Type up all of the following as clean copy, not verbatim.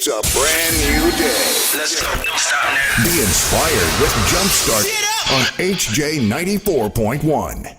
It's a brand new day. Let's go. Don't stop now. Be inspired with Jumpstart on HJ 94.1.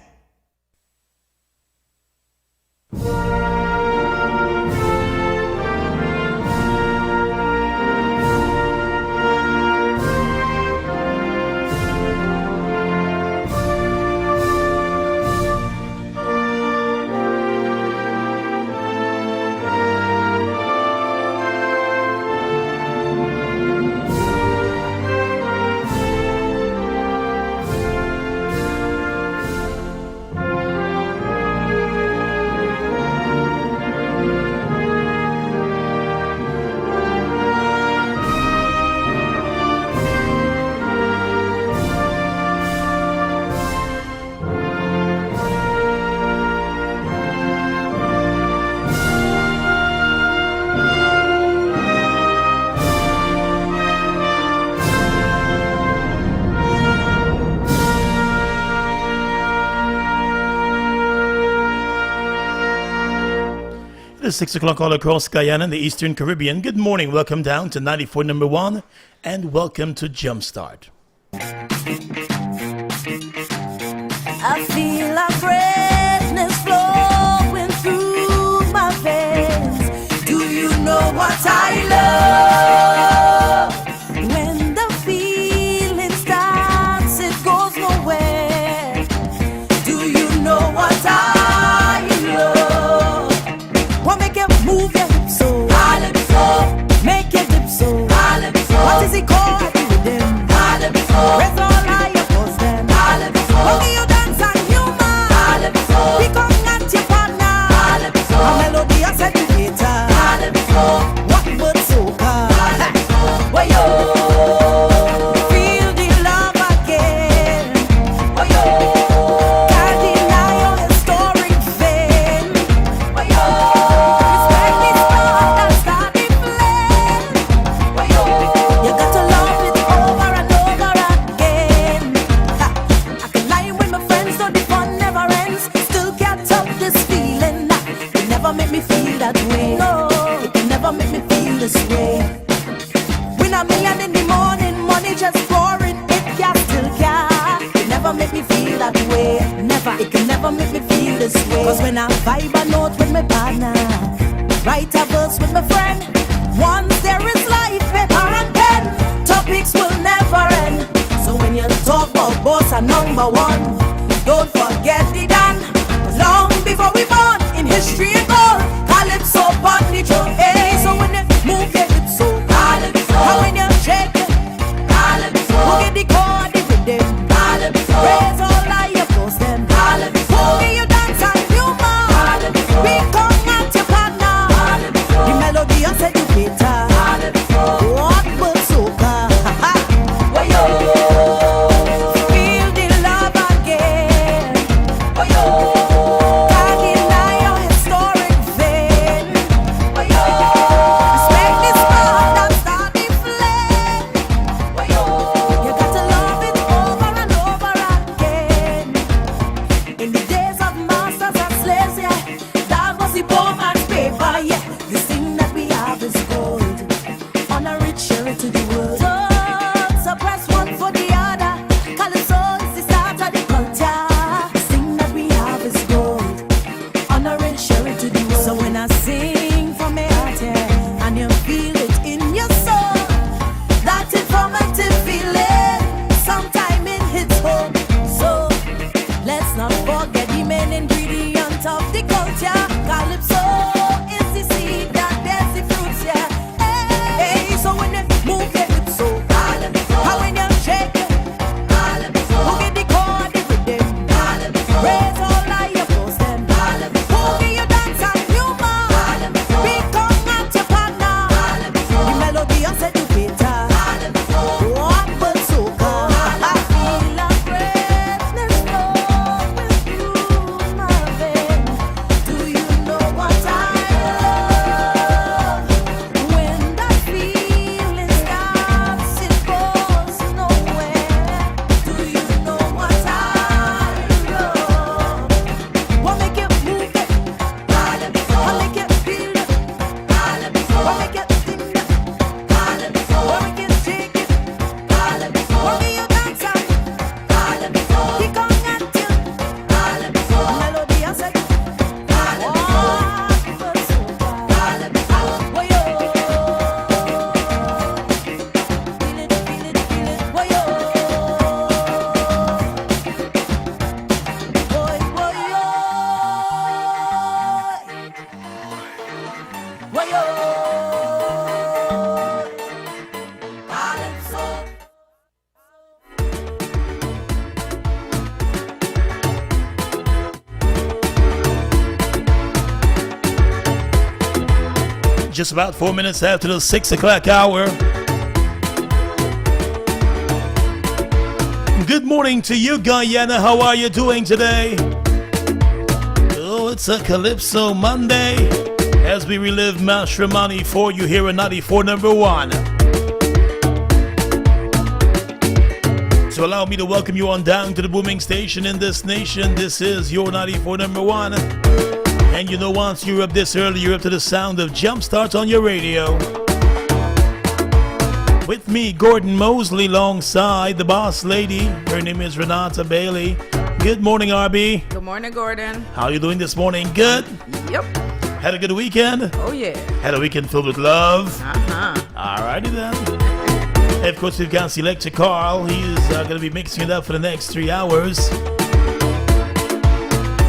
It is 6 o'clock all across Guyana and the Eastern Caribbean. Good morning. Welcome down to 94 number 1 and welcome to Jumpstart. I feel a freshness flowing through my veins. Do you know what I love? When the feeling starts, it goes nowhere. Do you know what I love? What make you move your hips so? Make your dip so. What is it called? Rhythm. Raise all high your voice then. Only you dance and humor. Become not your partner. A melody I said to later. What but soca? Why yo? Feel the love again. Why yo? Can't deny your historic fame. Why yo? Respect the start and start the flame. Why yo? You got to love it over and over again. I can lie with my friends, so the fun never ends. Still can't stop this feeling. It never make me feel that way. No, it can never make me feel this way. Win a million in the morning, money just pouring. It can still can. It never make me feel that way. Never, it can never make me feel this way. Cause when I vibe a note with my partner, write a verse with my friend. Once there is life, paper and pen, topics will never end. So when you talk about boss and number one, don't forget the Dan. Long before we born, in history and gold, calypso on the drum. Hey, so when you move your hips so, how when you shake it, who get the chord, the rhythm, raise all like your post them. Only you dance and humor, become not your partner. The melody I said you later. What but soca? Why yo? Feel the love again. Wayo. Calypso. Just about 4 minutes after the 6 o'clock hour. Good morning to you, Guyana. How are you doing today? Oh, it's a Calypso Monday as we relive Mashramani for you here in 94 number 1. So allow me to welcome you on down to the booming station in this nation. This is your 94 number 1. And you know, once you're up this early, you're up to the sound of Jumpstart on your radio. With me, Gordon Mosley, alongside the boss lady. Her name is Renata Bailey. Good morning, RB. Good morning, Gordon. How are you doing this morning? Good? Yep. Had a good weekend? Oh, yeah. Had a weekend filled with love? Uh-huh. Alrighty then. And of course, we've got Selector Carl. He's going to be mixing it up for the next 3 hours.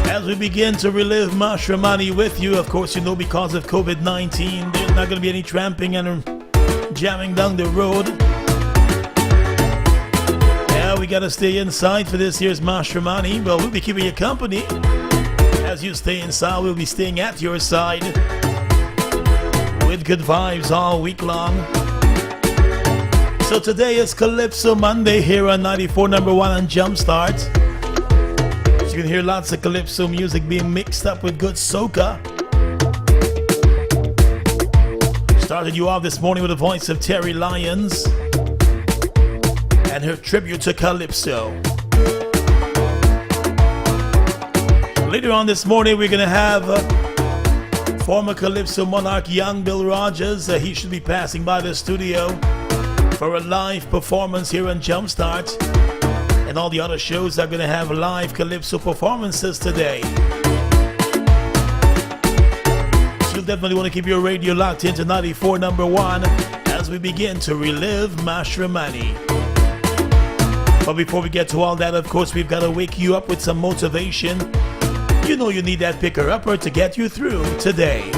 As we begin to relive Mashramani with you, of course, you know, because of COVID-19, there's not going to be any tramping and jamming down the road. Yeah, we got to stay inside for this year's Mashramani, but we'll be keeping you company. As you stay inside, we'll be staying at your side with good vibes all week long. So today is Calypso Monday here on 94 number 1 on Jumpstart. You can hear lots of Calypso music being mixed up with good soca. Started you off this morning with the voice of Terry Lyons and her tribute to Calypso. Later on this morning, we're going to have former Calypso monarch young Bill Rogers. He should be passing by the studio for a live performance here on Jumpstart. And all the other shows are going to have live Calypso performances today. So you'll definitely want to keep your radio locked into 94 number 1 as we begin to relive Mashramani. But before we get to all that, of course, we've got to wake you up with some motivation. You know you need that picker-upper to get you through today.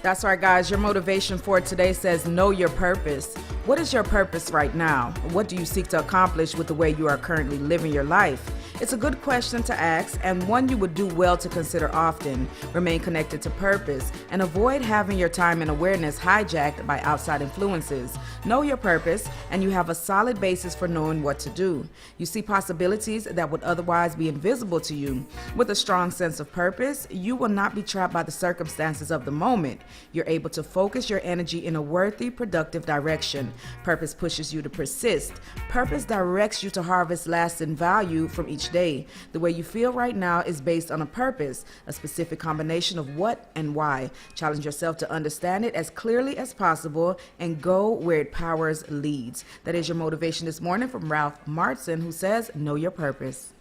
That's right, guys. Your motivation for today says know your purpose. What is your purpose right now? What do you seek to accomplish with the way you are currently living your life? It's a good question to ask and one you would do well to consider often. Remain connected to purpose and avoid having your time and awareness hijacked by outside influences. Know your purpose and you have a solid basis for knowing what to do. You see possibilities that would otherwise be invisible to you. With a strong sense of purpose, you will not be trapped by the circumstances of the moment. You're able to focus your energy in a worthy, productive direction. Purpose pushes you to persist. Purpose directs you to harvest lasting value from each day. The way you feel right now is based on a purpose, a specific combination of what and why. Challenge yourself to understand it as clearly as possible and go where it powers leads. That is your motivation this morning from Ralph Martin, who says, know your purpose.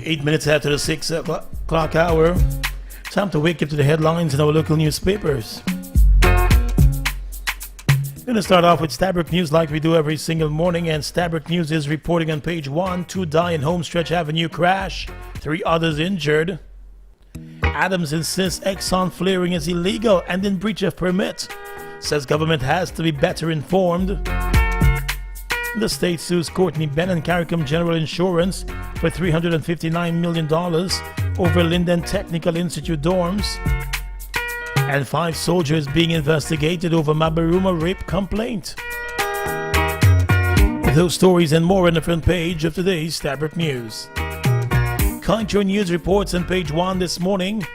Eight minutes after the 6 o'clock hour. Time to wake up to the headlines in our local newspapers. Going to start off with Stabroek News like we do every single morning, and Stabroek News is reporting on page 1, 2 die in Homestretch Avenue crash, 3 others injured. Adams insists Exxon flaring is illegal and in breach of permit. Says government has to be better informed. The state sues Courtney Benn and CARICOM General Insurance for $359 million over Linden Technical Institute dorms. And 5 soldiers being investigated over Mabaruma rape complaint. Those stories and more on the front page of today's Stabroek News. Contour News reports on page 1 this morning.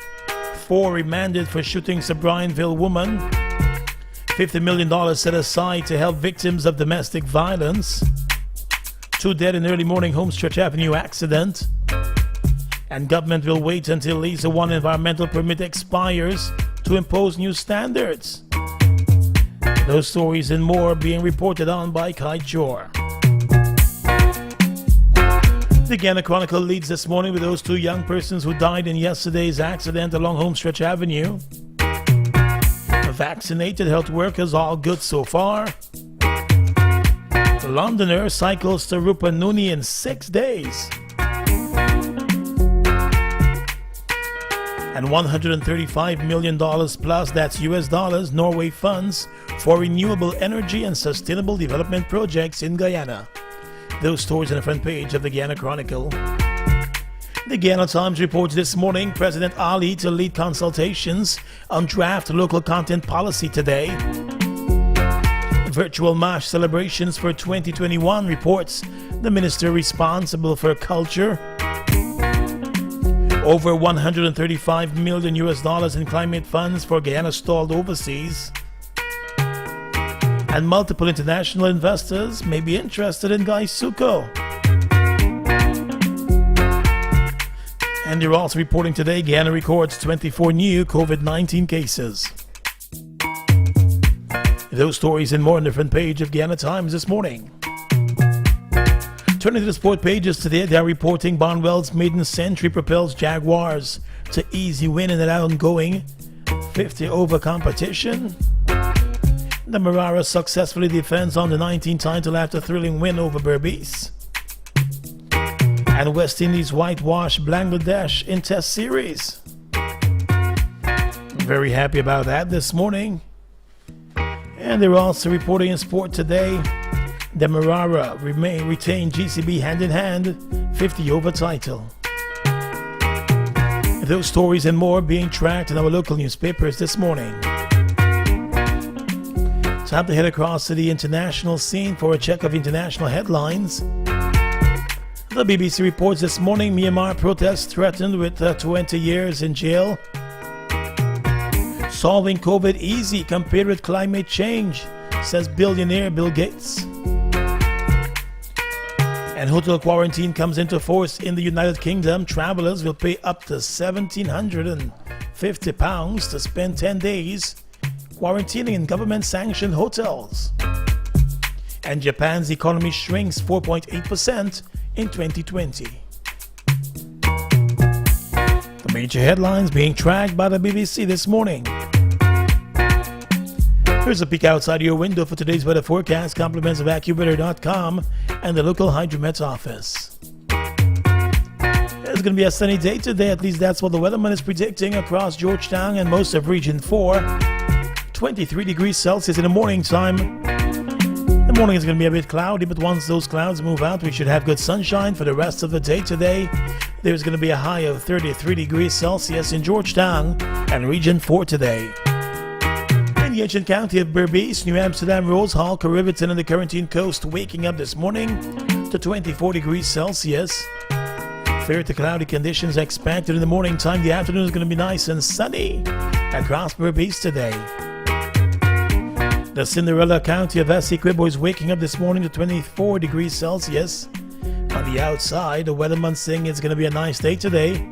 4 remanded for shootings of Bryanville woman. $50 million set aside to help victims of domestic violence. 2 dead in early morning Homestretch Avenue accident. And government will wait until Lisa 1 environmental permit expires to impose new standards. Those stories and more being reported on by Kai Jor. The Guyana Chronicle leads this morning with those 2 young persons who died in yesterday's accident along Homestretch Avenue. Vaccinated health workers, all good so far. Londoner cycles to Rupa Nuni in 6 days. And $135 million plus, that's US dollars, Norway funds for renewable energy and sustainable development projects in Guyana. Those stories on the front page of the Guyana Chronicle. The Guyana Times reports this morning President Ali to lead consultations on draft local content policy today. Virtual MASH celebrations for 2021, reports the minister responsible for culture. Over $135 million US dollars in climate funds for Guyana stalled overseas. And multiple international investors may be interested in Gaisuco. And they're also reporting today Guyana records 24 new COVID-19 cases. Those stories and more on the front page of Guyana Times this morning. Turning to the sport pages today, they are reporting Barnwell's maiden century propels Jaguars to easy win in an ongoing 50-over competition. The Marara successfully defends on the 19 title after thrilling win over Berbice. And West Indies whitewash Bangladesh in Test Series. Very happy about that this morning. And they're also reporting in sport today, the Marara retain GCB hand-in-hand 50-over title. Those stories and more being tracked in our local newspapers this morning. Time to head across to the international scene for a check of international headlines. The BBC reports this morning Myanmar protests threatened with 20 years in jail. Solving COVID easy compared with climate change, says billionaire Bill Gates. And hotel quarantine comes into force in the United Kingdom. Travelers will pay up to £1,750 to spend 10 days quarantining in government-sanctioned hotels. And Japan's economy shrinks 4.8% in 2020. The major headlines being tracked by the BBC this morning. Here's a peek outside your window for today's weather forecast. Compliments of AccuWeather.com and the local Hydromet office. It's going to be a sunny day today, at least that's what the weatherman is predicting across Georgetown and most of Region 4. 23 degrees Celsius in the morning time. The morning is going to be a bit cloudy, but once those clouds move out, we should have good sunshine for the rest of the day today. There's going to be a high of 33 degrees Celsius in Georgetown and Region 4 today. In the ancient county of Berbice, New Amsterdam, Rose Hall, Corriverton, and the Corentyne Coast waking up this morning to 24 degrees Celsius. Fair to cloudy conditions expected in the morning time. The afternoon is going to be nice and sunny across Berbice today. The Cinderella County of Essequibo is waking up this morning to 24 degrees Celsius. On the outside, the weatherman saying it's going to be a nice day today.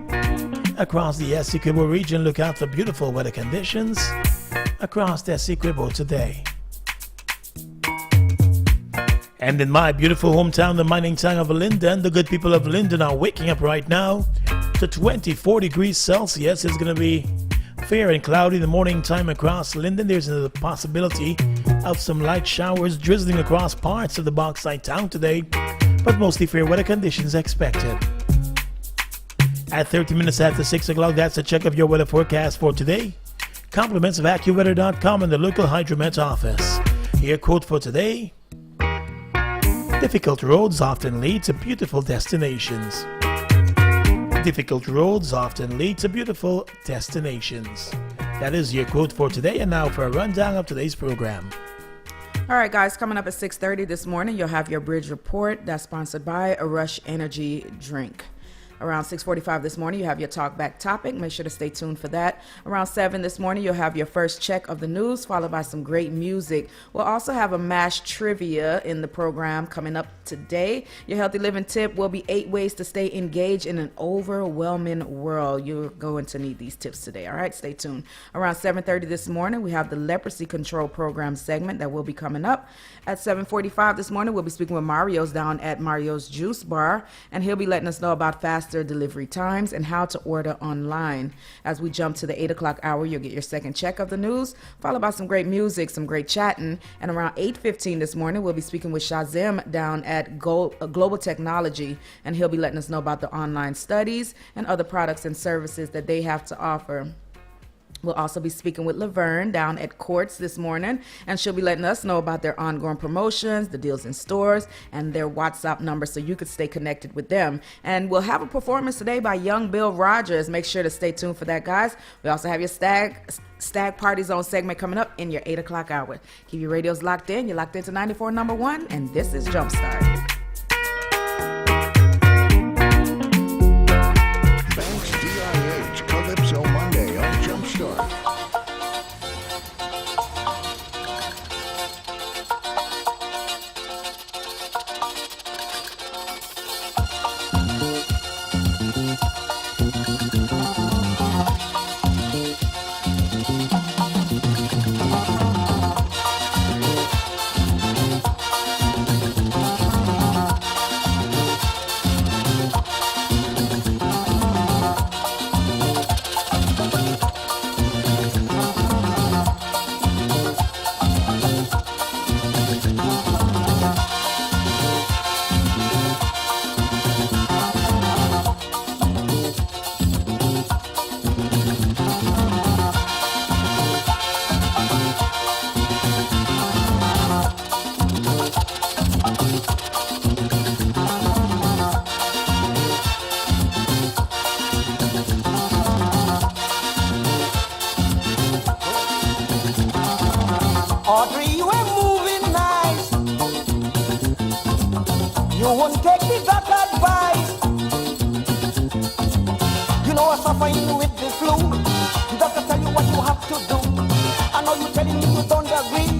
Across the Essequibo region, look out for beautiful weather conditions across the Essequibo today. And in my beautiful hometown, the mining town of Linden, the good people of Linden are waking up right now to 24 degrees Celsius. It's going to be fair and cloudy in the morning time across Linden. There's a possibility of some light showers drizzling across parts of the bauxite town today, but mostly fair weather conditions expected. At 30 minutes after 6 o'clock, that's a check of your weather forecast for today. Compliments of AccuWeather.com and the local Hydromet office. Your quote for today: difficult roads often lead to beautiful destinations. Difficult roads often lead to beautiful destinations. That is your quote for today. And now for a rundown of today's program. All right, guys, coming up at 6:30 this morning, you'll have your Bridge Report. That's sponsored by a Rush Energy Drink. Around 6:45 this morning, you have your Talk Back topic. Make sure to stay tuned for that. Around 7 this morning, you'll have your first check of the news, followed by some great music. We'll also have a MASH trivia in the program coming up today. Your healthy living tip will be 8 ways to stay engaged in an overwhelming world. You're going to need these tips today. All right, stay tuned. Around 7:30 this morning, we have the Leprosy Control Program segment that will be coming up. At 7:45 this morning, we'll be speaking with Mario's down at Mario's Juice Bar, and he'll be letting us know about fast faster delivery times, and how to order online. As we jump to the 8 o'clock hour, you'll get your second check of the news, followed by some great music, some great chatting. And around 8:15 this morning, we'll be speaking with Shazim down at Global Technology, and he'll be letting us know about the online studies and other products and services that they have to offer. We'll also be speaking with Laverne down at Courts this morning, and she'll be letting us know about their ongoing promotions, the deals in stores, and their WhatsApp number so you could stay connected with them. And we'll have a performance today by young Bill Rogers. Make sure to stay tuned for that, guys. We also have your Stag Party Zone segment coming up in your 8 o'clock hour. Keep your radios locked in. You're locked into 94 number one, and this is Jumpstart. Banks DIH Calypso Monday on Jumpstart. Audrey, you are moving nice. You won't take the doctor advice. You know I'm suffering with the flu. The doctor tell you what you have to do. I know you telling me you don't agree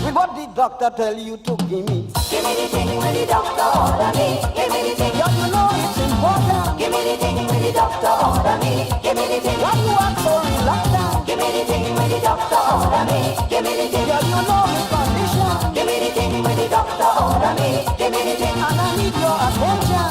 with what the doctor tell you to give me. Give me the thing when the doctor order me. Give me the thing. Yeah, you know it's important. Give me the thing when the doctor order me. Give me the thing. Why you act so reluctant? Give me the thing when the doctor order me. Give me the thing. Yeah, you know my condition. Give me the thing when the doctor order me. Give me the thing. And I need your attention.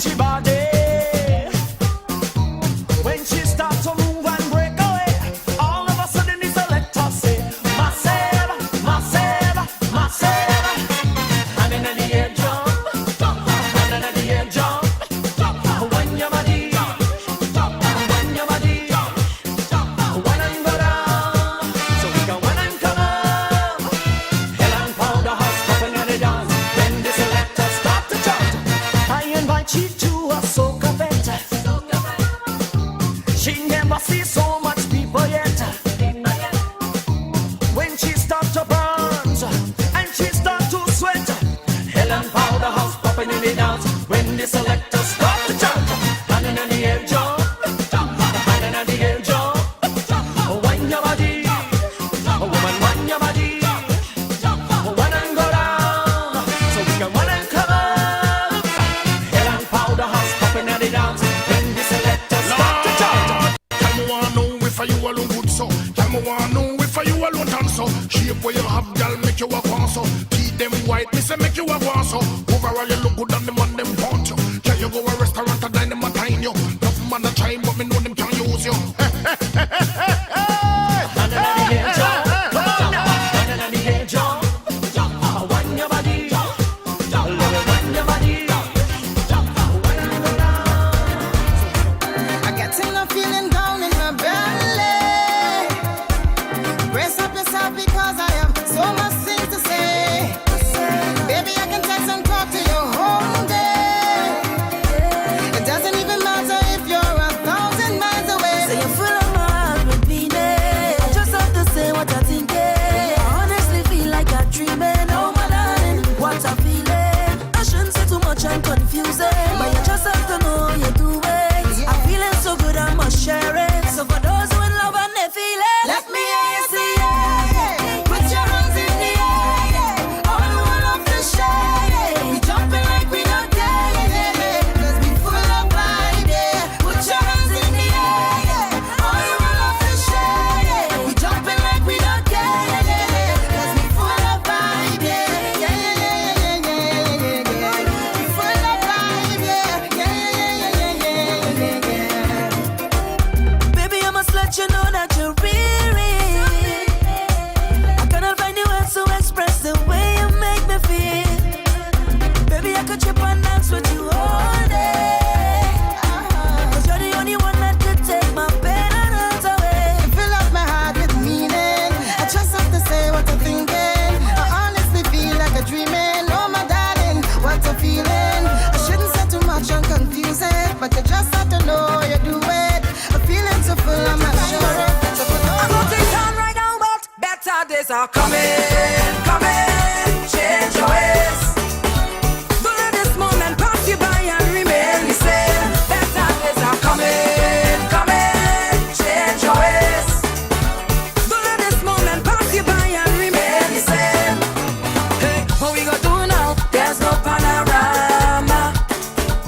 she body. When she starts to move and break away, all of a sudden the selector say, massive, massive, massive. And then the air jump, and then the air jump. When your body, when your body, when and go down, so we can when and come up. Hell and powder house popping on the dance. When the selector start to chant, I invite you to a soca event. She never see so much people yet. When she start to burn and she start to sweat, hell and powder house popping in the dance. When the selector start to chant, and then the air jump, and then the air jump. Wind your body, woman, wind your body. One and go down, so we can one and come up. Hell and powder house popping in the dance. When the selector start to chant. Tell me wanna know if you alone good so. Tell me wanna know if you alone dance so. Shape where you have, girl, make you a want so. Teeth them white, me say make you a want so. Overall you look good and the man them want you. Can you go a restaurant and dine them a time you? Tough man a chime but me know them can't use you. And then the air jump, and then the air jump. Wind your body, wind your body. I got a feeling down in my belly. Brace up yourself because I have so much things to say. Baby, I can text and talk to you whole day. It doesn't even matter if you're 1,000 miles away. So you're full of my heart with penis. I just have to say what I think. I honestly feel like I'm dreaming. Oh my darling, what I'm feeling. I shouldn't say too much, I'm confusing. But you just have to know you do it. I'm feeling so good, I must share it. So for those who in love and they feel it, let me hear you say yeah. Put your hands in the air. All the one off the shade. We jumping like we don't care. Cause we full of vibe, yeah. Put your hands in the air. All the one off the shade. We jumping like we don't care. Cause we full of vibe, yeah. We full of vibe, yeah. Baby, I must let you know that you're really. I cannot find the words to express the way you make me feel. Baby, I could trip and dance with you all day. Cause you're the only one that could take my pain and hurt away. You fill up my heart with meaning. I just have to say what I'm thinking. I honestly feel like I'm dreaming. Oh my darling, what I'm feeling. I shouldn't say too much and confuse it, but you just have to know you do it. I'm feeling so full, I'm not sure. I'm gonna take on right now, but better days are coming, coming. Change your ways. Don't let this moment pass you by and remain the same. Better days are coming, coming. Change your ways. Don't let this moment pass you by and remain the same. Hey, what we gonna do now? There's no panorama.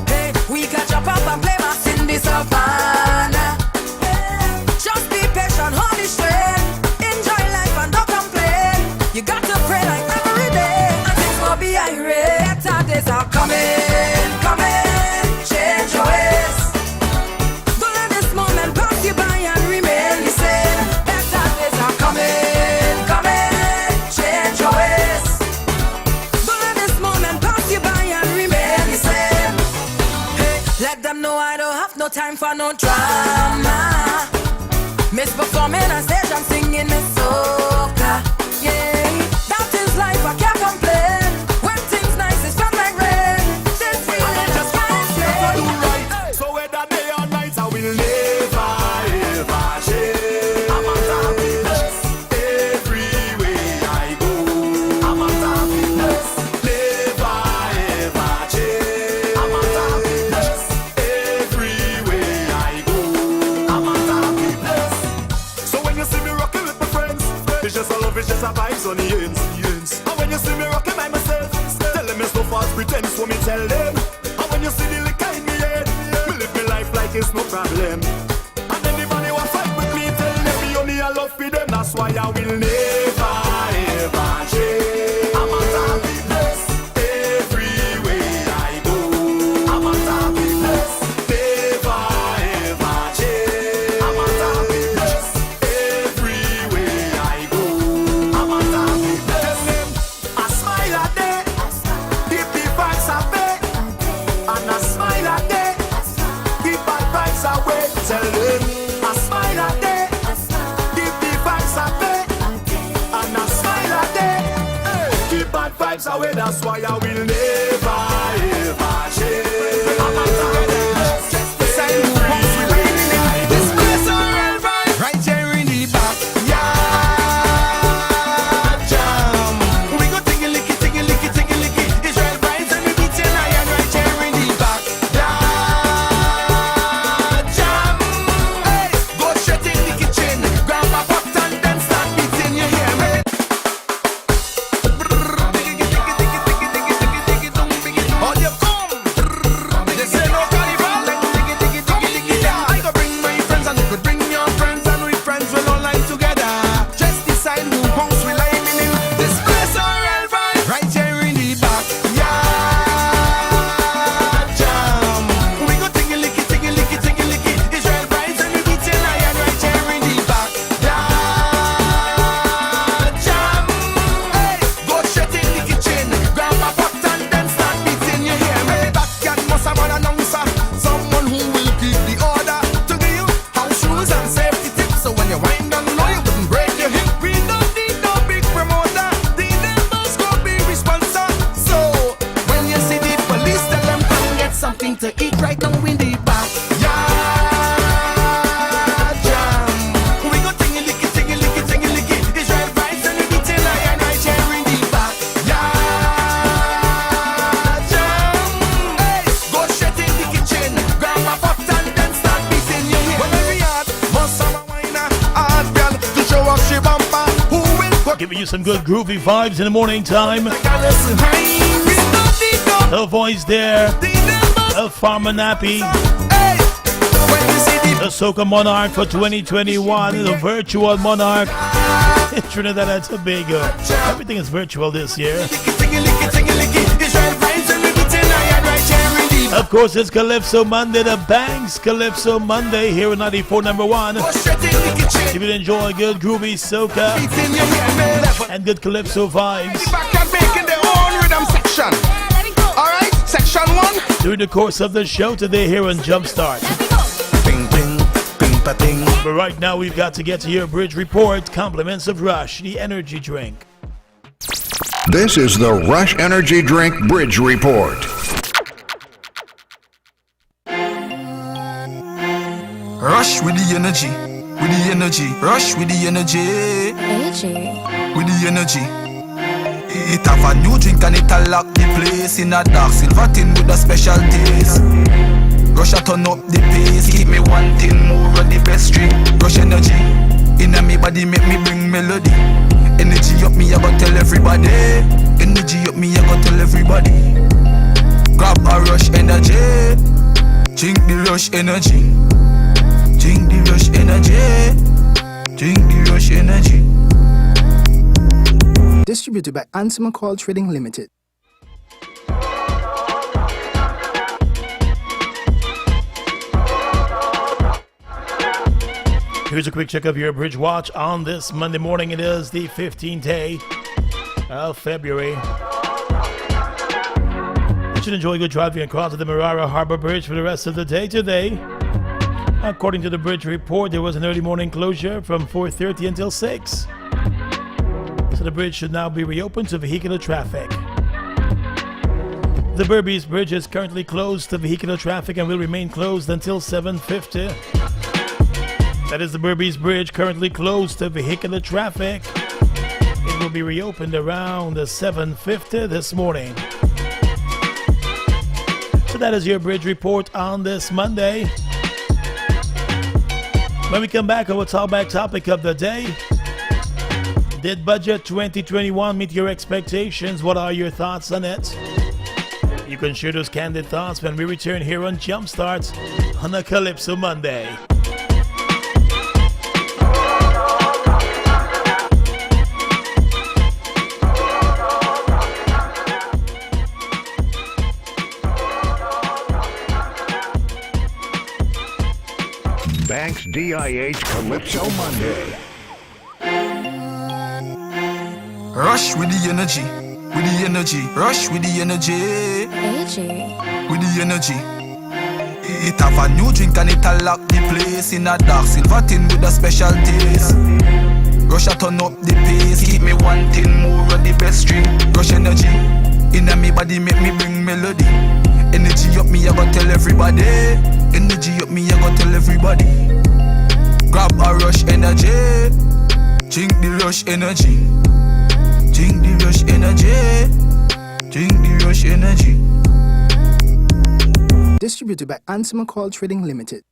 Hey, we can jump up and play mass in the savannah. Just be patient, hold it straight. Enjoy life and don't complain. You got to pray like every day, and things will be irate. Better days are coming, coming. Change your ways. Don't let this moment pass you by and remain the same. Better days are coming, coming. Change your ways. Don't let this moment pass you by and remain the same. Hey, let them know I don't have no time for no drama. Miss performing on stage, I'm singing Miss Soca. Yeah, that is life, I can't complain. When things nice, it's felt like rain. This feeling just can't explain. So whether day or night, I will never ever change. I'm a happiness everywhere I go. I'm a happiness, never ever change. I'm a happiness everywhere I go. I'm a happiness. So when you see me rocking with my friends, it's just a love, it's just a vibes on the ends. And when you see me rocking by myself, tell them it's no false pretense, so me tell them. And when you see the liquor in me head, me live me life like it's no problem. And anybody who fight with me, tell them me only a love for them. That's why I will never ever change. I'm a happiness everywhere I go. I'm a happiness. way, that's why I will never ever change. I'm not together. Just the same homes we living in. This place alright, right here in the back. Yeah, jam. We go tingy licky, tingy licky, tingy licky. Israel vibes and we beat in iron right here in the back. Yeah, jam. Hey, go straight in the kitchen, grab a pot and then start beating. You hear me? All you come, this ain't no carnival. I go bring my friends and you could bring your friends and we friends will all line together. Just decide who house we live in. This place alright, right here in the back. Yeah, jam. We go tingy licky, tingy licky, tingy licky. Israel vibes and we beat in iron right here in the back. Yeah, jam. Hey, go straight in the kitchen, grab a pot and then start beating. You hear me? Backyard must have an announcer, someone who will keep the order to give you house rules and safety tips. So when you wind down low, you wouldn't break your hip. We don't need no big promoter. The neighbors go be responsible. So when you see the police, tell them come get something to eat right now in the back. Yeah, jam. We go tingy licky, tingy licky, tingy licky. Israel vibes and we beat in iron right here in the back. Yeah, jam. Hey, go straight in the kitchen, grab a pot and then start beating. You hear? Well, every yard must have a whiner, hard girl to show off she bumper. Who will go? Giving you some good groovy vibes in the morning time. Listen, hey, we don't need no The voice there, the neighbors. a Farmer Nappy, Hey, when you see the the Soca Monarch for 2021, the virtual monarch in Trinidad and Tobago. Everything is virtual this year. tingy licky, tingy licky. Israel vibes and we beat in iron right here in the Of course, it's Calypso Monday, the Banks Calypso Monday here in 94 number 1. go straight in the kitchen. If you enjoy good groovy soca Beating, you hear me? Left and good Calypso vibes back and making their own rhythm section. Alright, section 1. during the course of the show today here on Jumpstart. Ping, ping, ping, pa, ping. But right now, we've got to get to your bridge report. Compliments of Rush, the energy drink. This is the Rush Energy Drink Bridge Report. Rush with the energy, with the energy. Rush with the energy, with the energy. It have a new drink and it a lock the place in a dark silver tin with a special taste. Rush a turn up the pace, keep me wanting more of the best drink. Rush energy, inna me body make me bring melody. Energy up me, I go tell everybody. Energy up me, I go tell everybody. Grab a Rush energy, drink the Rush energy. Drink the Rush energy, drink the Rush energy. Distributed by Answer McCall Trading Limited. Here's a quick check of your bridge watch on this Monday morning. It is the 15th day of February. You should enjoy good driving across the Marara Harbor Bridge for the rest of the day today. According to the bridge report, there was an early morning closure from 4:30 until 6. So the bridge should now be reopened to vehicular traffic. The Berbice Bridge is currently closed to vehicular traffic and will remain closed until 7:50. That is the Berbice Bridge, currently closed to vehicular traffic. It will be reopened around 7:50 this morning. So that is your bridge report on this Monday. When we come back, our talkback topic of the day. Did budget 2021 meet your expectations? What are your thoughts on it? You can share those candid thoughts when we return here on Jumpstart on a Calypso Monday. Banks DIH Calypso Monday. Rush with the energy, with the energy. Rush with the energy, with the energy. It have a new drink and it a lock the place in a dark silver tin with a special taste. Rush a turn up the pace, keep me wanting more of the best drink. Rush energy, Inna me body make me bring melody. Energy up me, I go tell everybody. Energy up me, I go tell everybody. Grab a rush energy. Drink the rush energy. Drink the rush energy. Drink the rush energy. Distributed by Answer McCall Trading Limited.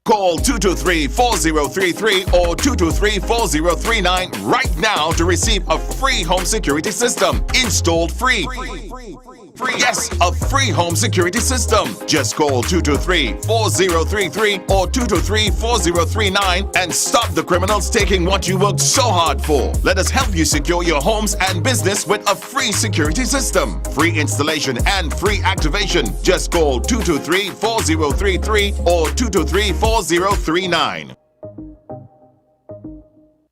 Call 223-4033 or 223-4039 right now to receive a free home security system installed free. Yes, a free home security system. Just call 223-4033 or 223-4039 and stop the criminals taking what you worked so hard for. Let us help you secure your homes and business with a free security system. Free installation and free activation. Just call 223-4033 or 223-4039.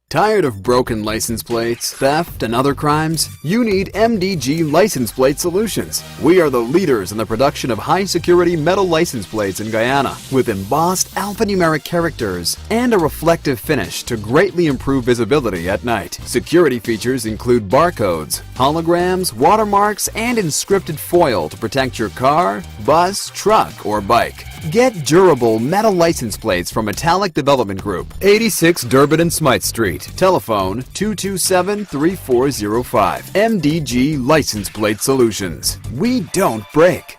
Tired of broken license plates, theft, and other crimes? You need MDG License Plate Solutions. We are the leaders in the production of high-security metal license plates in Guyana, with embossed alphanumeric characters and a reflective finish to greatly improve visibility at night. Security features include barcodes, holograms, watermarks, and inscripted foil to protect your car, bus, truck, or bike. Get durable metal license plates from Metallic Development Group, 86 Durbin and Smythe Street. Telephone 227-3405. MDG License Plate Solutions. We don't break.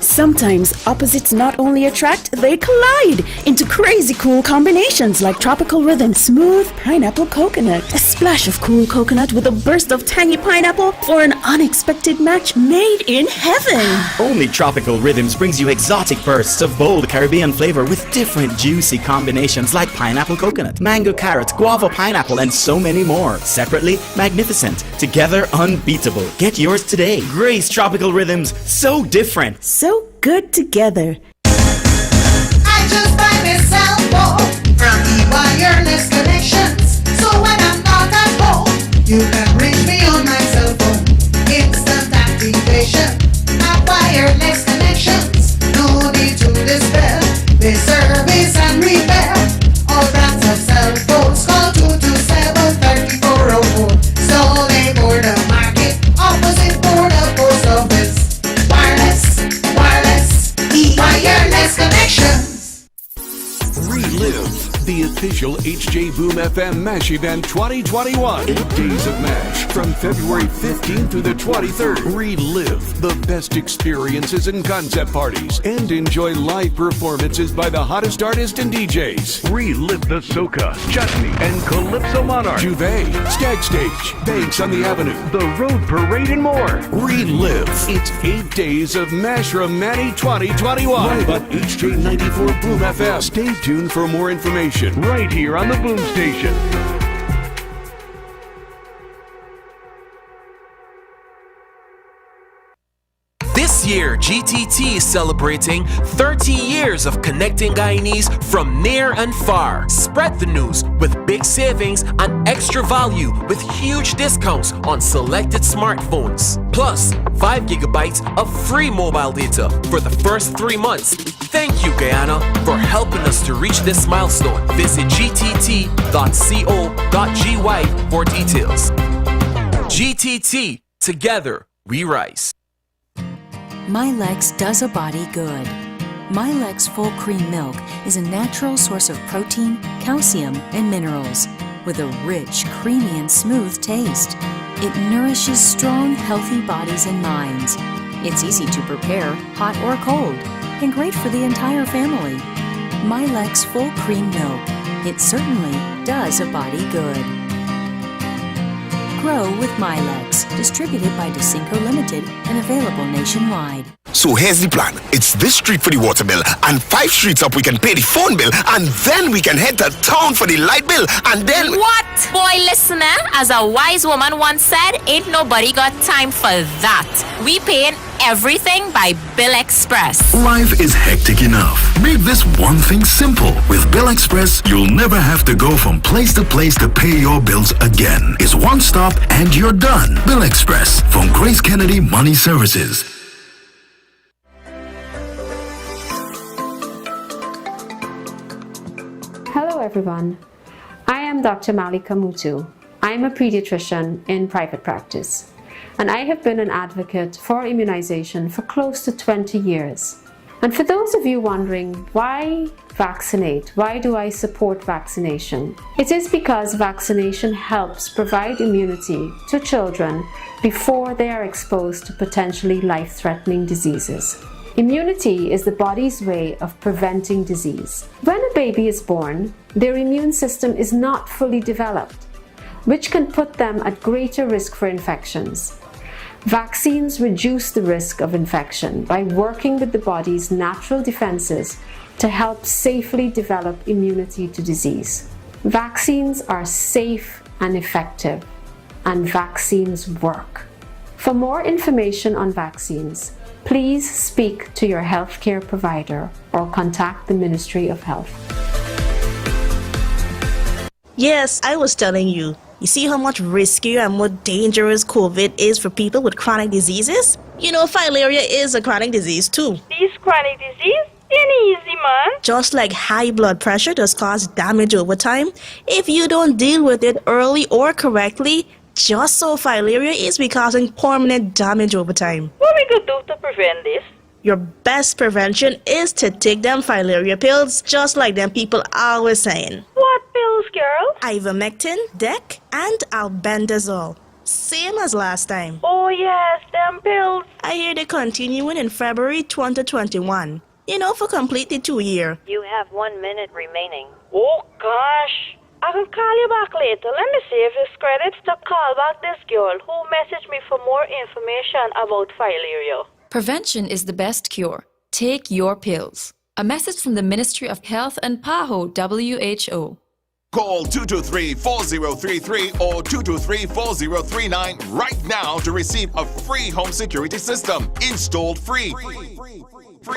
Sometimes opposites not only attract, they collide into crazy cool combinations like tropical rhythm, smooth pineapple coconut, a splash of cool coconut with a burst of tangy pineapple, or an unexpected match made in heaven. Only Tropical Rhythms brings you exotic bursts of bold Caribbean flavor with different juicy combinations like pineapple coconut, mango carrot, guava pineapple, and so many more. Separately, magnificent. Together, unbeatable. Get yours today. Grace Tropical Rhythms, so different. So good together. I just buy my cell phone from e-wireless connections. So when I'm not at home, you can reach me on my cell phone. Instant activation. Now wireless connections. No need to despair. They service and repair. All brands of cell phones. Call 227-3404. So they board the market. Opposite border post office. Wireless connections. Relive the official HJ Boom FM MASH event 2021. 8 days of MASH from February 15th through the 23rd. Relive the best experiences and concept parties and enjoy live performances by the hottest artists and DJs. Relive the Soca, Chutney, and Calypso Monarch, Juve, Stag Stage, Banks on the Avenue, the Road Parade, and more. Relive. It's 8 days of MASH Romani 2021. Live on HJ94 Boom FM. Stay tuned for more information right here on the Boom Station. This year, GTT is celebrating 30 years of connecting Guyanese from near and far. Spread the news with big savings and extra value with huge discounts on selected smartphones. Plus, 5 gigabytes of free mobile data for the first 3 months. Thank you, Guyana, for helping us to reach this milestone. Visit gtt.co.gy for details. GTT, together we rise. Milex does a body good. Milex Full Cream Milk is a natural source of protein, calcium, and minerals with a rich, creamy, and smooth taste. It nourishes strong, healthy bodies and minds. It's easy to prepare, hot or cold, and great for the entire family. Milex Full Cream Milk. It certainly does a body good. Grow with Milex, distributed by DeCinco Limited and available nationwide. So here's the plan. It's this street for the water bill, and 5 streets up we can pay the phone bill, and then we can head to town for the light bill, and then... What? Boy, listener, as a wise woman once said, ain't nobody got time for that. We paying everything by Bill Express. Life is hectic enough. Make this one thing simple. With Bill Express, you'll never have to go from place to pay your bills again. It's one stop and you're done. Bill Express from Grace Kennedy Money Services. Hello everyone. I am Dr. Malika Mutu. I am a pediatrician in private practice. and I have been an advocate for immunization for close to 20 years. And for those of you wondering, why vaccinate? Why do I support vaccination? It is because vaccination helps provide immunity to children before they are exposed to potentially life-threatening diseases. Immunity is the body's way of preventing disease. When a baby is born, their immune system is not fully developed, which can put them at greater risk for infections. Vaccines reduce the risk of infection by working with the body's natural defenses to help safely develop immunity to disease. Vaccines are safe and effective, and vaccines work. For more information on vaccines, please speak to your healthcare provider or contact the Ministry of Health. Yes, I was telling you. You see how much riskier and more dangerous COVID is for people with chronic diseases? You know, filaria is a chronic disease too. This chronic disease ain't easy, man. Just like high blood pressure does cause damage over time, if you don't deal with it early or correctly, just so filaria is causing permanent damage over time. What we could do to prevent this? Your best prevention is to take them filaria pills, just like them people always saying. What pills, girl? Ivermectin, DEC, and albendazole. Same as last time. Oh yes, them pills. I hear they're continuing in February 2021. You know, for completely 2 years. You have 1 minute remaining. Oh gosh. I can call you back later. Let me see if it's credits to call back this girl who messaged me for more information about filaria. Prevention is the best cure. Take your pills. A message from the Ministry of Health and PAHO WHO. Call 223-4033 or 223-4039 right now to receive a free home security system installed free.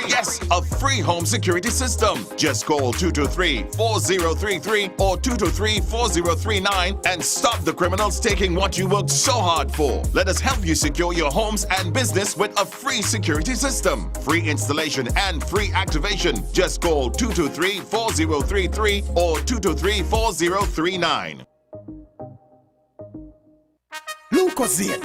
Yes, a free home security system. Just call 223-4033 or 223-4039 and stop the criminals taking what you worked so hard for. Let us help you secure your homes and business with a free security system. Free installation and free activation. Just call 223-4033 or 223-4039. Lucozade.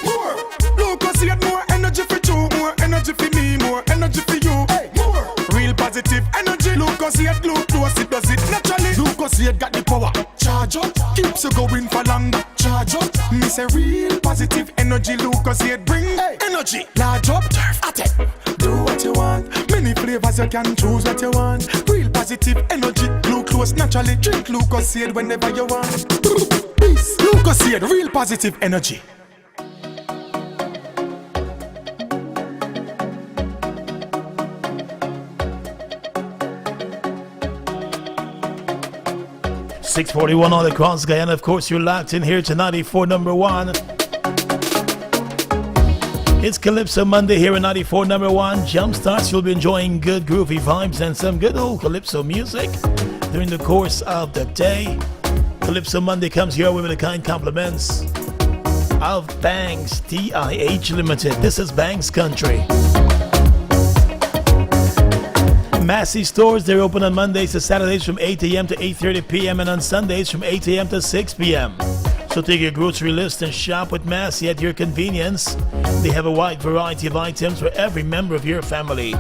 More. Lucozade, more energy for you, more energy for me, more energy for you. Hey, more. Real positive energy. Lucozade, glucose, it does it naturally. Lucozade got the power. Charge up, keeps you going for longer. Charge up, me say real positive energy. Lucozade bring energy. Large up, at it. Do what you want. Many flavors you can choose what you want. Real positive energy. Glucose naturally. Drink Lucozade whenever you want. Peace. Lucozade, real positive energy. .641 all across Guyana. Of course, you're locked in here to 94 number 1. It's Calypso Monday here at 94 number 1. Jumpstarts, you'll be enjoying good groovy vibes and some good old Calypso music during the course of the day. Calypso Monday comes your way with the kind compliments of Bangs TIH Limited. This is Bangs Country. Massey stores, they're open on Mondays to Saturdays from 8 a.m. to 8:30 p.m. and on Sundays from 8 a.m. to 6 p.m. So take your grocery list and shop with Massey at your convenience. They have a wide variety of items for every member of your family.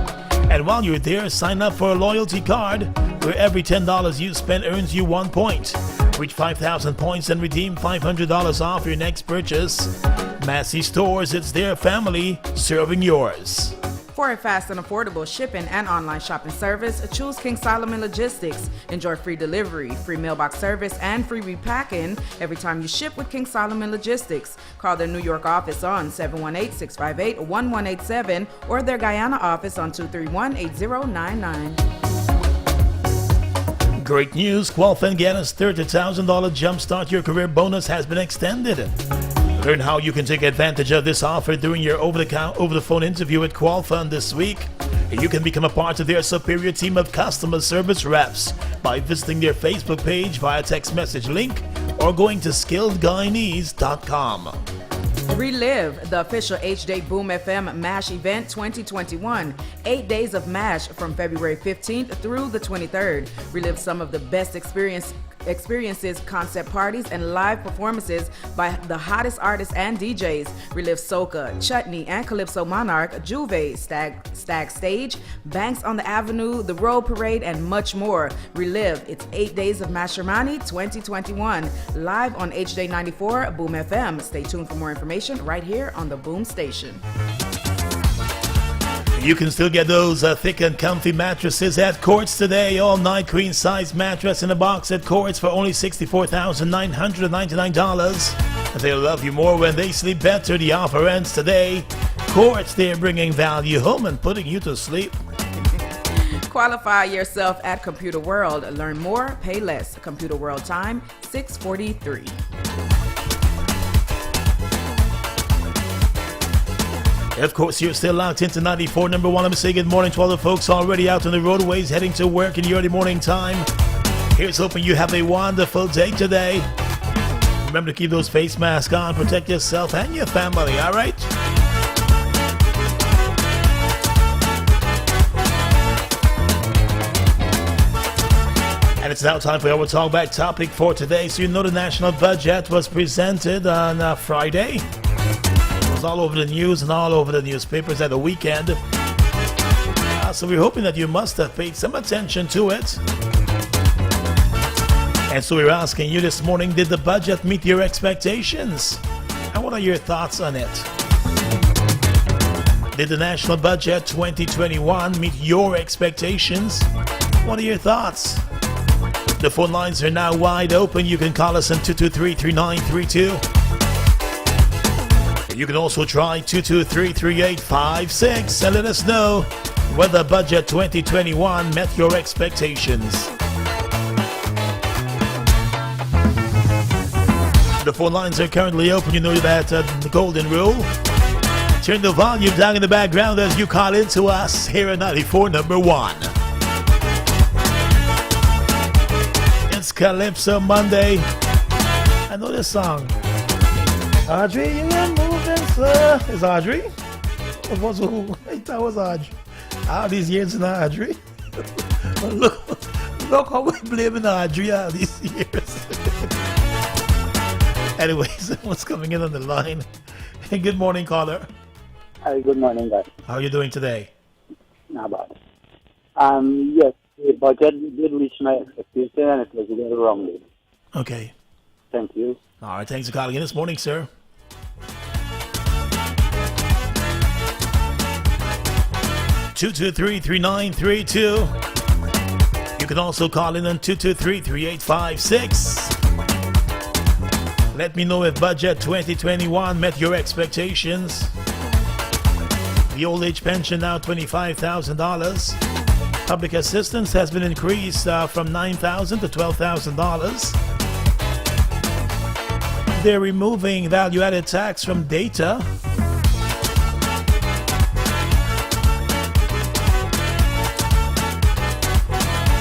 And while you're there, sign up for a loyalty card where every $10 you spend earns you 1 point. Reach 5,000 points and redeem $500 off your next purchase. Massey stores, it's their family serving yours. For a fast and affordable shipping and online shopping service, choose King Solomon Logistics. Enjoy free delivery, free mailbox service, and free repacking every time you ship with King Solomon Logistics. Call their New York office on 718-658-1187 or their Guyana office on 231-8099. Great news, Qualfen Guyana's $30,000 Jumpstart Your Career bonus has been extended. Learn how you can take advantage of this offer during your over-the-phone interview at Qualfund this week. You can become a part of their superior team of customer service reps by visiting their Facebook page via text message link or going to skilledguyanese.com. Relive the official H-Day Boom FM MASH event 2021. 8 days of MASH from February 15th through the 23rd. Relive some of the best experience experiences, concept parties, and live performances by the hottest artists and DJs. Relive Soca, Chutney, and Calypso Monarch, Juve, Stag Stage, Banks on the Avenue, The Road Parade, and much more. Relive. It's 8 days of Mashramani 2021. Live on HJ94 Boom FM. Stay tuned for more information right here on the Boom Station. You can still get those thick and comfy mattresses at Quartz today. All night queen size mattress in a box at Quartz for only $64,999. They'll love you more when they sleep better. The offer ends today. Quartz, they're bringing value home and putting you to sleep. Qualify yourself at Computer World. Learn more, pay less. Computer World time, 6:43. Of course, you're still locked into 94 number one. Let me say good morning to all the folks already out on the roadways heading to work in the early morning time. Here's hoping you have a wonderful day today. Remember to keep those face masks on, protect yourself and your family, all right? And it's now time for our talkback topic for today. So you know the national budget was presented on Friday. All over the news and all over the newspapers at the weekend. So we're hoping that you must have paid some attention to it. And so we're asking you this morning, did the budget meet your expectations? And what are your thoughts on it? Did the national budget 2021 meet your expectations? What are your thoughts? The phone lines are now wide open. You can call us on 223-3932. You can also try 223-3856 and let us know whether Budget 2021 met your expectations. The phone lines are currently open. You know that the golden rule. Turn the volume down in the background as you call in to us here at 94 number one. It's Calypso Monday. I know this song. Audrey, you are moving, sir. Is Audrey? What was who? I thought it was Audrey. All these years in Audrey. look how we're blaming Audrey all these years. Anyways, what's coming in on the line? Hey, good morning, caller. Hi, good morning, guys. How are you doing today? Not bad. Yes, the budget did reach my expectation and it was a little wrongly. Okay. Thank you. All right, thanks for calling in this morning, sir. Two 223-3932. You can also call in on 223-3856. Let me know if Budget 2021 met your expectations. The old age pension now $25,000. Public assistance has been increased from $9,000 to $12,000. They're removing value-added tax from data.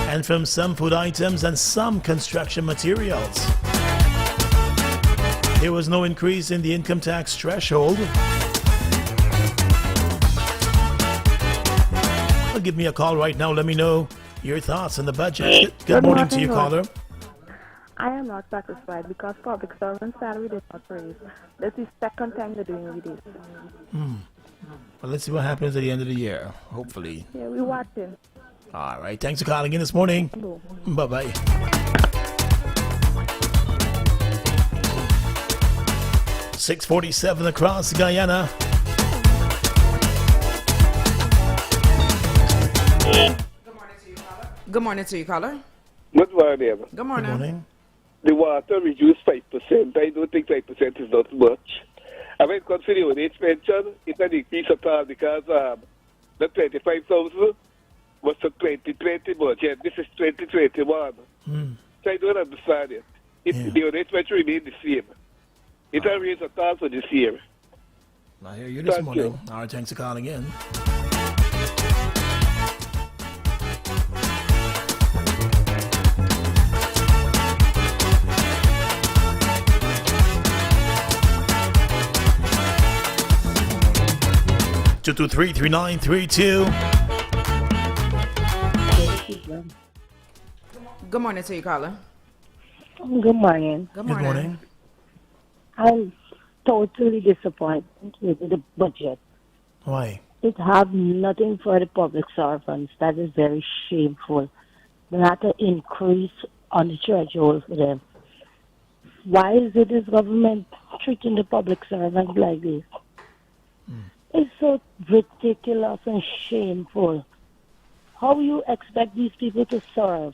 And from some food items and some construction materials. There was no increase in the income tax threshold. Well, give me a call right now. Let me know your thoughts on the budget. Good morning to you, caller. I am not satisfied because public servant salary did not raise. This is the second time they're doing with this. Well, let's see what happens at the end of the year. Hopefully. Yeah, we're watching. All right. Thanks for calling in this morning. Hello. Bye-bye. $647 across Guyana. Good morning to you, caller. Good morning. Good morning. Good morning. The water reduced 5%. I don't think 5% is not much. I mean, considering the age pension, it's an increase at all because the 25,000 was the 2020 budget. This is 2021. So I don't understand it. The age pension remains the same. It will raise at all for this year. I hear you this morning. All right, thanks for calling in. Two 223-3932. Good morning to you, caller. Good morning. Good Good morning. I'm totally disappointed with the budget. Why? It have nothing for the public servants. That is very shameful. Not an increase on the threshold for them. Why is it this government treating the public servants like this? It's so ridiculous and shameful. How you expect these people to serve?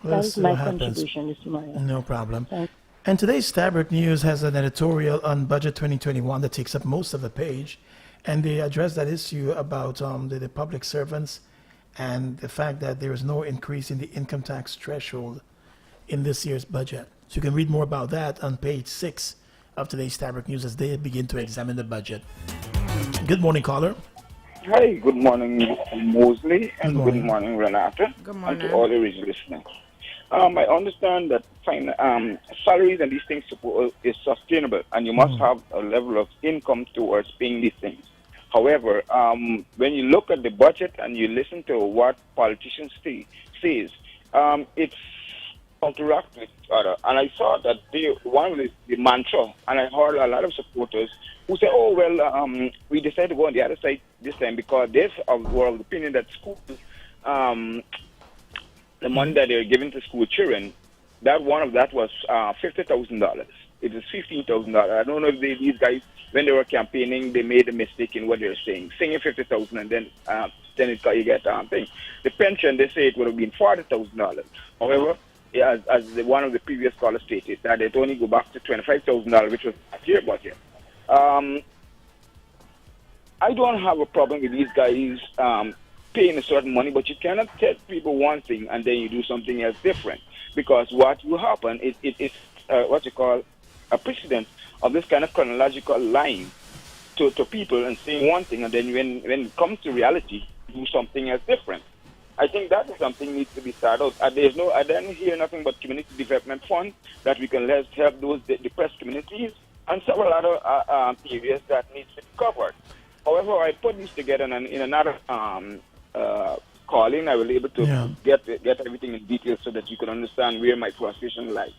Well, That is see my what happens. contribution this morning. No problem. And today's Stabrook News has an editorial on Budget 2021 that takes up most of the page. And they address that issue about the public servants and the fact that there is no increase in the income tax threshold in this year's budget. So you can read more about that on page 6 of today's Stabrook News as they begin to examine the budget. Good morning, caller. Hi, good morning, Mosley, and morning. good morning, Renata. Good And to all the listeners. I understand that salaries and these things is sustainable, and you must have a level of income towards paying these things. However, when you look at the budget and you listen to what politicians says, it's interact with each other. And I saw that one is the mantra, and I heard a lot of supporters who say, "Oh well, we decided to go on the other side this time because there's a world opinion that schools." The money that they're giving to school children, that one of that was $50,000. It is $15,000. I don't know if these guys, when they were campaigning, they made a mistake in what they're saying. Singing 50,000 and then you get thing. The pension, they say it would have been $40,000. However, as one of the previous callers stated, that it only go back to $25,000, which was last year's budget. I don't have a problem with these guys paying a certain money, but you cannot tell people one thing and then you do something else different. Because what will happen is what you call a precedent of this kind of chronological line to people and saying one thing, and then when it comes to reality, do something else different. I think that is something needs to be started out. I didn't hear nothing but community development fund that we can help those depressed communities and several other areas that needs to be covered. However, I put these together in another calling. I will be able to get everything in detail so that you can understand where my frustration lies.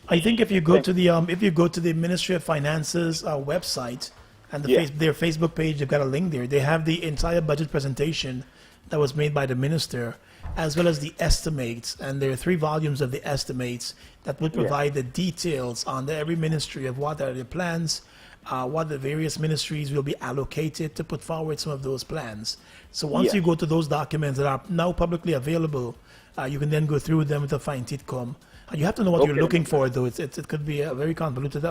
I think if you go to the Ministry of Finance's website and their Facebook page, they've got a link there. They have the entire budget presentation that was made by the minister, as well as the estimates, and there are 3 volumes of the estimates that would provide the details on every ministry of what are the plans, what the various ministries will be allocated to put forward some of those plans. So once you go to those documents that are now publicly available, you can then go through them with a fine-tooth comb. You have to know what you're looking for, though. It could be a very convoluted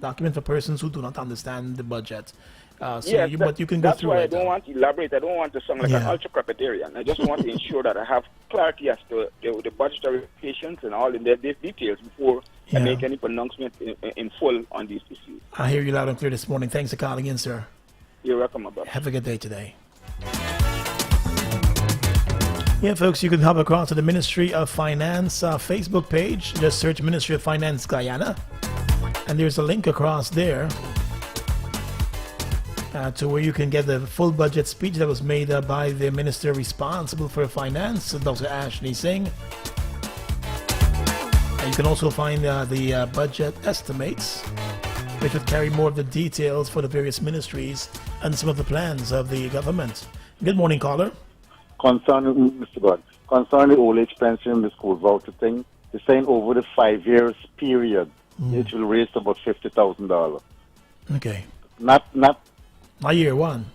document for persons who do not understand the budget. But you can go through it. That's why I don't want to elaborate. I don't want to sound like an ultra-crepidarian. I just want to ensure that I have clarity as to the budgetary implications and all in their details before I make any pronouncement in full on these issues. I hear you loud and clear this morning. Thanks for calling in, sir. You're welcome, my brother. Have a good day today. Yeah, folks, you can hop across to the Ministry of Finance Facebook page. Just search Ministry of Finance Guyana. And there's a link across there to where you can get the full budget speech that was made by the minister responsible for finance, Dr. Ashley Singh. And you can also find the budget estimates, which would carry more of the details for the various ministries and some of the plans of the government. Good morning, caller. Concerning Mr. God, concerning the old age pension and the school voucher thing, they're saying over the 5 years period, it will raise about $50,000. Okay. Not year one.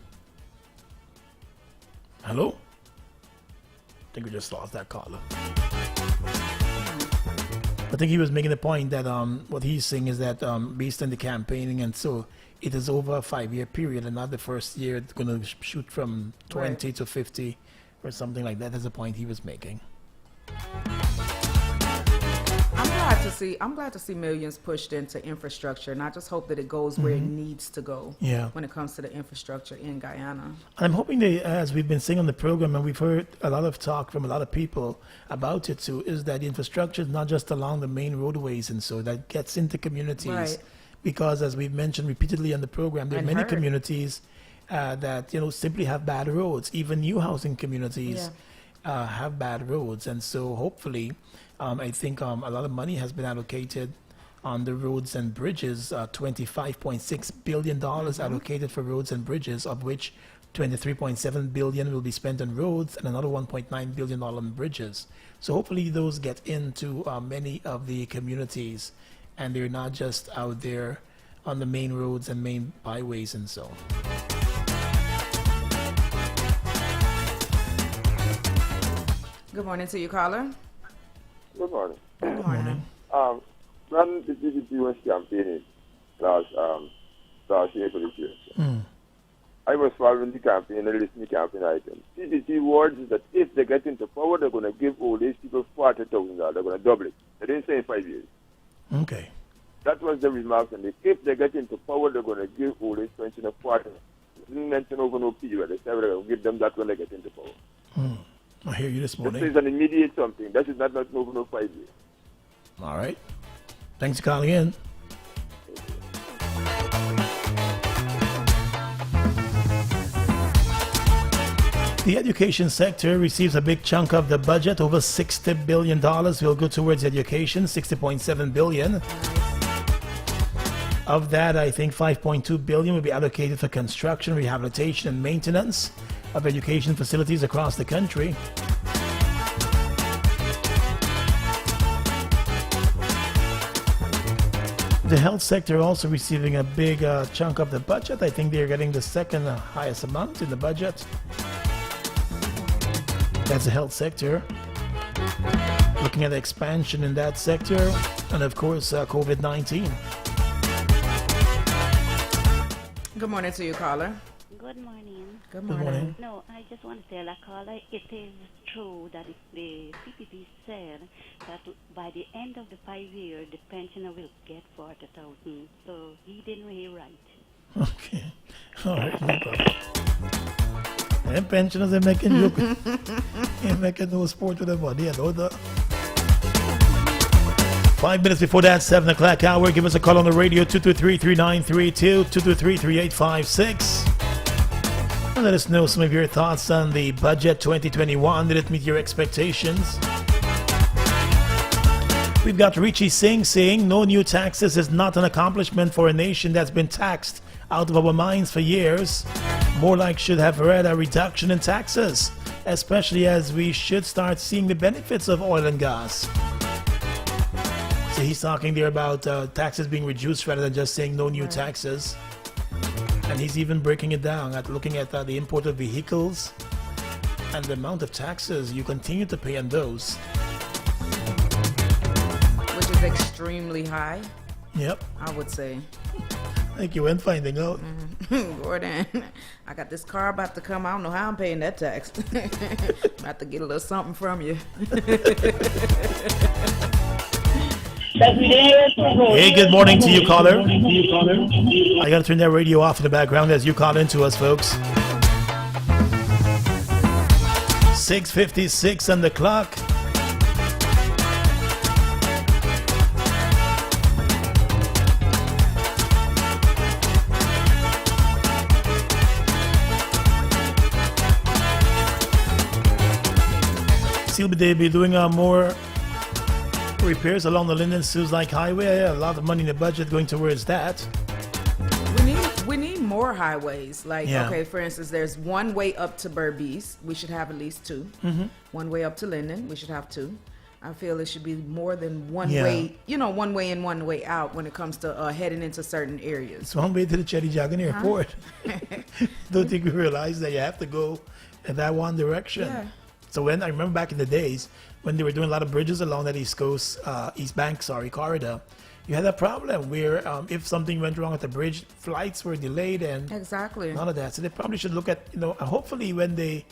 Hello? I think we just lost that caller. I think he was making the point that what he's saying is that based on the campaigning and so it is over a 5-year period and not the first year it's going to shoot from 20 to 50 or something like that. That's the point he was making. I'm glad to see millions pushed into infrastructure, and I just hope that it goes where it needs to go when it comes to the infrastructure in Guyana. I'm hoping that, as we've been saying on the program, and we've heard a lot of talk from a lot of people about it too, is that the infrastructure is not just along the main roadways and so that gets into communities. Right. Because as we've mentioned repeatedly on the program, there are many communities that simply have bad roads, even new housing communities. have bad roads. And so hopefully, I think a lot of money has been allocated on the roads and bridges, $25.6 billion allocated for roads and bridges, of which $23.7 billion will be spent on roads and another $1.9 billion on bridges. So hopefully those get into many of the communities, and they're not just out there on the main roads and main byways and so. Good morning to you, caller. Good morning. Good morning. When the DDP was campaigning last April this year, I was following the campaign and listening to the campaign items. DDP words is that if they get into power, they're going to give old age people $40,000. They're going to double it. They didn't say in 5 years. Okay. That was the remark. And if they get into power, they're going to give old age pension of $40,000. They didn't mention over no period. They said they're going to give them that when they get into power. I hear you this morning. This is an immediate something. That is not over no 5 years. All right. Thanks for calling in. The education sector receives a big chunk of the budget. Over $60 billion will go towards education, $60.7 billion. Of that, I think $5.2 billion will be allocated for construction, rehabilitation, and maintenance of education facilities across the country. The health sector also receiving a big chunk of the budget. I think they're getting the second highest amount in the budget. That's the health sector. Looking at the expansion in that sector, and of course, COVID-19. Good morning to you, caller. Good morning. Good morning. No, I just want to tell a caller, it is true that if the CPP said that by the end of the 5 years, the pensioner will get 40,000. So he didn't hear right. Okay. All right, no problem. And pensioners, they're making joke. They're making no sport with their money. I know that. 5 minutes before that 7 o'clock hour, give us a call on the radio, 223-3932, 223-3856. And let us know some of your thoughts on the budget 2021. Did it meet your expectations? We've got Richie Singh saying, no new taxes is not an accomplishment for a nation that's been taxed out of our minds for years. More like should have read a reduction in taxes, especially as we should start seeing the benefits of oil and gas. So he's talking there about taxes being reduced rather than just saying no new taxes. And he's even breaking it down at looking at the import of vehicles and the amount of taxes you continue to pay on those. Which is extremely high. Yep. I would say. Thank you, and finding out. Gordon, I got this car about to come. I don't know how I'm paying that tax. I have to get a little something from you. Hey, good morning to you, caller. I gotta turn that radio off in the background as you call into us, folks. 6:56 on the clock. Still, they be doing more repairs along the Linden Suze Lake Highway. A lot of money in the budget going towards that. We need more highways. Like, Yeah. okay, for instance, there's one way up to Berbice. We should have at least two. Mhm. One way up to Linden. We should have two. I feel it should be more than one Yeah. way, one way in, one way out when it comes to heading into certain areas. It's one way to the Chetty Jagan Airport. Don't think we realize that you have to go in that one direction. Yeah. So when I remember back in the days when they were doing a lot of bridges along that East Bank corridor, you had a problem where if something went wrong at the bridge, flights were delayed and Exactly. none of that. So they probably should look at, hopefully when they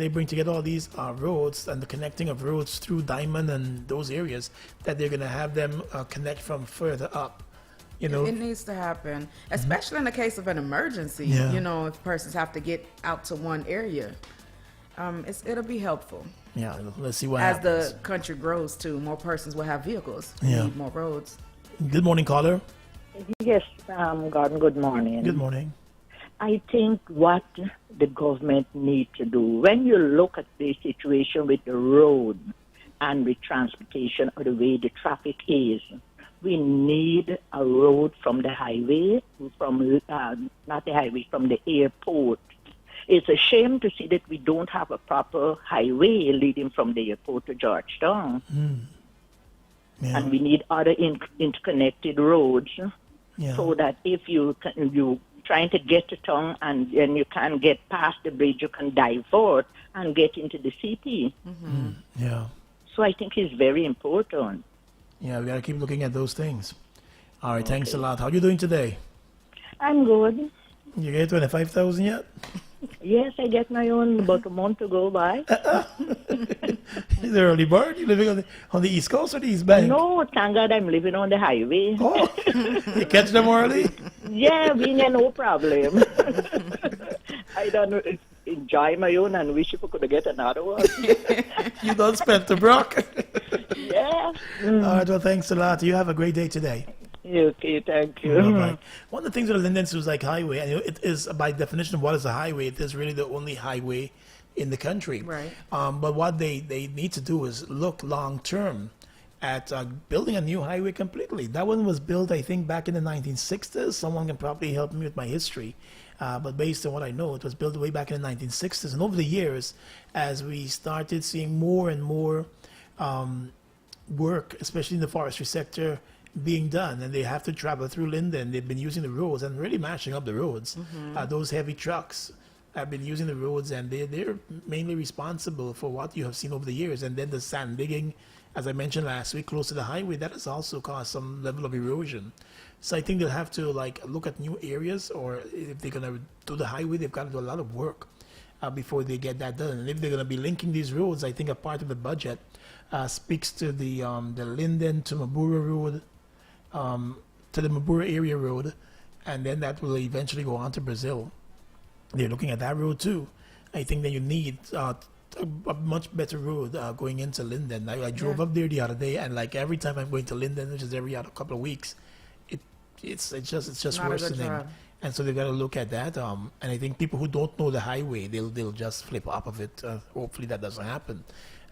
bring together all these roads and the connecting of roads through Diamond and those areas, that they're going to have them connect from further up. It needs to happen, especially in the case of an emergency. Yeah. If persons have to get out to one area, it'll be helpful. Yeah, let's see what As happens. the country grows too, more persons will have vehicles. We Yeah. need more roads. Good morning, caller. Yes, Gordon, good morning. Good morning. I think what the government need to do, when you look at the situation with the road and with transportation or the way the traffic is, we need a road from the highway, from not the highway, from the airport. It's a shame to see that we don't have a proper highway leading from the airport to Georgetown. Yeah. And we need other interconnected roads Yeah. so that if you trying to get to town and you can't get past the bridge, you can divert and get into the city. Yeah. So I think it's very important. Yeah, we gotta keep looking at those things. All right, thanks a lot. How you doing today? I'm good. You get 25,000 yet? Yes, I get my own about a month to go by. Is it early bird? You living on the East Coast or the East Bank? No, thank God I'm living on the highway. Oh, you catch them early? Yeah, being no problem. I don't enjoy my own and wish if I could get another one. You don't spend the Brock. Yeah. All right, well, thanks a lot. You have a great day today. Okay, thank you. Bye-bye. One of the things with the Lindens was like highway, and it is by definition what is a highway. It is really the only highway in the country. Right. But what they need to do is look long term at building a new highway completely. That one was built, I think, back in the 1960s. Someone can probably help me with my history. But based on what I know, it was built way back in the 1960s. And over the years, as we started seeing more and more work, especially in the forestry sector, being done, and they have to travel through Linden. They've been using the roads and really mashing up the roads. Those heavy trucks have been using the roads, and they're mainly responsible for what you have seen over the years. And then the sand digging, as I mentioned last week, close to the highway, that has also caused some level of erosion. So I think they'll have to look at new areas, or if they're gonna do the highway, they've got to do a lot of work before they get that done. And if they're gonna be linking these roads, I think a part of the budget speaks to the Linden to Mabura Road, to the Mabura area road, and then that will eventually go on to Brazil. They're looking at that road too. I think that you need a much better road going into Linden. I drove up there the other day, and like every time I'm going to Linden, which is every other couple of weeks, it's just Not a good worsening. job. And so they've got to look at that. And I think people who don't know the highway, they'll just flip off of it. Hopefully that doesn't happen.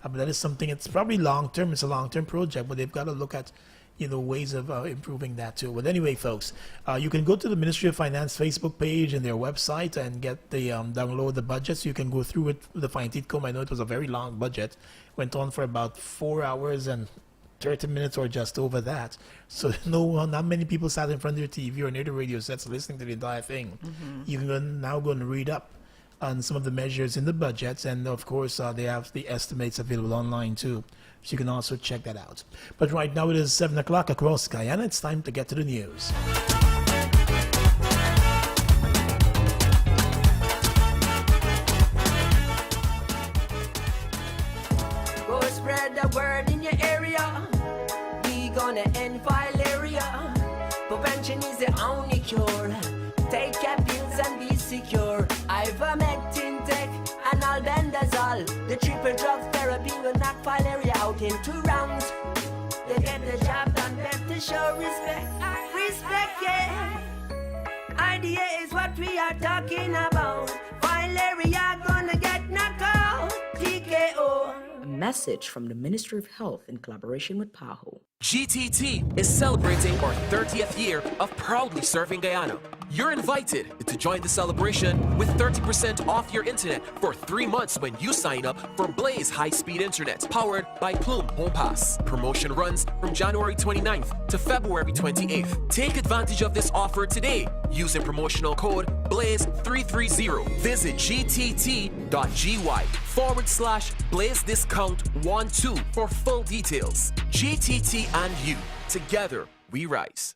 But that is something. It's probably long term. It's a long term project, but they've got to look at ways of improving that too. But anyway, folks, you can go to the Ministry of Finance Facebook page and their website and get the download the budget, so you can go through it with a fine-tooth comb. I know it was a very long budget, went on for about 4 hours and 30 minutes or just over that. So not many people sat in front of their TV or near the radio sets listening to the entire thing. You can now go and read up on some of the measures in the budgets, and of course they have the estimates available online too. So you can also check that out. But right now it is 7 o'clock across Guyana. It's time to get to the news. Go spread the word in your area. We gonna end fileria. Prevention is the only cure. Take your pills and be secure. Ivermectin, tech, and albendazole. The triple drug therapy will knock fileria out in 2 rounds. They get the job done, better show respect. Respect, yeah. Idea is what we are talking about. Fileria gonna get knocked out. TKO. A message from the Ministry of Health in collaboration with PAHO. GTT is celebrating our 30th year of proudly serving Guyana. You're invited to join the celebration with 30% off your internet for 3 months when you sign up for Blaze high-speed internet powered by Plume Home Pass. Promotion runs from January 29th to February 28th. Take advantage of this offer today using promotional code BLAZE330. Visit gtt.gy/Blaze Discount 12 for full details. GTT and you, together we rise.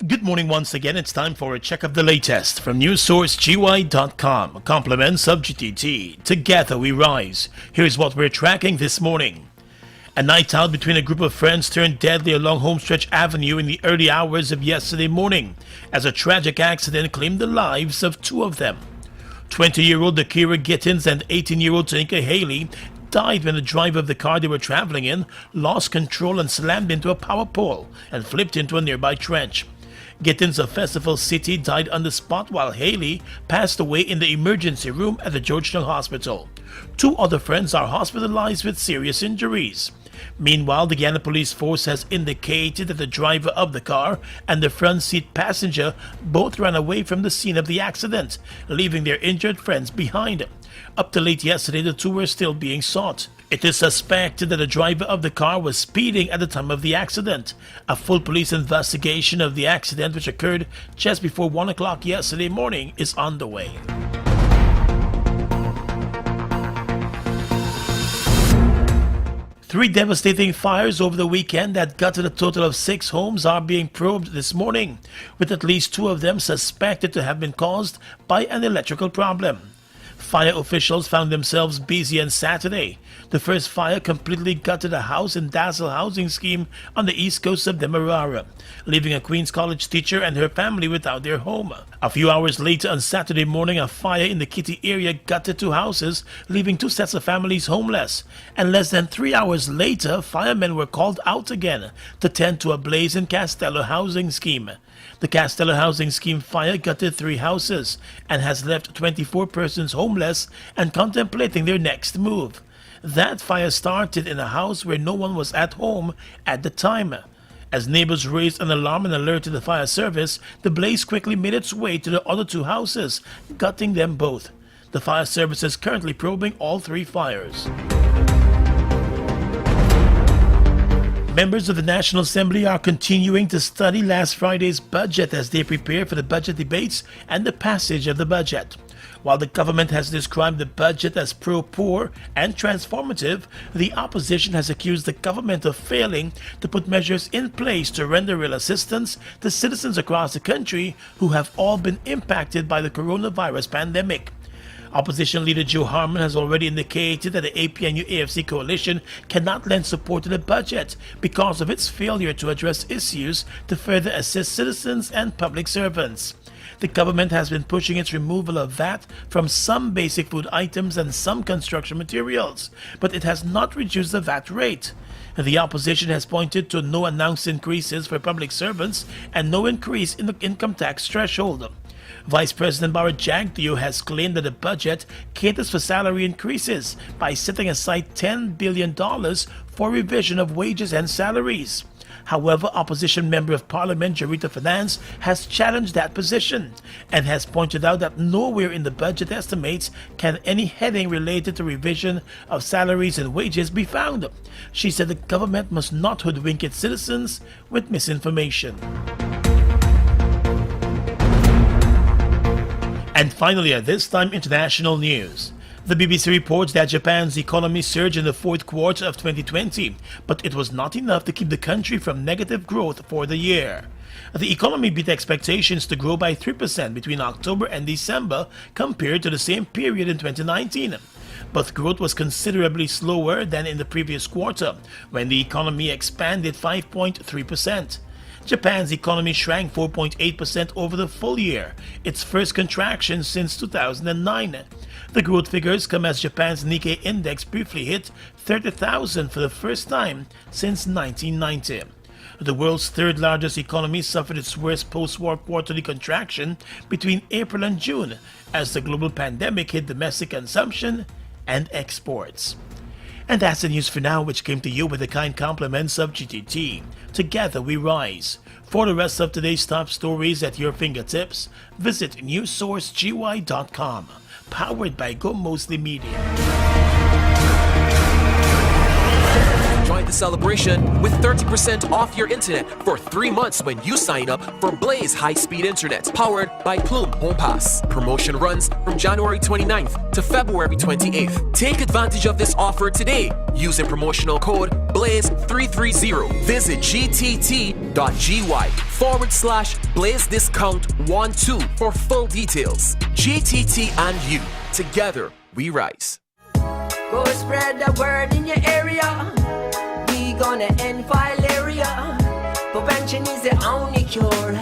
Good morning once again. It's time for a check of the latest from newssourcegy.com. Compliments of GTT. Together we rise. Here's what we're tracking this morning. A night out between a group of friends turned deadly along Homestretch Avenue in the early hours of yesterday morning as a tragic accident claimed the lives of 2 of them. 20-year-old Akira Gittins and 18-year-old Tanika Haley died when the driver of the car they were traveling in lost control and slammed into a power pole and flipped into a nearby trench. Gittins of Festival City died on the spot, while Haley passed away in the emergency room at the Georgetown Hospital. 2 other friends are hospitalized with serious injuries. Meanwhile, the Guyana Police Force has indicated that the driver of the car and the front seat passenger both ran away from the scene of the accident, leaving their injured friends behind. Up to late yesterday, the 2 were still being sought. It is suspected that the driver of the car was speeding at the time of the accident. A full police investigation of the accident, which occurred just before 1 o'clock yesterday morning, is underway. Three devastating fires over the weekend that gutted a total of 6 homes are being probed this morning, with at least 2 of them suspected to have been caused by an electrical problem. Fire officials found themselves busy on Saturday. The first fire completely gutted a house in Dazzle housing scheme on the east coast of Demerara, leaving a Queens College teacher and her family without their home. A few hours later on Saturday morning, a fire in the Kitty area gutted 2 houses, leaving 2 sets of families homeless. And less than 3 hours later, firemen were called out again to tend to a blaze in Castello housing scheme. The Castello housing scheme fire gutted 3 houses and has left 24 persons homeless and contemplating their next move. That fire started in a house where no one was at home at the time. As neighbors raised an alarm and alerted the fire service, the blaze quickly made its way to the other 2 houses, gutting them both. The fire service is currently probing all 3 fires. Members of the National Assembly are continuing to study last Friday's budget as they prepare for the budget debates and the passage of the budget. While the government has described the budget as pro-poor and transformative, the opposition has accused the government of failing to put measures in place to render real assistance to citizens across the country who have all been impacted by the coronavirus pandemic. Opposition leader Joe Harmon has already indicated that the APNU-AFC coalition cannot lend support to the budget because of its failure to address issues to further assist citizens and public servants. The government has been pushing its removal of VAT from some basic food items and some construction materials, but it has not reduced the VAT rate. The opposition has pointed to no announced increases for public servants and no increase in the income tax threshold. Vice President Bharat Jagdeo has claimed that the budget caters for salary increases by setting aside $10 billion for revision of wages and salaries. However, opposition member of parliament Jarita Finance has challenged that position and has pointed out that nowhere in the budget estimates can any heading related to revision of salaries and wages be found. She said the government must not hoodwink its citizens with misinformation. And finally, at this time, international news. The BBC reports that Japan's economy surged in the 4th quarter of 2020, but it was not enough to keep the country from negative growth for the year. The economy beat expectations to grow by 3% between October and December compared to the same period in 2019. But growth was considerably slower than in the previous quarter, when the economy expanded 5.3%. Japan's economy shrank 4.8% over the full year, its first contraction since 2009. The growth figures come as Japan's Nikkei index briefly hit 30,000 for the first time since 1990. The world's 3rd largest economy suffered its worst post-war quarterly contraction between April and June as the global pandemic hit domestic consumption and exports. And that's the news for now, which came to you with the kind compliments of GTT. Together we rise. For the rest of today's top stories at your fingertips, visit newssourcegi.com, powered by Go Mostly Media. Join the celebration with 30% off your internet for 3 months when you sign up for Blaze High-Speed Internet, powered by Plume Home Pass. Promotion runs from January 29th to February 28th. Take advantage of this offer today using promotional code BLAZE330. Visit gtt.gy/Blaze Discount 12 for full details. GTT and you, together we rise. Go spread the word in your area. We gonna end fileria. Prevention is the only cure.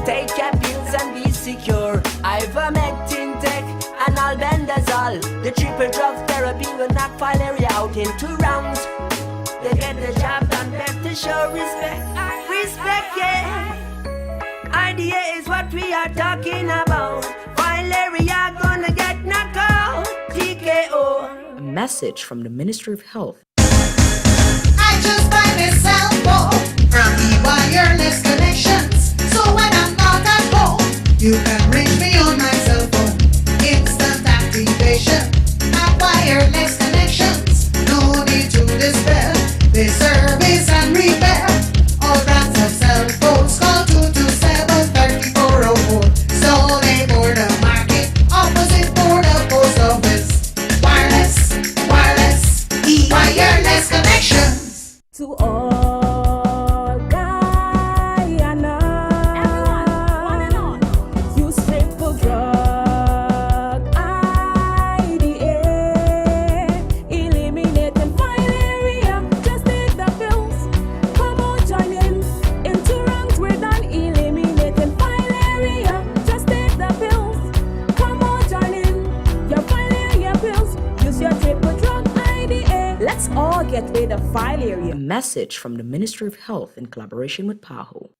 Take your pills and be secure. Ivermectin tech and albendazole. The triple drug therapy will knock filaria out in 2 rounds. They get the job done, better show respect. Respect, yeah. IDA is what we are talking about. Filaria gonna get knocked out. TKO. A message from the Ministry of Health. I just buy this cell phone from e-wireless connections. So when I'm not at home, you can reach me on my cell phone. Instant activation. Have wireless connections. No need to despair. They service and repair. All brands of cell phones. Call 227-3404. So they board the market. Opposite border post office. Wireless, wireless, e-wireless connections. To all Guyana, everyone, one and all, use triple drug IDA, eliminating filaria. Just take the pills. Come on, join in 2 rounds we're done eliminating filaria. Just take the pills. Come on, join in your filaria pills. Use your triple drug IDA. Let's all get rid of filaria. A message from the Ministry of Health in collaboration with PAHO.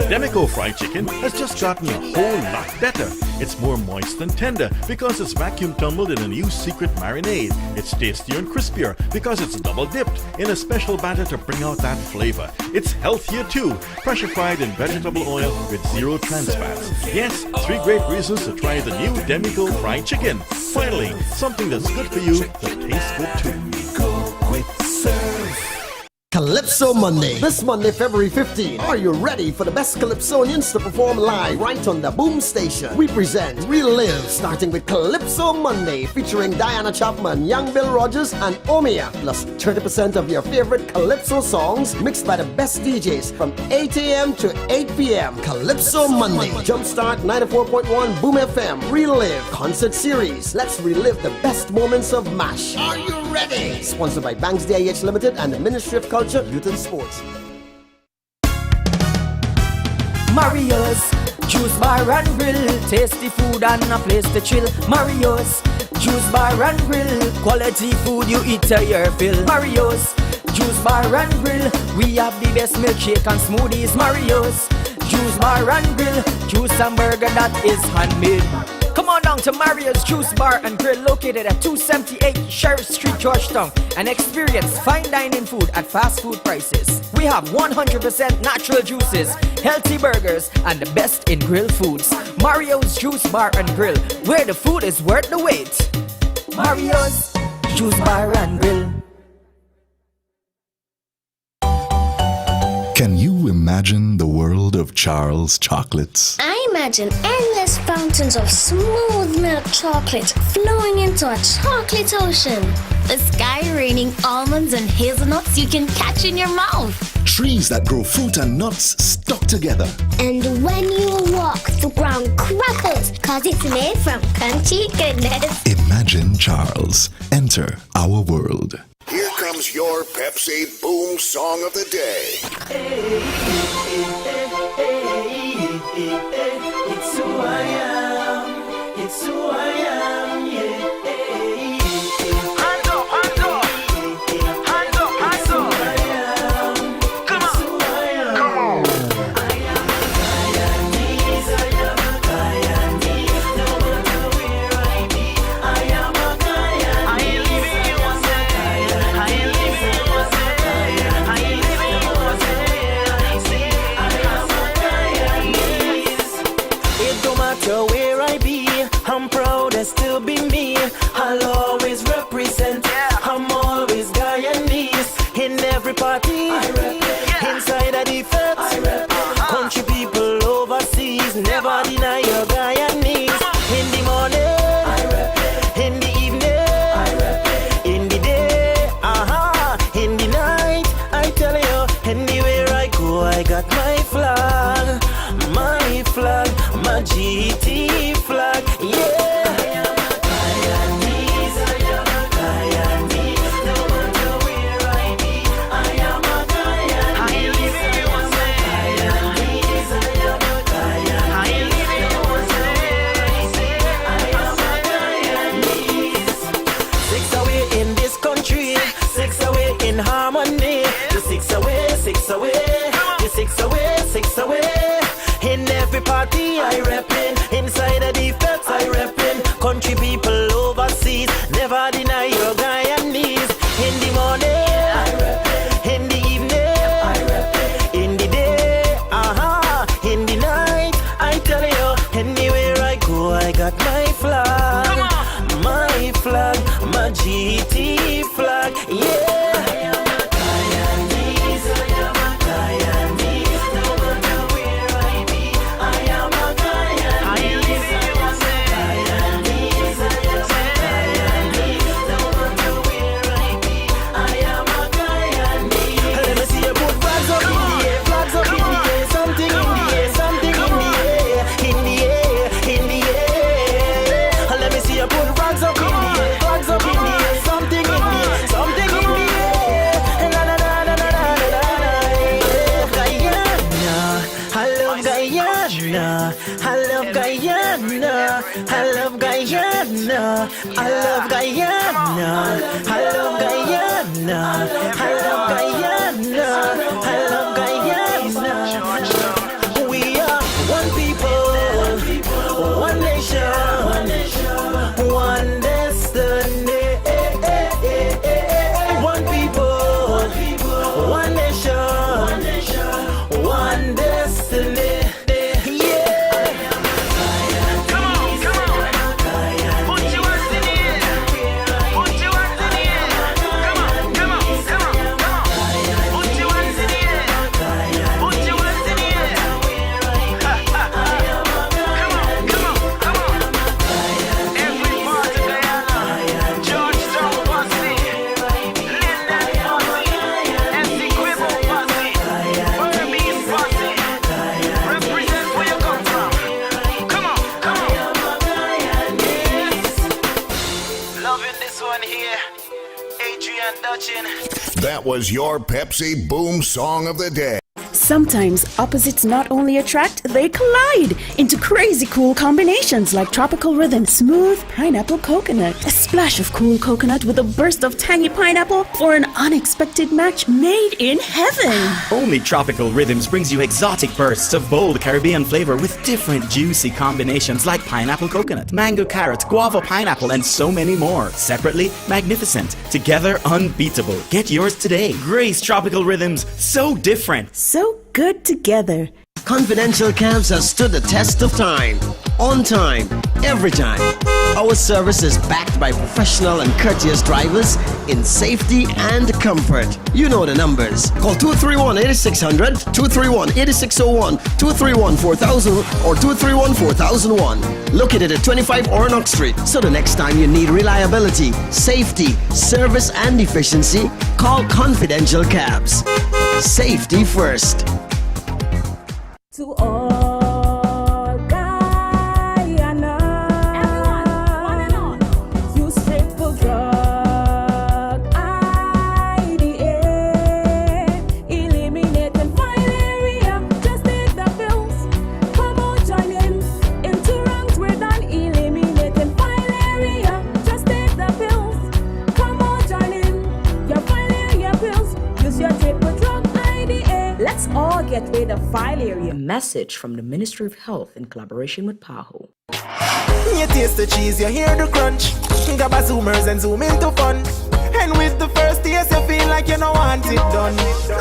Demico fried chicken has just gotten a whole lot better. It's more moist and tender because it's vacuum tumbled in a new secret marinade. It's tastier and crispier because it's double dipped in a special batter to bring out that flavor. It's healthier too, pressure fried in vegetable oil with 0 trans fats. Yes, 3 great reasons to try the new Demico fried chicken. Finally, something that's good for you that tastes good too. Calypso Monday. This Monday, February 15. Are you ready for the best Calypsonians to perform live right on the Boom Station? We present Relive, starting with Calypso Monday, featuring Diana Chapman, Young Bill Rogers, and Omia, plus 30% of your favorite Calypso songs mixed by the best DJs from 8 a.m. to 8 p.m. Calypso Monday. Jumpstart 94.1 Boom FM. Relive Concert Series. Let's relive the best moments of MASH. Are you ready? Sponsored by Banks DIH Limited and the Ministry of Culture, Youth and Sports. Mario's Juice Bar and Grill, tasty food and a place to chill. Mario's Juice Bar and Grill, quality food you eat to your fill. Mario's Juice Bar and Grill, we have the best milkshake and smoothies. Mario's Juice Bar and Grill, juice and burger that is handmade. Come on down to Mario's Juice Bar and Grill, located at 278 Sheriff Street, Georgetown, and experience fine dining food at fast food prices. We have 100% natural juices, healthy burgers, and the best in grill foods. Mario's Juice Bar and Grill, where the food is worth the wait. Mario's Juice Bar and Grill. Can you imagine the world of Charles chocolates? I imagine endless fountains of smooth milk chocolate flowing into a chocolate ocean. The sky raining almonds and hazelnuts you can catch in your mouth. Trees that grow fruit and nuts stuck together. And when you walk, the ground crackles cause it's made from crunchy goodness. Imagine Charles. Enter our world. Here comes your Pepsi Boom Song of the Day. It's who I am. It's who I am. Yeah. Hands up, hands up. Hands up, hands up. Come on, come on. I am a Guyanese. I am a Guyanese. No matter where I be, I am a Guyanese. I ain't leaving you a say. I ain't leaving you a say. I ain't leaving you a say. I am a Guyanese. It don't matter where I be, I'm proud to still be me. I'll always represent. I'm always Guyanese. In every party, inside of the fete, country people overseas, never deny your Guyanese. In the morning, in the evening, in the day, in the night, I tell you, anywhere I go, I got my flag, my GT flag, yeah. my flag, my GT flag, yeah. I love Guyana, I love Guyana, I love Guyana, I love Guyana. We are one people, one nation, one destiny. One people, one nation, one destiny. That was your Pepsi Boom Song of the Day. Sometimes opposites not only attract, they collide into crazy cool combinations like tropical rhythm, smooth pineapple coconut, a splash of cool coconut with a burst of tangy pineapple, or an unexpected match made in heaven. Only Tropical Rhythms brings you exotic bursts of bold Caribbean flavor with different juicy combinations like pineapple coconut, mango carrot, guava pineapple, and so many more. Separately, magnificent. Together, unbeatable. Get yours today. Grace Tropical Rhythms, so different. So good together. Confidential cabs has stood the test of time. On time, every time. Our service is backed by professional and courteous drivers in safety and comfort. You know the numbers. Call 231-8600, 231-8601, 231-4000, or 231-4001. Located at 25 Oronox Street. So the next time you need reliability, safety, service, and efficiency, call Confidential Cabs. Safety first. To all Guyana, everyone, on and on. Use triple drug IDA, eliminating fileria. Just take the pills. Come on, join into ranks. We're done eliminating fileria. Just take the pills. Come on, join in. Your fileria pills. Use your triple drug IDA. Let's all get rid of fileria. Message from the Ministry of Health in collaboration with PAHO. You taste the cheese, you hear the crunch. Gabba zoomers and zoom into fun. And with the first taste, you feel like you don't want it done.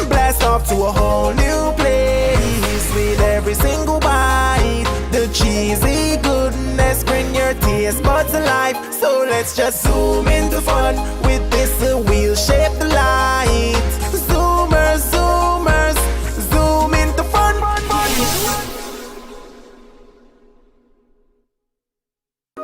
Blast off to a whole new place with every single bite. The cheesy goodness bring your taste buds alive. So let's just zoom into fun with this wheel-shaped light. Zoomers, zoomers, zoom into fun.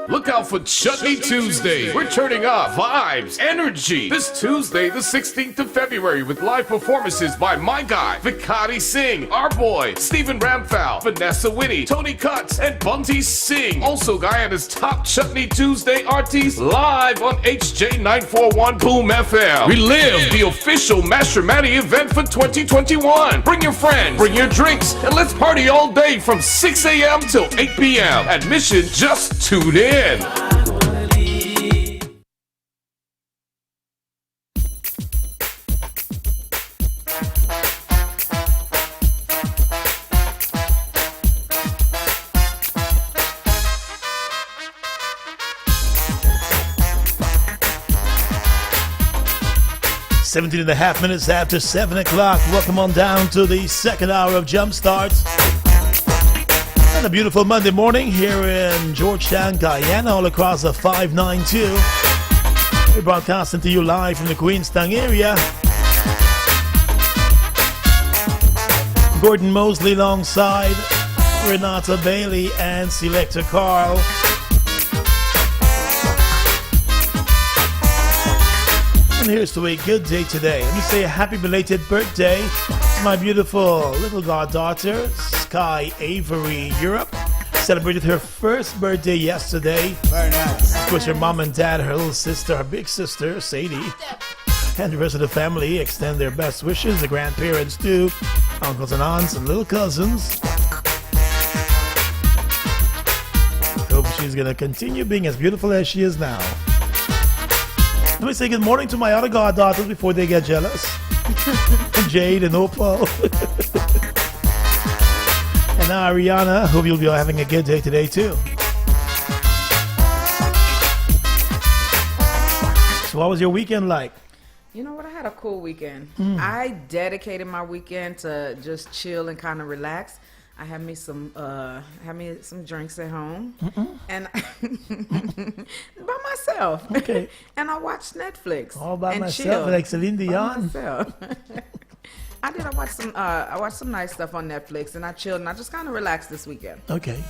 Look out for Chutney Tuesday. We're turning up vibes, energy. This Tuesday, the 16th of February, with live performances by my guy, Vikari Singh, our boy, Stephen Ramphal, Vanessa Whitty, Tony Cuts, and Bunty Singh. Also, Guyana's top Chutney Tuesday artists live on HJ941 Boom FM. Relive the official Master Matty event for 2021. Bring your friends, bring your drinks, and let's party all day from 6 a.m. till 8 p.m. Admission, just tune in. 17 and a half minutes after 7 o'clock. Welcome on down to the second hour of Jump Starts. And And a beautiful Monday morning here in Georgetown, Guyana, all across the 592. We're broadcasting to you live from the Queenstown area. Gordon Mosley alongside Renata Bailey and Selector Carl. And here's to a good day today. Let me say a happy belated birthday to my beautiful little goddaughter, Sky Avery Europe. Celebrated her first birthday yesterday. Very nice. Of course, her mom and dad, her little sister, her big sister, Sadie, and the rest of the family extend their best wishes. The grandparents too, uncles and aunts and little cousins. Hope she's gonna continue being as beautiful as she is now. Let me say good morning to my other goddaughters before they get jealous. Jade and Opal. And now Ariana, hope you'll be having a good day today too. So what was your weekend like? You know what? I had a cool weekend. Mm. I dedicated my weekend to just chill and kind of relax. I had me some drinks at home, and by myself. Okay. And I watched Netflix. All by and myself, chilled like Celine Dion. By myself. I watched some nice stuff on Netflix, and I chilled and I just kind of relaxed this weekend. Okay.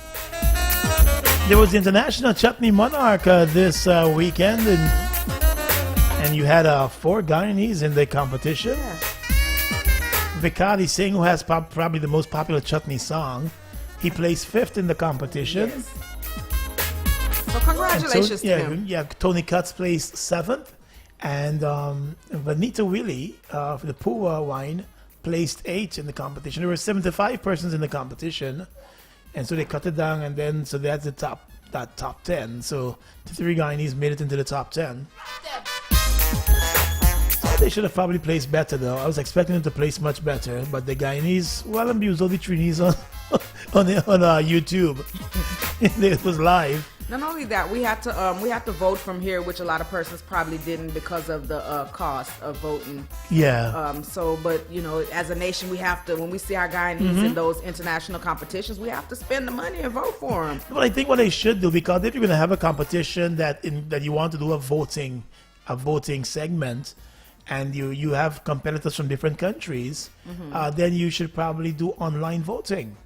There was the International Chutney Monarch this weekend, and you had 4 Guyanese in the competition. Yeah. Vikadi Singh, who has probably the most popular chutney song, he placed 5th in the competition. Yes. So congratulations to him. Yeah, Tony Cutts placed 7th, and Vanita Willie for the Pua wine placed 8th in the competition. There were 75 persons in the competition, and so they cut it down, and then so that's the top 10. So the 3 Guyanese made it into the top 10. They should have probably placed better though. I was expecting them to place much better, but the Guyanese, well, abused all the Trinis on YouTube. It was live. Not only that, we had to vote from here, which a lot of persons probably didn't because of the cost of voting. Yeah. But you know, as a nation, we have to, when we see our Guyanese in those international competitions, we have to spend the money and vote for them. But I think what they should do, because if you're going to have a competition that you want to do a voting segment, and you have competitors from different countries, then you should probably do online voting.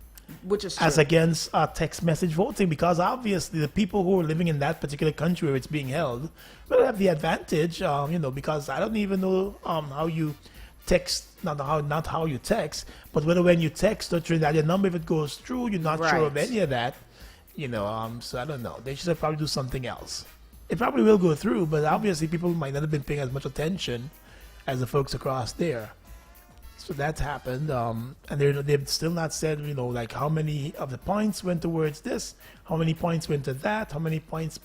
Which is true. As against text message voting, because obviously the people who are living in that particular country where it's being held will have the advantage, because I don't even know how you text, not how you text, but whether when you text or Trinidad your number, if it goes through, you're not sure of any of that, so I don't know. They should probably do something else. It probably will go through, but obviously people might not have been paying as much attention as the folks across there. So that's happened, and they've still not said, like how many of the points went towards this, how many points went to that, how many points,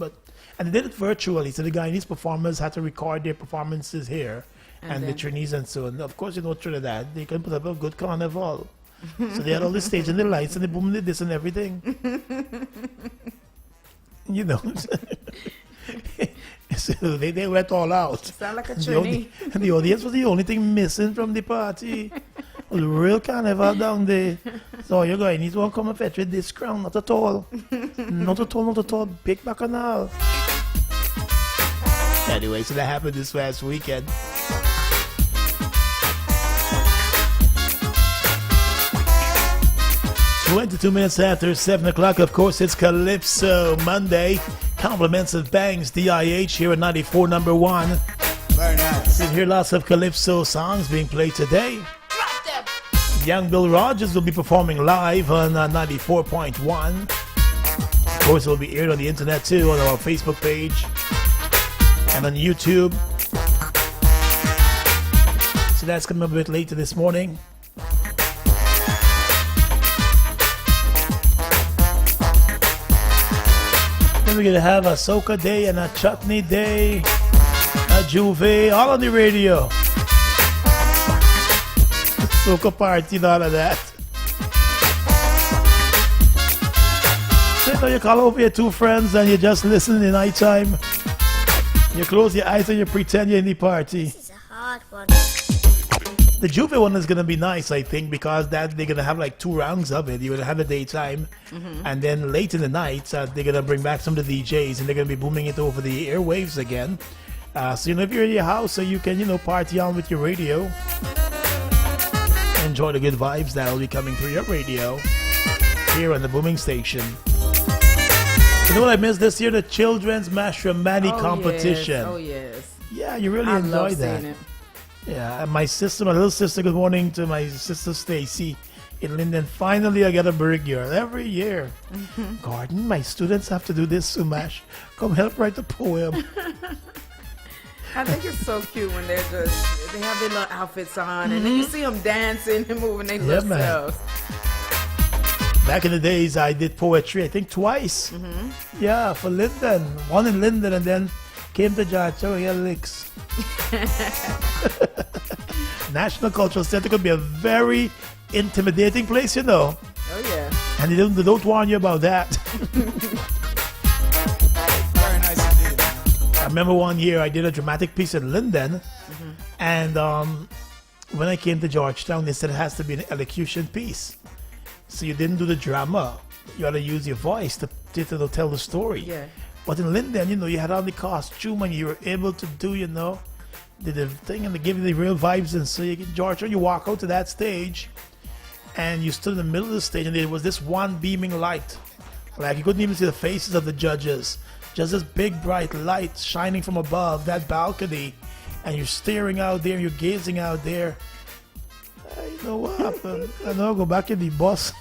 and they did it virtually, so the Guyanese performers had to record their performances here, and the Trinidad and so on. Of course, Trinidad, they can put up a good carnival. So they had all the stage and the lights and the boom and the this and everything. So they went all out. Sound like a Trini. The audience was the only thing missing from the party. The real carnival down there. So you guys need to come and fetch with this crown. Not at all. Not at all. Big bacchanal. Anyway, so that happened this last weekend. "22 minutes after 7 o'clock, of course, it's Calypso Monday. Compliments of Bangs, DIH here at 94 number 1. Very nice. You can hear lots of Calypso songs being played today. Young Bill Rogers will be performing live on 94.1. Of course, it will be aired on the internet too, on our Facebook page and on YouTube. So that's coming up a bit later this morning. Then we're going to have a Soca Day and a Chutney Day, a Juve, all on the radio. Soca party and all of that. So you call over your 2 friends and you just listen in the night time. You close your eyes and you pretend you're in the party. This is a hard one. The Juve one is gonna be nice, I think, because that they're gonna have like 2 rounds of it. You're gonna have the daytime, and then late in the night, they're gonna bring back some of the DJs, and they're gonna be booming it over the airwaves again. So if you're in your house, so you can party on with your radio, enjoy the good vibes that will be coming through your radio here on the booming station. You know what I missed this year? The children's Mashramani competition. Yes. Oh yes. Yeah, you really I enjoyed love that. seeing it. Yeah, and my little sister, good morning to my sister Stacy in Linden. Finally, I get a brigadier every year. Gordon, my students have to do this, Sumash. Come help write the poem. I think it's so cute when they have their little outfits on, and then you see them dancing and moving their little selves. Back in the days, I did poetry, I think twice. Yeah, for Linden. One in Linden, and then came to George Licks. National Cultural Center could be a very intimidating place, Oh yeah. And they don't warn you about that. Very nice indeed. I remember one year I did a dramatic piece in Linden, and when I came to Georgetown, they said it has to be an elocution piece. So you didn't do the drama. You had to use your voice to tell the story. Yeah. But in Linden, you had on the costume and you were able to do, the thing, and they give you the real vibes. And so Georgia, you walk out to that stage and you stood in the middle of the stage and there was this one beaming light. Like you couldn't even see the faces of the judges. Just this big bright light shining from above that balcony. And you're staring out there, you're gazing out there. You know what happened? I know, go back in the bus.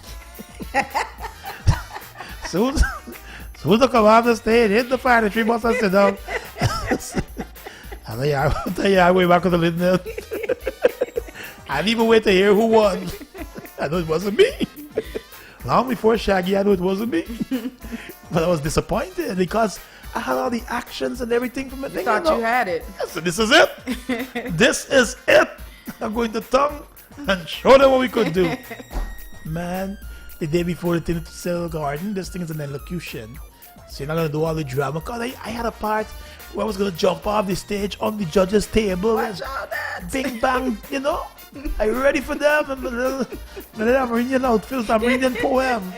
Soon to come off the stage, hit the fire, the 3 bus and sit down. I tell you, I went back to the Linden. I didn't even wait to hear who won. I know it wasn't me. Long before Shaggy, I knew it wasn't me. But I was disappointed because I had all the actions and everything from the thing. Thought you had it. So this is it. This is it. I'm going to tongue and show them what we could do. Man, the day before the thing to sell garden, this thing is an elocution. So you're not going to do all the drama. Because I had a part where I was going to jump off the stage on the judge's table. Watch out that. Bing bang, Are you ready for them? And my little Amerindian outfit, Amerindian poem.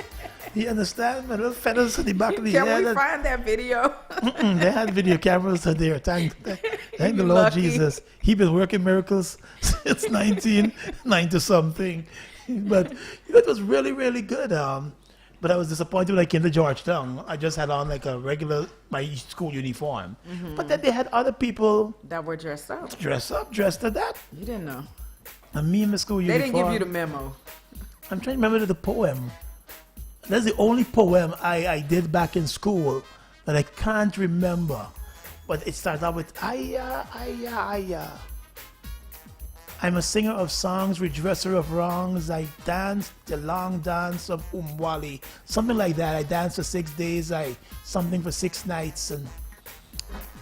You understand? My little feathers in the back of the head. Can we find that video? They had video cameras there. Thank the Lord lucky. Jesus. He been working miracles since 1990 something. But it was really, really good. But I was disappointed when I came to Georgetown. I just had on like my school uniform. But then they had other people that were dressed up. Dressed to that. You didn't know. And me in my school uniform. They didn't give you the memo. I'm trying to remember the poem. That's the only poem I did back in school that I can't remember. But it starts out with I'm a singer of songs, redresser of wrongs. I danced the long dance of Umwali. Something like that. I danced for 6 days. Something for 6 nights. And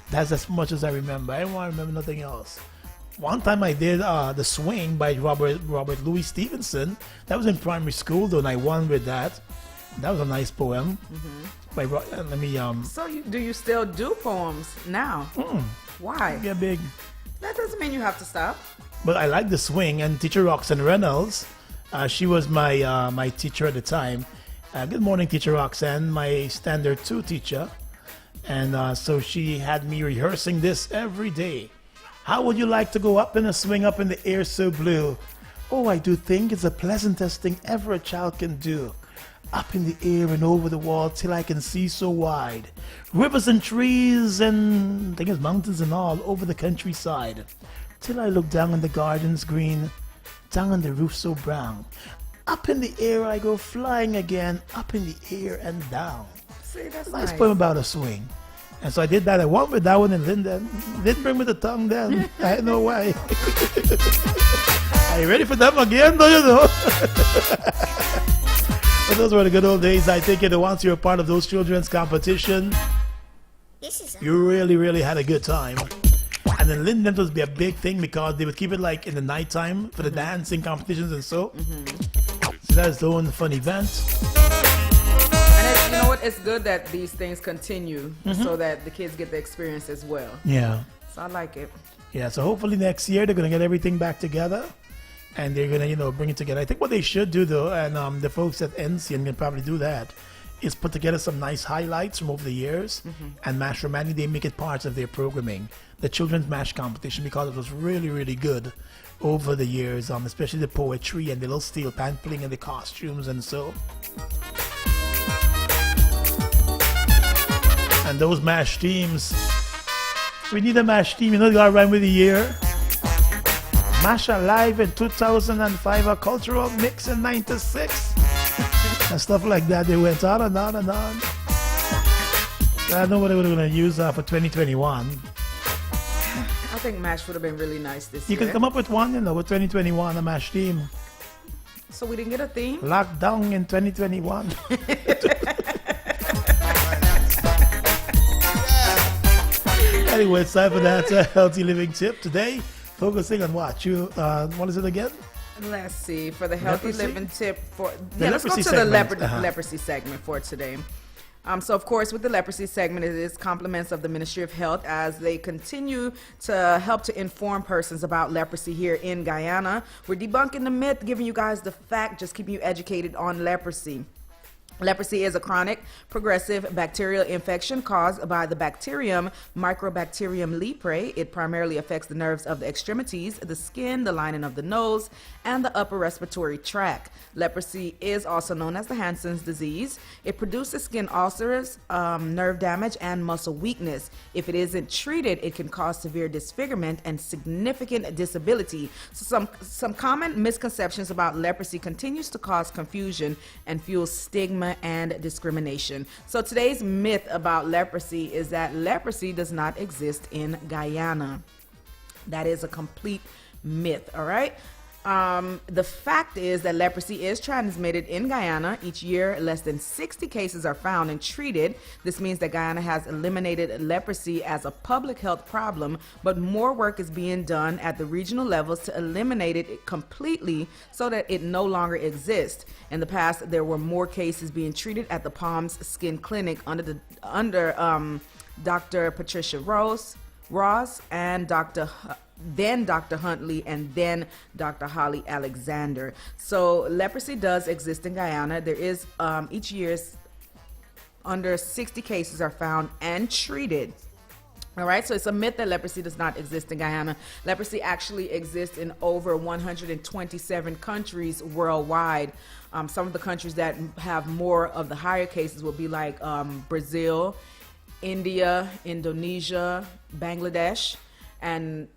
that's as much as I remember. I don't want to remember nothing else. One time I did The Swing by Robert Louis Stevenson. That was in primary school though, and I won with that. That was a nice poem. So do you still do poems now? Why? Get big. That doesn't mean you have to stop. But I like The Swing, and teacher Roxanne Reynolds, she was my teacher at the time. Good morning, teacher Roxanne, my standard 2 teacher. And so she had me rehearsing this every day. How would you like to go up in a swing up in the air so blue? Oh, I do think it's the pleasantest thing ever a child can do. Up in the air and over the wall till I can see so wide. Rivers and trees and I think it's mountains and all over the countryside. Till I look down on the gardens green, down on the roof so brown. Up in the air I go flying again, up in the air and down. See, that's nice poem about a swing. And so I did that. I won with that one in Linden. Didn't bring me the tongue then. I had no way. Are you ready for them again? Do you know? But those were the good old days. I think once you're a part of those children's competition, you really, really had a good time. And then Linden was be a big thing because they would keep it like in the nighttime for the dancing competitions and so. So that's the one fun event. And you know what? It's good that these things continue so that the kids get the experience as well. Yeah. So I like it. Yeah, so hopefully next year they're going to get everything back together. and they're gonna bring it together. I think what they should do though, and the folks at NCN can probably do that, is put together some nice highlights from over the years, and Mash Romani, they make it part of their programming. The children's mash competition, because it was really, really good over the years, especially the poetry and the little steel pan playing and the costumes and so. And those mash teams, we need a mash team, they gotta rhyme with the year. Mash Alive in 2005, a cultural mix in 96. And stuff like that. They went on and on and on. I don't know what they were going to use for 2021. I think MASH would have been really nice this You year. can come up with one, with 2021, a MASH team. So we didn't get a theme? Lockdown in 2021. Anyway, it's time for that healthy living tip today. Focusing on what? What is it again? Let's see. For the healthy Leprosy? living tip for... The let's go leprosy to the segment. leprosy segment for today. So, of course, with the leprosy segment, it is compliments of the Ministry of Health as they continue to help to inform persons about leprosy here in Guyana. We're debunking the myth, giving you guys the fact, just keeping you educated on leprosy. Leprosy is a chronic, progressive bacterial infection caused by the bacterium Microbacterium leprae. It primarily affects the nerves of the extremities, the skin, the lining of the nose, and the upper respiratory tract. Leprosy is also known as the Hansen's disease. It produces skin ulcers, nerve damage, and muscle weakness. If it isn't treated, it can cause severe disfigurement and significant disability. So some common misconceptions about leprosy continues to cause confusion and fuel stigma and discrimination. So today's myth about leprosy is that leprosy does not exist in Guyana. That is a complete myth, all right? The fact is that leprosy is transmitted in Guyana. Each year, less than 60 cases are found and treated. This means that Guyana has eliminated leprosy as a public health problem, but more work is being done at the regional levels to eliminate it completely so that it no longer exists. In the past, there were more cases being treated at the Palms Skin Clinic under Dr. Patricia Ross and Dr. Huntley, and then Dr. Holly Alexander. So leprosy does exist in Guyana. There is each year under 60 cases are found and treated. All right, so it's a myth that leprosy does not exist in Guyana. Leprosy actually exists in over 127 countries worldwide. Some of the countries that have more of the higher cases would be like Brazil, India, Indonesia, Bangladesh, and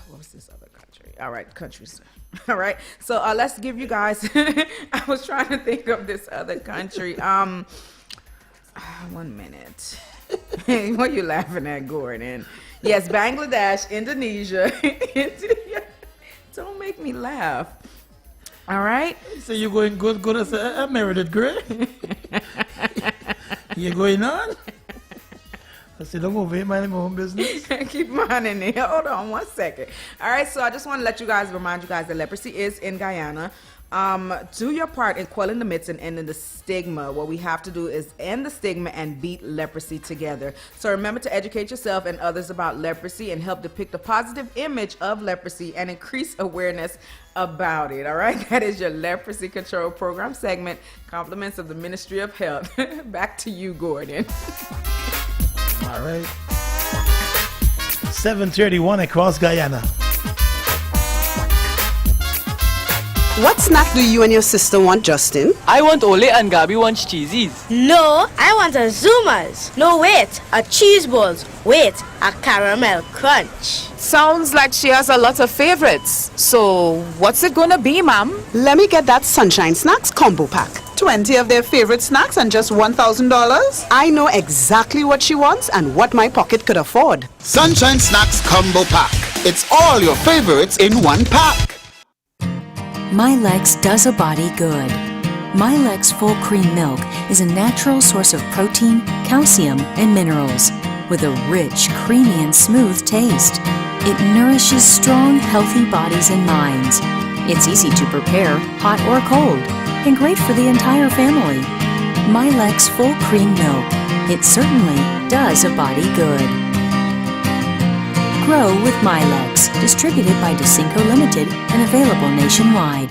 what was this other country? All right, countries. All right, so let's give you guys. I was trying to think of this other country. 1 minute. What are you laughing at, Gordon? Yes, Bangladesh, Indonesia. Don't make me laugh. All right. So you're going good as a Meredith Gray. You're going on. I said, don't move in, minding my own business. Keep minding it. Hold on 1 second. All right, so I just want to remind you guys that leprosy is in Guyana. Do your part in quelling the myths and ending the stigma. What we have to do is end the stigma and beat leprosy together. So remember to educate yourself and others about leprosy and help depict a positive image of leprosy and increase awareness about it. All right, that is your leprosy control program segment. Compliments of the Ministry of Health. Back to you, Gordon. All right. 7:31 across Guyana. What snack do you and your sister want, Justin? I want Ole and Gabi wants cheesies. No, I want a Zumas. No, wait, a cheese balls. Wait, a caramel crunch. Sounds like she has a lot of favorites. So, what's it gonna be, ma'am? Let me get that Sunshine Snacks combo pack. 20 of their favorite snacks and just $1,000? I know exactly what she wants and what my pocket could afford. Sunshine Snacks Combo Pack. It's all your favorites in one pack. Milex does a body good. Milex Full Cream Milk is a natural source of protein, calcium, and minerals with a rich, creamy, and smooth taste. It nourishes strong, healthy bodies and minds. It's easy to prepare, hot or cold, and great for the entire family. Milex Full Cream Milk. It certainly does a body good. grow with Milex, distributed by DeCinco Limited and available nationwide.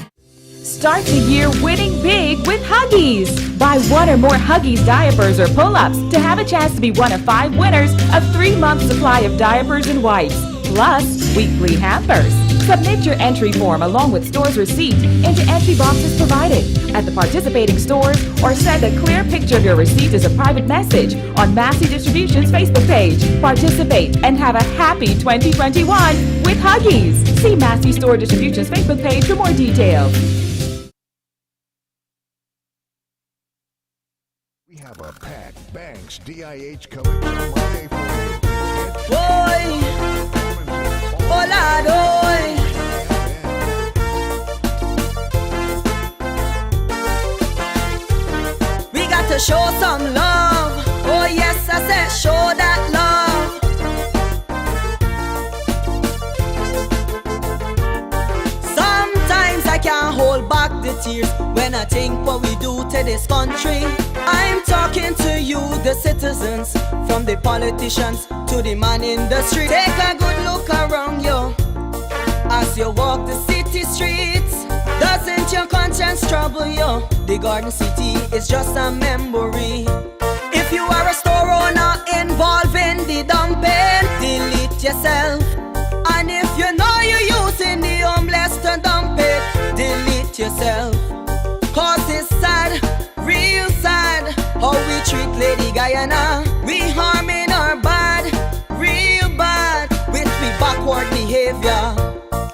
Start the year winning big with Huggies. Buy one or more Huggies diapers or pull-ups to have a chance to be one of 5 winners of 3-month supply of diapers and wipes, plus weekly hampers. Submit your entry form along with store's receipt into entry boxes provided at the participating stores, or send a clear picture of your receipt as a private message on Massey Distribution's Facebook page. Participate and have a happy 2021 with Huggies. See Massey Store Distribution's Facebook page for more details. We have a packed Banks DIH collection Monday for you. Boy, hola, boy. We got to show some love. Oh yes, I said show that love. Sometimes I can't hold back the tears when I think what we do to this country. I'm talking to you, the citizens, from the politicians to the man in the street. Take a good look around you as you walk the city streets. Doesn't your conscience trouble you? The Garden City is just a memory. If you are a store owner involved in the dumping, delete yourself. And if you know you're using the homeless to dump it, delete yourself. Cause it's sad, real sad, how we treat Lady Guyana. We harming her bad, real bad, with we backward behavior.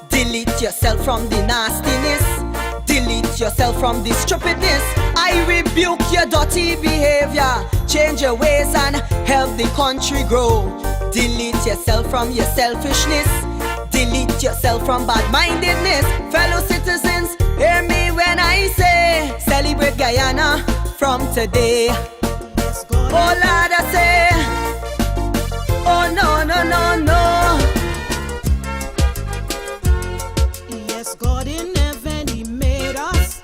Delete yourself from the nastiness. Delete yourself from the stupidness. I rebuke your dirty behavior. Change your ways and help the country grow. Delete yourself from your selfishness. Delete yourself from bad-mindedness. Fellow citizens, hear me when I say, celebrate Guyana from today. Oh Lord, I say, oh no, no, no, no. Yes, God in heaven, He made us,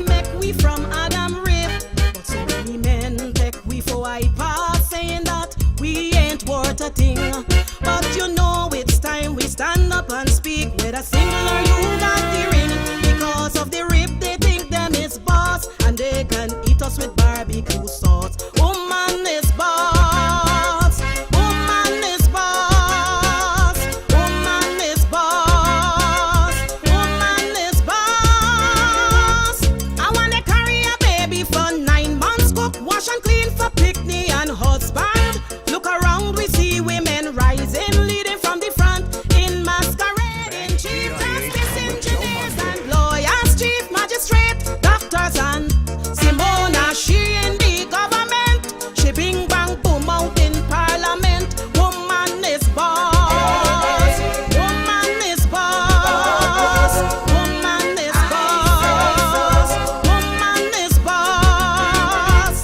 make we from Adam rib. But so many men take we for I pass, saying that we ain't worth a thing. But you know it's time we stand up and speak. With a singular you got the ring. Because of the rib they think them is boss, and they can eat us with barbecue sauce. Woman is boss. Woman is boss. Woman is boss. Woman is boss. I wanna carry a baby for 9 months, cook, wash and clean for picnic and husband. Look around, we see women rising, leading from the front in masquerading. Chief justice, engineers and lawyers, chief magistrate, doctors and Simona, she in the government. She bing bang boom out in parliament. Woman is boss. Woman is boss. Woman is boss. Woman is boss.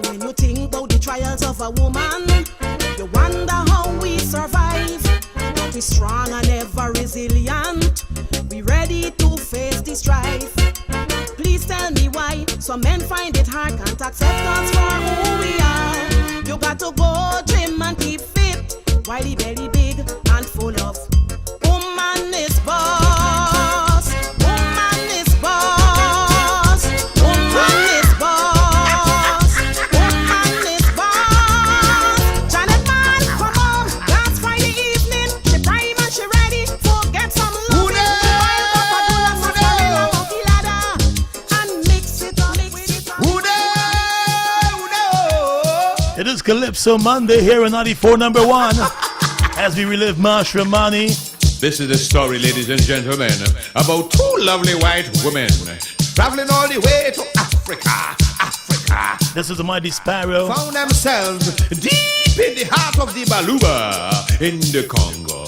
When you think about the trials of a woman, you wonder how we survive. But we strong and ever resilient. We ready to face the strife. Please tell me why some men find it hard, can't accept us for who we are. You got to go gym and keep fit, while the belly big and full of. Woman is boss. Woman is boss. Woman is boss. Woman is boss. Janet man, come on, last Friday evening, she prime and she ready to get some love. And mix it up, mix it up. It is Calypso Monday here on 94 number 1 as we relive Marsh Romani. This is the story, ladies and gentlemen, about 2 lovely white women traveling all the way to Africa. This is the Mighty Sparrow. Found themselves deep in the heart of the Baluba in the Congo.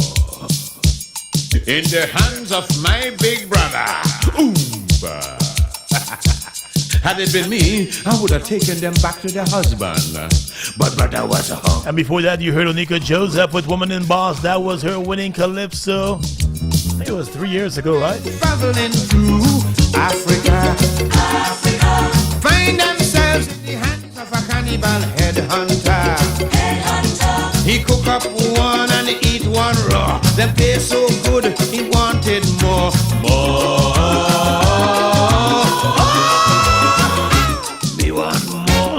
In the hands of my big brother, Oomba. Had it been me, I would have taken them back to their husband. But brother was a home. And before that, you heard Onika Joseph with Woman in Boss. That was her winning Calypso. I think it was 3 years ago, right? Traveling through Africa, find themselves in the hands of a cannibal headhunter. He cook up one and eat one raw. Them taste so good, he wanted more.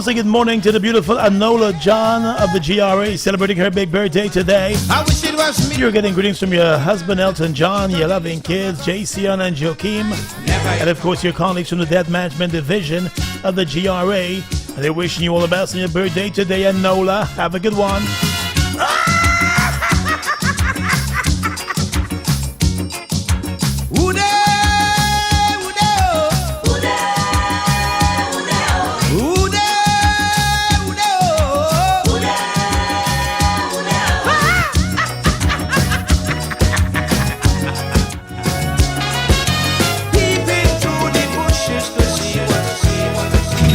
Also, good morning to the beautiful Anola John of the GRA, celebrating her big birthday today. I wish it was me. You're getting greetings from your husband Elton John, your loving kids JCN and Joaquim, and of course your colleagues from the Debt Management Division of the GRA. And they're wishing you all the best on your birthday today, Anola. Have a good one.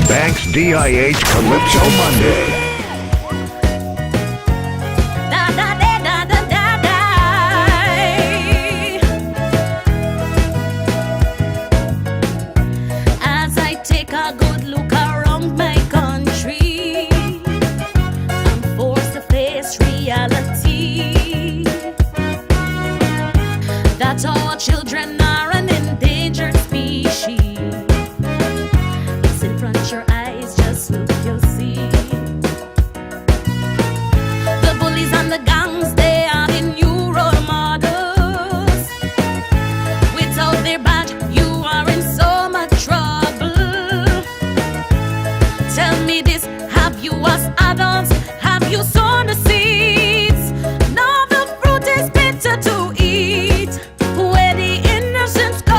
Banks DIH Calypso Monday. As I take a good look around my country, I'm forced to face reality that our children are an endangered species. It's in front of your eyes, just look, you'll see. The bullies and the gangs, they are the new role models. Without their badge, you are in so much trouble. Tell me this, have you as adults, have you sown the seeds? Now the fruit is bitter to eat. Where the innocence gone?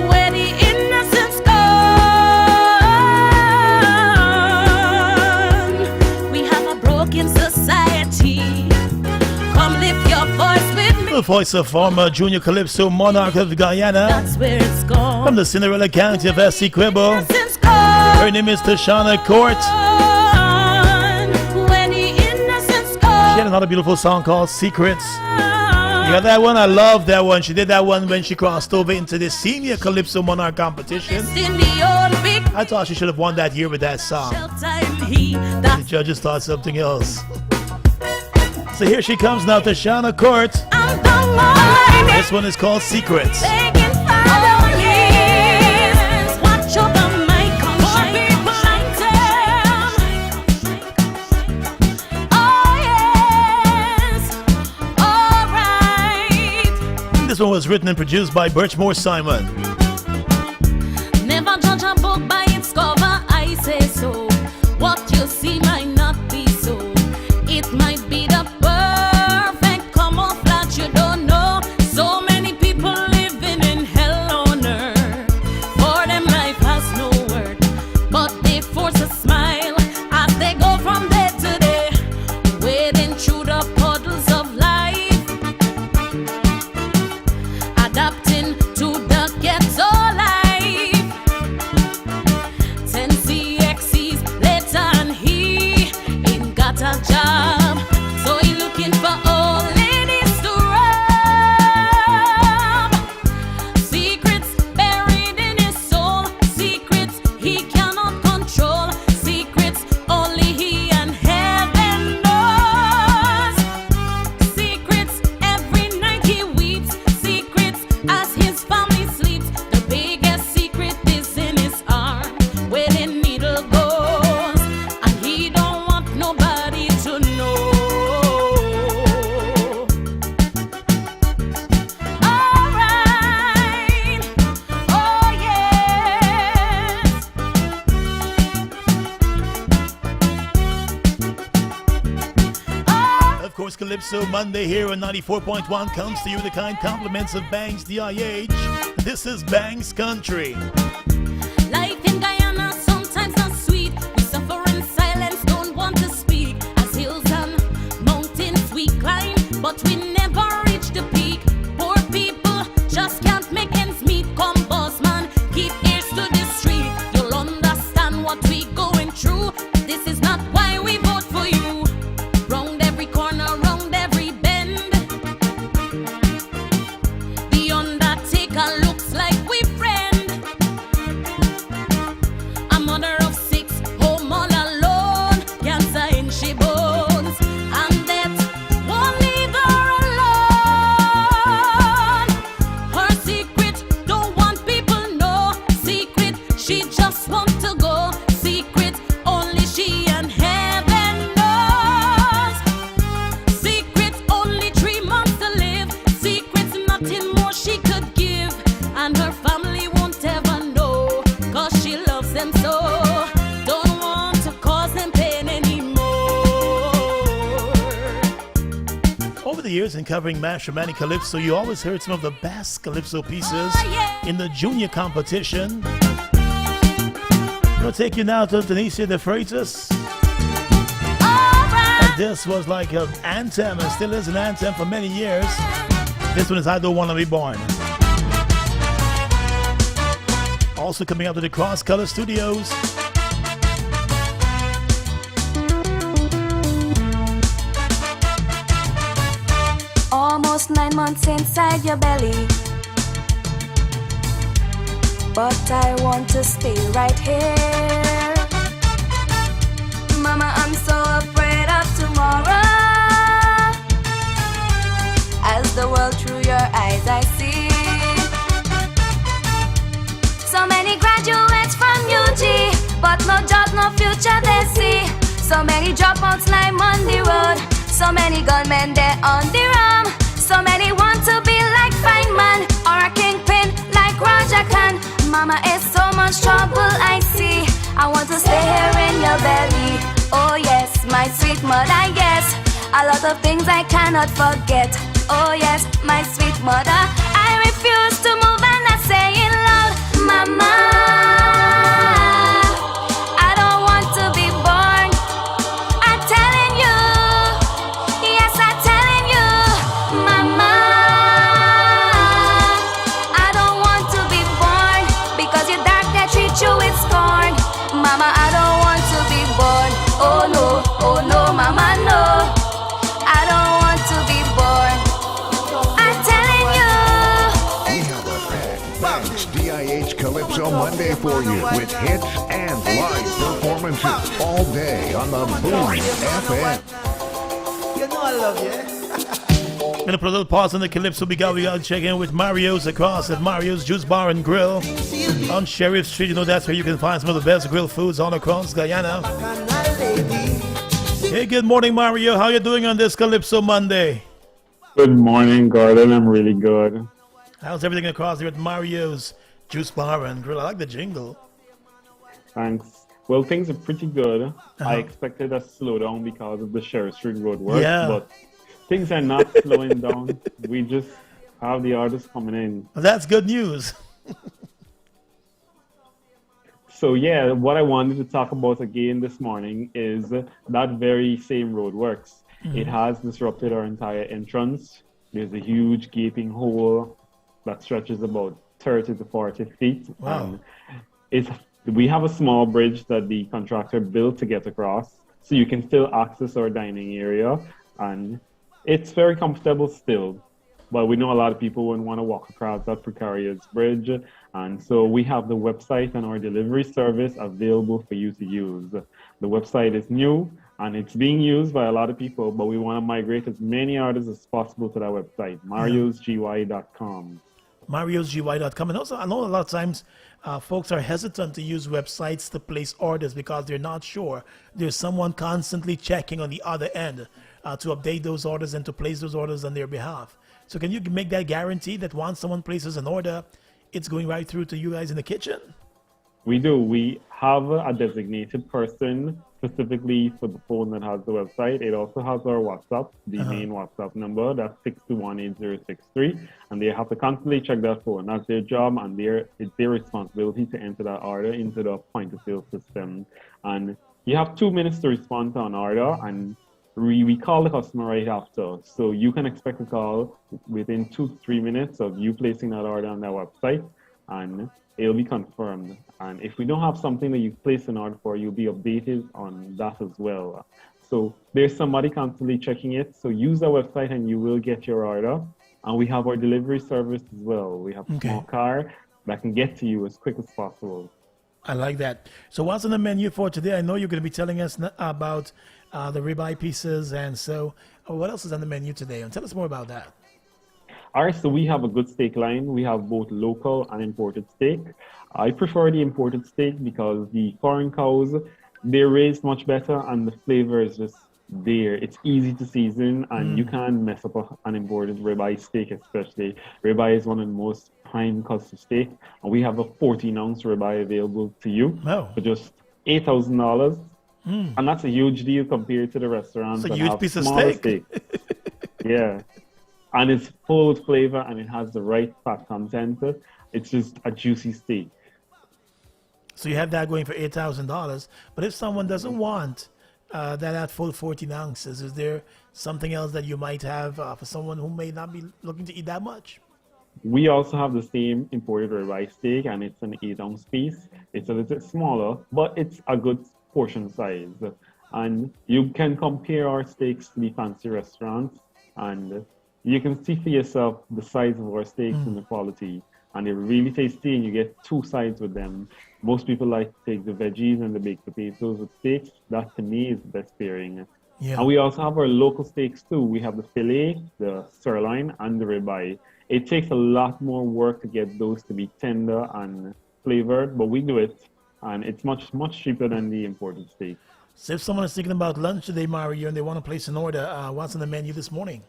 Where the innocence gone? We have a broken society. Come lift your voice with me. The voice of former Junior Calypso Monarch of Guyana. That's where it's gone. From the Cinderella County of Essequibo. Innocence gone. Her name is Tashana Court. Where the innocence She gone. had another beautiful song called Secrets. You got that one? I love that one. She did that one when she crossed over into the Senior Calypso Monarch competition. In the old big I thought she should have won that year with that song. time he The judges thought something else. So here she comes now, Tashana Court. I'm the one. This one is called Secrets. Begging for the years. Watch over my conscience. Oh yes, alright. This one was written and produced by Birchmore Simon. Never judge a book by its cover, I say so. What you see might not be so. It might be the perfect camouflage you don't know. So many people living in hell on earth. For them life has no word, but they force a smile as they go from day to day, wading through the puddles of life, adapting to the ghetto life. 10 CXCs later and he ain't got a job, so he looking for old ladies to rob. Secrets buried in his soul, secrets he cannot control, secrets only he and heaven knows. Secrets every night he weeps, secrets as his family sleeps. The biggest secret is in his arm, where the needle goes, and he don't want nobody to know. Alright, oh yes. Of course, Calypso Monday here on 94.1 comes to you with the kind compliments of Banks DIH. This is Banks Country. Life in Guyana sometimes not sweet. We suffer in silence, don't want to speak. As hills and mountains we climb, but we never reach the peak. Poor people just can't make ends meet. Come years in covering Mash Mani Calypso, you always heard some of the best Calypso pieces in the junior competition. I'm going to take you now to Tunisia de Freitas. And this was like an anthem, and still is an anthem for many years. This one is I Don't Wanna Be Born. Also coming up to the Cross Color Studios. Almost 9 months inside your belly, but I want to stay right here. Mama, I'm so afraid of tomorrow. As the world through your eyes I see so many graduates from UG, but no job, no future they see. So many dropouts lying on the road, so many gunmen there on the ram. So many want to be like Feynman or a kingpin like Raja Khan. Mama, is so much trouble I see. I want to stay here in your belly. Oh yes, my sweet mother, yes. A lot of things I cannot forget. Oh yes, my sweet mother. I refuse to move and I say it loud. Mama, I don't want to be born. I'm telling you, yes, I'm telling you. Mama, I don't want to be born because your dark that treat you with scorn. Mama, I don't want to be born. Oh no, mama, no. I don't want to be born. I'm telling you. We have a packed Banks DIH Calypso Monday for you with hits and live performances all day on the Boom FM. You know I love you. Gonna put a little pause on the Calypso. We gotta check in with Mario's across at Mario's Juice Bar and Grill on Sheriff Street. You know that's where you can find some of the best grill foods all across Guyana. Hey, good morning, Mario. How you doing on this Calypso Monday? Good morning, Gordon. I'm really good. How's everything across here at Mario's Juice Bar and Grill? I like the jingle. Thanks. Well, things are pretty good. I expected a slowdown because of the Sheriff Street Road work, but things are not slowing down. We just have the artists coming in. Well, that's good news. So yeah, what I wanted to talk about again this morning is that very same road works. It has disrupted our entire entrance. There's a huge gaping hole that stretches about 30 to 40 feet. Wow. We have a small bridge that the contractor built to get across, so you can still access our dining area, and it's very comfortable still. But we know a lot of people wouldn't want to walk across that precarious bridge, and so we have the website and our delivery service available for you to use. The website is new and it's being used by a lot of people, but we want to migrate as many artists as possible to that website, mariosgy.com. mariosgy.com. And also, I know a lot of times folks are hesitant to use websites to place orders because they're not sure. There's someone constantly checking on the other end to update those orders and to place those orders on their behalf. So can you make that guarantee that once someone places an order, it's going right through to you guys in the kitchen? We do. We have a designated person specifically for the phone that has the website. It also has our WhatsApp, the main WhatsApp number, that's 6218063. And they have to constantly check that phone. That's their job, and it's their responsibility to enter that order into the point of sale system. And you have 2 minutes to respond to an order, and we call the customer right after. So you can expect a call within 2 to 3 minutes of you placing that order on their website, and it'll be confirmed. And if we don't have something that you've placed an order for, you'll be updated on that as well. So there's somebody constantly checking it. So use our website and you will get your order. And we have our delivery service as well. We have a small car that can get to you as quick as possible. I like that. So what's on the menu for today? I know you're going to be telling us about the ribeye pieces. And so what else is on the menu today? And tell us more about that. All right, so we have a good steak line. We have both local and imported steak. I prefer the imported steak because the foreign cows, they're raised much better and the flavor is just there. It's easy to season and you can't mess up an imported ribeye steak especially. Ribeye is one of the most prime cuts of steak, and we have a 14-ounce ribeye available to you for just $8,000. And that's a huge deal compared to the restaurants. It's a huge piece of steak. Yeah. and it's full with flavor, and it has the right fat content. It's just a juicy steak. So you have that going for $8,000. But if someone doesn't want that full 14 ounces, is there something else that you might have for someone who may not be looking to eat that much? We also have the same imported ribeye steak, and it's an 8-ounce piece. It's a little smaller, but it's a good portion size. And you can compare our steaks to the fancy restaurants, and you can see for yourself the size of our steaks and the quality. And they're really tasty, and you get 2 sides with them. Most people like to take the veggies and the baked potatoes with steaks. That, to me, is the best pairing. Yeah. And we also have our local steaks, too. We have the filet, the sirloin, and the ribeye. It takes a lot more work to get those to be tender and flavored, but we do it. And it's much, much cheaper than the imported steak. So if someone is thinking about lunch today, Mario, and they want to place an order, what's on the menu this morning?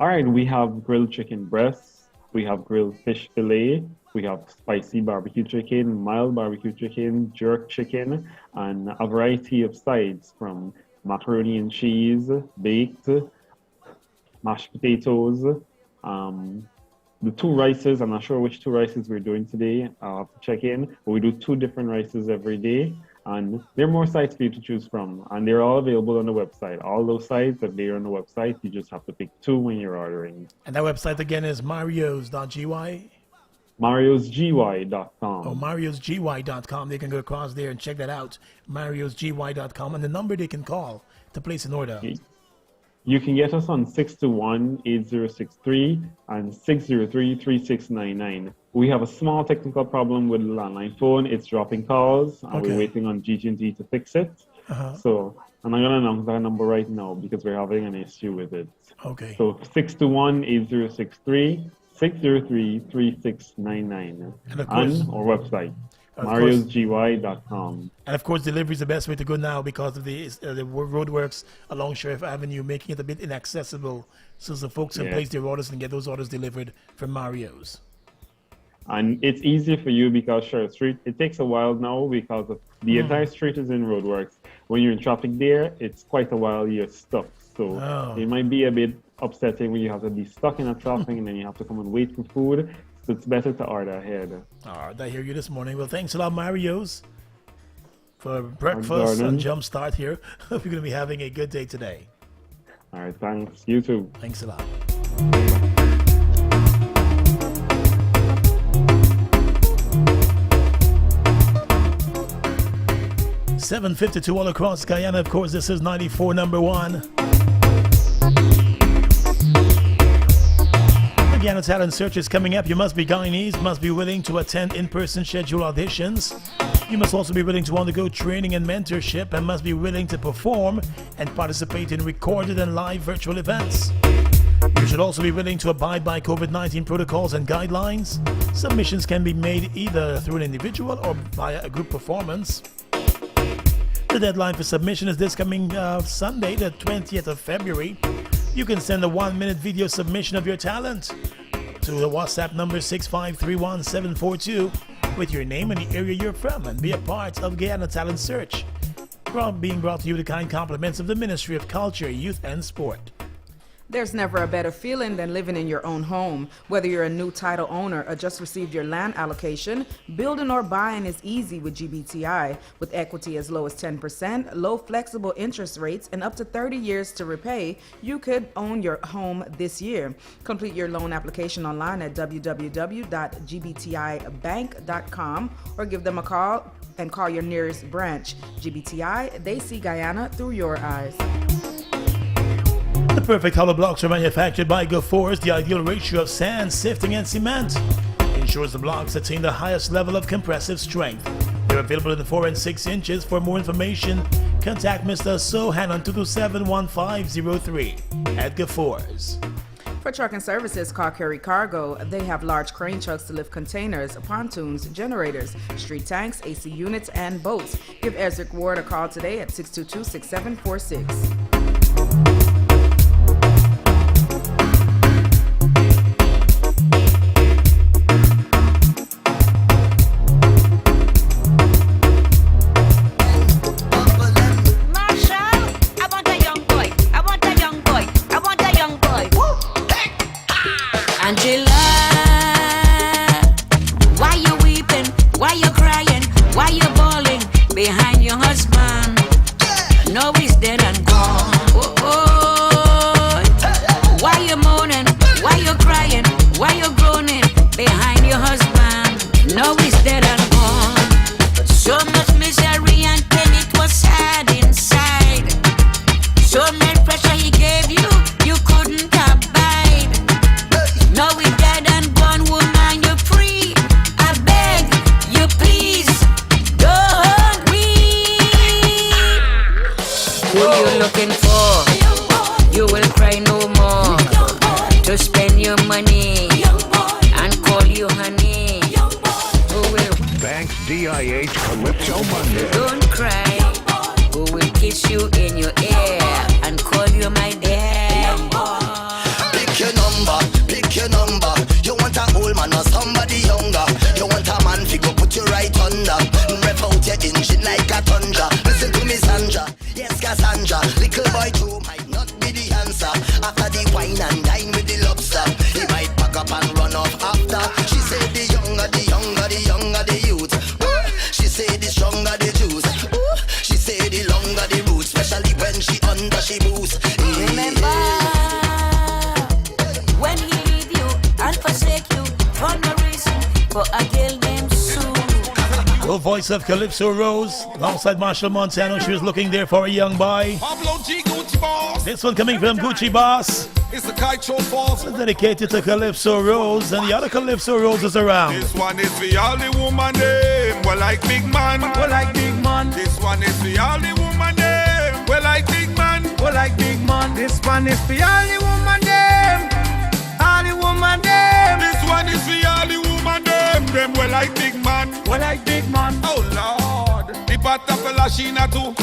All right, we have grilled chicken breasts. We have grilled fish fillet, we have spicy barbecue chicken, mild barbecue chicken, jerk chicken, and a variety of sides from macaroni and cheese, baked, mashed potatoes, the 2 rices. I'm not sure which 2 rices we're doing today. I'll have to check in, but we do 2 different rices every day. And there are more sites for you to choose from, and they're all available on the website. All those sites that they're on the website, you just have to pick 2 when you're ordering. And that website again is marios.gy? mariosgy.com. Oh, mariosgy.com. They can go across there and check that out. mariosgy.com, and the number they can call to place an order. You can get us on 621-8063 and 603-3699. We have a small technical problem with the landline phone. It's dropping calls, and we're waiting on GT&T to fix it. So I'm not going to announce that number right now because we're having an issue with it. Okay. So 621-8063, 603-3699, and of course, on our website, mariosgy.com. And of course, delivery is the best way to go now because of the roadworks along Sheriff Avenue, making it a bit inaccessible. So the folks can place their orders and get those orders delivered from Mario's. And it's easier for you because Sheriff Street, it takes a while now because of the entire street is in roadworks. When you're in traffic there, it's quite a while you're stuck. So it might be a bit upsetting when you have to be stuck in a traffic and then you have to come and wait for food. So it's better to order ahead. All right, I hear you this morning. Well, thanks a lot, Mario's, for breakfast and jump start here. Hope you're going to be having a good day today. All right, thanks. You too. Thanks a lot. $7.52 all across Guyana. Of course, this is 94 number 1. Guyana Talent Search is coming up. You must be Guyanese, must be willing to attend in-person scheduled auditions. You must also be willing to undergo training and mentorship and must be willing to perform and participate in recorded and live virtual events. You should also be willing to abide by COVID-19 protocols and guidelines. Submissions can be made either through an individual or via a group performance. The deadline for submission is this coming Sunday, the 20th of February. You can send a 1-minute video submission of your talent to the WhatsApp number 6531742 with your name and the area you're from and be a part of Guyana Talent Search. Being brought to you the kind compliments of the Ministry of Culture, Youth and Sport. There's never a better feeling than living in your own home. Whether you're a new title owner or just received your land allocation, building or buying is easy with GBTI. With equity as low as 10%, low flexible interest rates, and up to 30 years to repay, you could own your home this year. Complete your loan application online at www.gbtibank.com or give them a call and call your nearest branch. GBTI, they see Guyana through your eyes. The perfect hollow blocks are manufactured by Go4's. The ideal ratio of sand, sifting, and cement ensures the blocks attain the highest level of compressive strength. They're available in 4 and 6 inches. For more information, contact Mr. Sohan on 227-1503 at Go4's. For trucking services, Car Carry Cargo, they have large crane trucks to lift containers, pontoons, generators, street tanks, AC units, and boats. Give Ezric Ward a call today at 622-6746. Now he's dead and gone. So much misery and pain, it was sad inside. So much pressure he gave you, you couldn't abide. Now he's dead and gone, woman, you're free. I beg you, please, don't weep. Who you looking for? You will cry no more. To spend your money and call you honey. Who will Banks DIH Calypso Monday. don't cry? Who will kiss you in your ear and call you my dear? Pick your number. You want a old man or somebody younger? You want a man figure, put you right under. Rev out your engine like a thunder. Listen to me, Sandra. Yes, Cassandra. Little boy too might not be the answer. After the wine and dine with the lobster, he might pack up and run off after. She said the younger the youth. She said the stronger the juice. She said the longer the roots, especially when she under she boost. Remember when he leave you and forsake you for no reason, for a girl named Sue. The voice of Calypso Rose, alongside Marshall Montano. She was looking there for a young boy. Pablo G. Gucci Boss. This one coming from Gucci Boss. It's the Kaicho Falls. Dedicated to Calypso Rose and the other Calypso Roses around. This one is for all the woman them. Well, like big man. Well, like big man. This one is for all the woman them. Well, like big man. Well, like big man. This one is for all the woman them. All the woman them. This one is for all the woman them. Them well like big man. Well, like big man. Oh Lord. The butter fella she not do.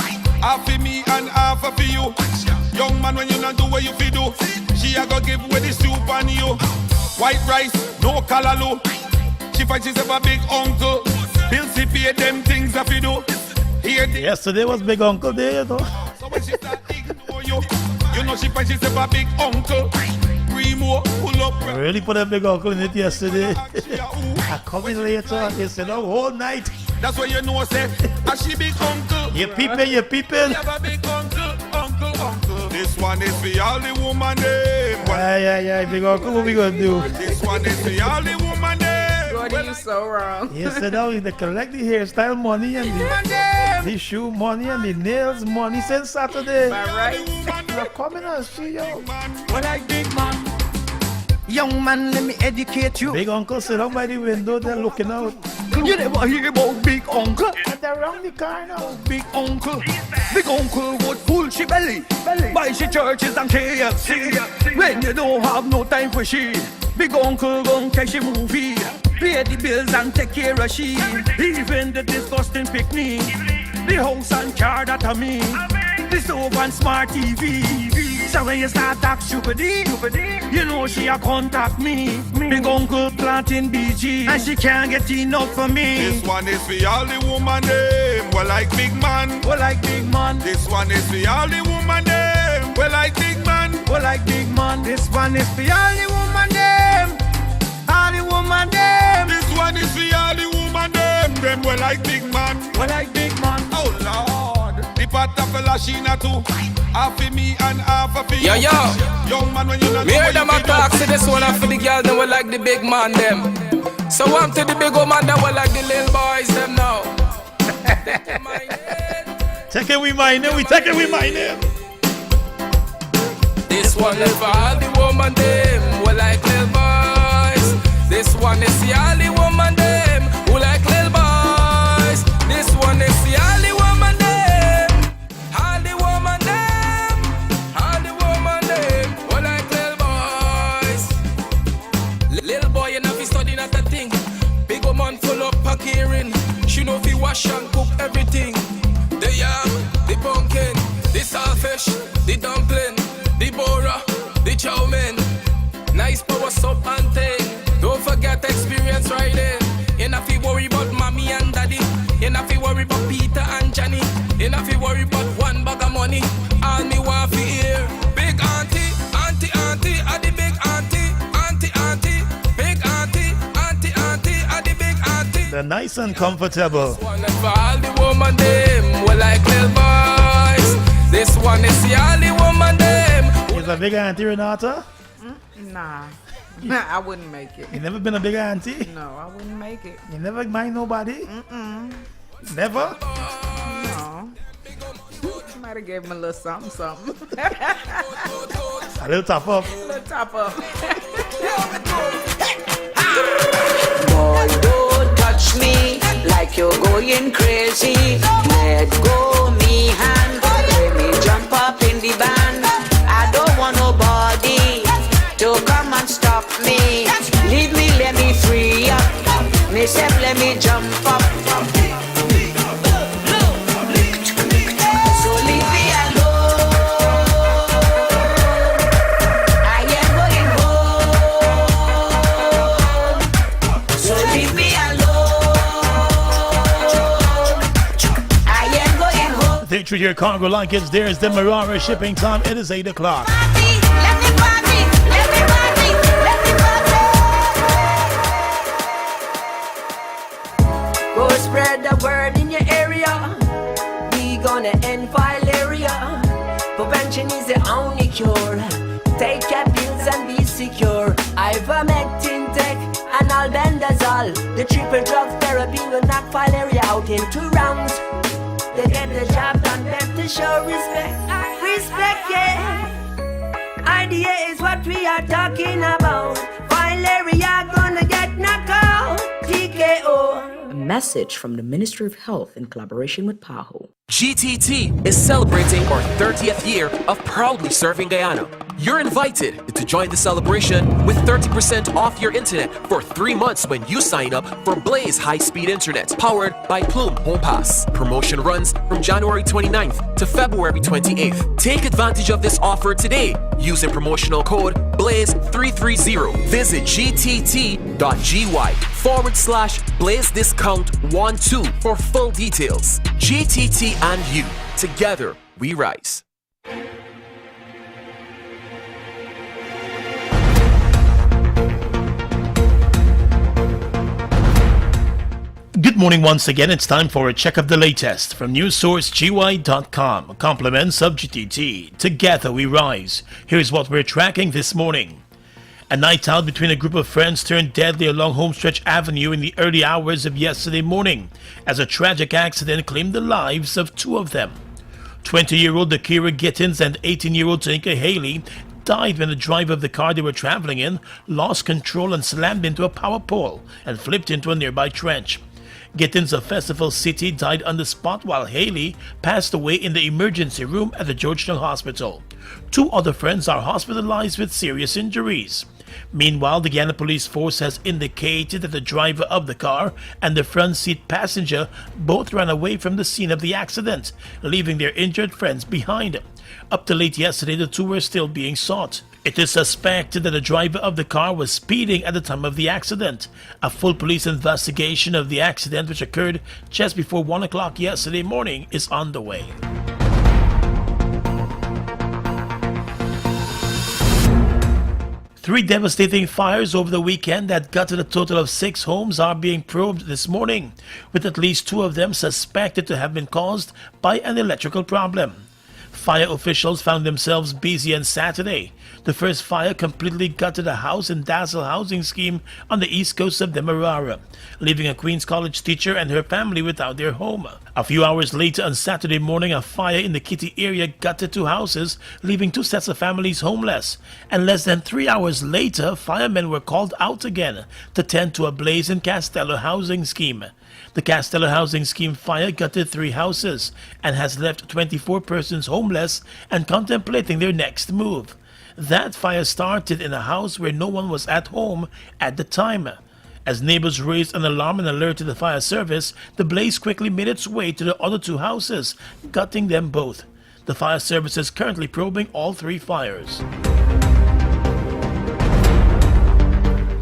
Half for me and half for you. Young man, when you not do what you fi do, she a go give away the soup on you. White rice, no callaloo. She finds herself a big uncle. Bills he pay them things that fi do. Yesterday was Big Uncle Day, you know. So when she start ignore you, you know she finds herself a big uncle. Primo, pull up. I really put a Big Uncle in it yesterday. I come in later, they said, oh, whole night. That's what you know, say, a she big uncle. You peeping. You have a big uncle. This one is for all the woman them. Yeah, Big Uncle, what we gonna do? This one is for all the woman them. What are you so wrong? Yes, they collect the hairstyle money and the shoe money and the nails money since Saturday. Right? Now come in and see you. Well, like big man. Young man, let me educate you. Big Uncle sit down by the window, they're looking out. You never hear about Big Uncle? And they're around the car now. Big Uncle. Big Uncle would pull she belly. Buy she churches and KFC. When you don't have no time for she, Big Uncle gon' catch a movie. Pay the bills and take care of she. Even the disgusting picnic. The house and car that I mean. The stove and smart TV. So when you start talk stupidity, you know she a contact me. Big Uncle planting BG, and she can't get enough for me. This one is for all the woman them. Well, like big man. Well, like big man. This one is for all the woman them. Well, like big man. Well, like big man. This one is for all the woman them. All the woman them. This one is for all the woman them. Them well like big man. Well, like big man. Oh Lord. The part of fella she not too. Half for me and half for you. Yo. Young man when you not me hear them a talk, say this one for the girl, them will like the big man them. So I'm to the big woman that will like the little boys them now. Take it, we mine them, we take it, we mine them. This one is for all the woman them will like little boys. This one is the only woman them who like little boys. This one is the only woman them. All the woman them. All the woman them who like little boys. Little boy you know fi study not a thing. Big woman full up pack hearing. She know fi wash and cook everything. The yam, the pumpkin, the saltfish, the dumpling, the bora, the chow mein. Nice power soap and thing. Don't forget experience riding. You not fi worry about mommy and daddy. You not fi worry about Peter and Johnny. You not fi worry about one bag of money. All me want fi hear. Big auntie, auntie, auntie, are the big auntie, auntie, auntie, big auntie, auntie, auntie, are the big auntie. They're nice and comfortable. This one is for all the woman them, we like little boys. This one is the only woman them. Is a big auntie Renata? Nah. I wouldn't make it. You never been a big auntie? No, I wouldn't make it. You never mind nobody? Never? No. Might have gave him a little something. A little top up. A little top up. Boy, don't touch me like you're going crazy. Let go me hand, let me jump up in the band. I don't want nobody to come and stop me. Leave me, let me free up. Myself, let me jump up. So leave me alone. I am going home. So leave me alone. I am going home. They treat your cargo like it's theirs. The Marara shipping time. It is 8 o'clock. Go spread the word in your area. We gonna end fileria. Prevention is the only cure. Take your pills and be secure. Ivermectin, tech, and albendazole. The triple drug therapy will knock fileria out in 2 rounds. They get the job done, them to show respect. Respect, yeah. Idea is what we are talking about. Fileria gonna get knocked out. TKO. A message from the Ministry of Health in collaboration with PAHO. GTT is celebrating our 30th year of proudly serving Guyana. You're invited to join the celebration with 30% off your internet for 3 months when you sign up for Blaze high-speed internet powered by Plume Home Pass. Promotion runs from January 29th to February 28th. Take advantage of this offer today using promotional code BLAZE330. Visit gtt.gy/Blaze discount 12 for full details. GTT and you, together we rise. Good morning once again. It's time for a check of the latest from newssourcegy.com. Compliments of GTT. Together we rise. Here's what we're tracking this morning. A night out between a group of friends turned deadly along Homestretch Avenue in the early hours of yesterday morning as a tragic accident claimed the lives of 2 of them. 20-year-old Akira Gittins and 18-year-old Tanika Haley died when the driver of the car they were traveling in lost control and slammed into a power pole and flipped into a nearby trench. Gittins of Festival City died on the spot while Haley passed away in the emergency room at the Georgetown Hospital. 2 other friends are hospitalized with serious injuries. Meanwhile, the Guyana Police Force has indicated that the driver of the car and the front seat passenger both ran away from the scene of the accident, leaving their injured friends behind. Up to late yesterday, the 2 were still being sought. It is suspected that the driver of the car was speeding at the time of the accident. A full police investigation of the accident, which occurred just before 1 o'clock yesterday morning, is underway. Three devastating fires over the weekend that gutted a total of 6 homes are being probed this morning, with at least 2 of them suspected to have been caused by an electrical problem. Fire officials found themselves busy on Saturday. The first fire completely gutted a house in Dazzle housing scheme on the east coast of Demerara, leaving a Queen's College teacher and her family without their home. A few hours later on Saturday morning, a fire in the Kitty area gutted 2 houses, leaving 2 sets of families homeless. And less than 3 hours later, firemen were called out again to tend to a blaze in Castello housing scheme. The Castello housing scheme fire gutted 3 houses and has left 24 persons homeless and contemplating their next move. That fire started in a house where no one was at home at the time. As neighbors raised an alarm and alerted the fire service, the blaze quickly made its way to the other 2 houses, gutting them both. The fire service is currently probing all 3 fires.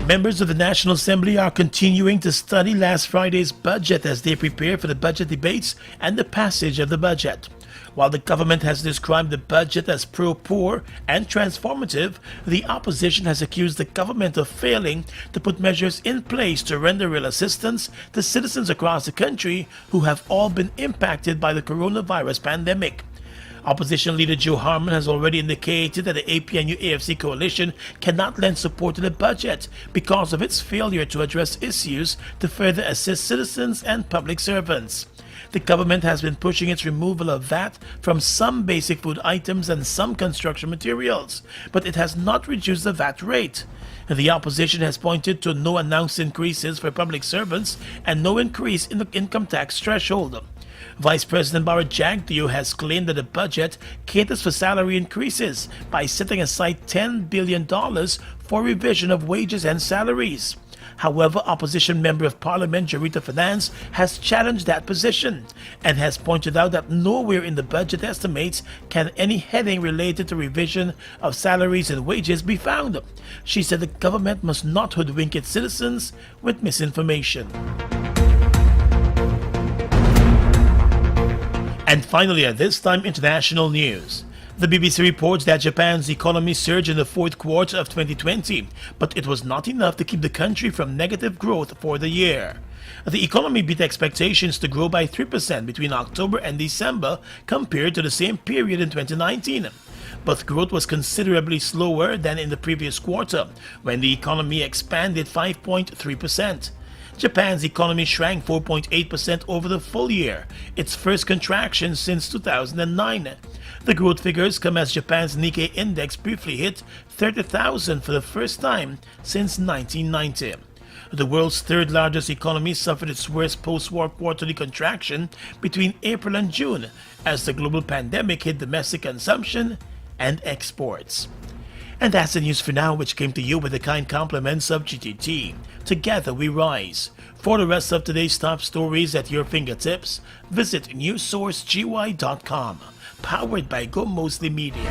Members of the National Assembly are continuing to study last Friday's budget as they prepare for the budget debates and the passage of the budget. While the government has described the budget as pro-poor and transformative, the opposition has accused the government of failing to put measures in place to render real assistance to citizens across the country who have all been impacted by the coronavirus pandemic. Opposition leader Joe Harmon has already indicated that the APNU-AFC coalition cannot lend support to the budget because of its failure to address issues to further assist citizens and public servants. The government has been pushing its removal of VAT from some basic food items and some construction materials, but it has not reduced the VAT rate. The opposition has pointed to no announced increases for public servants and no increase in the income tax threshold. Vice President Barrett Jagdeo has claimed that the budget caters for salary increases by setting aside $10 billion for revision of wages and salaries. However, opposition member of parliament Jarita Finance has challenged that position and has pointed out that nowhere in the budget estimates can any heading related to revision of salaries and wages be found. She said the government must not hoodwink its citizens with misinformation. And finally, at this time, international news. The BBC reports that Japan's economy surged in the fourth quarter of 2020, but it was not enough to keep the country from negative growth for the year. The economy beat expectations to grow by 3% between October and December compared to the same period in 2019. But growth was considerably slower than in the previous quarter, when the economy expanded 5.3%. Japan's economy shrank 4.8% over the full year, its first contraction since 2009. The growth figures come as Japan's Nikkei index briefly hit 30,000 for the first time since 1990. The world's third largest economy suffered its worst post-war quarterly contraction between April and June as the global pandemic hit domestic consumption and exports. And that's the news for now, which came to you with the kind compliments of GTT. Together we rise. For the rest of today's top stories at your fingertips, visit newssourcegi.com. Powered by Go Mostly Media.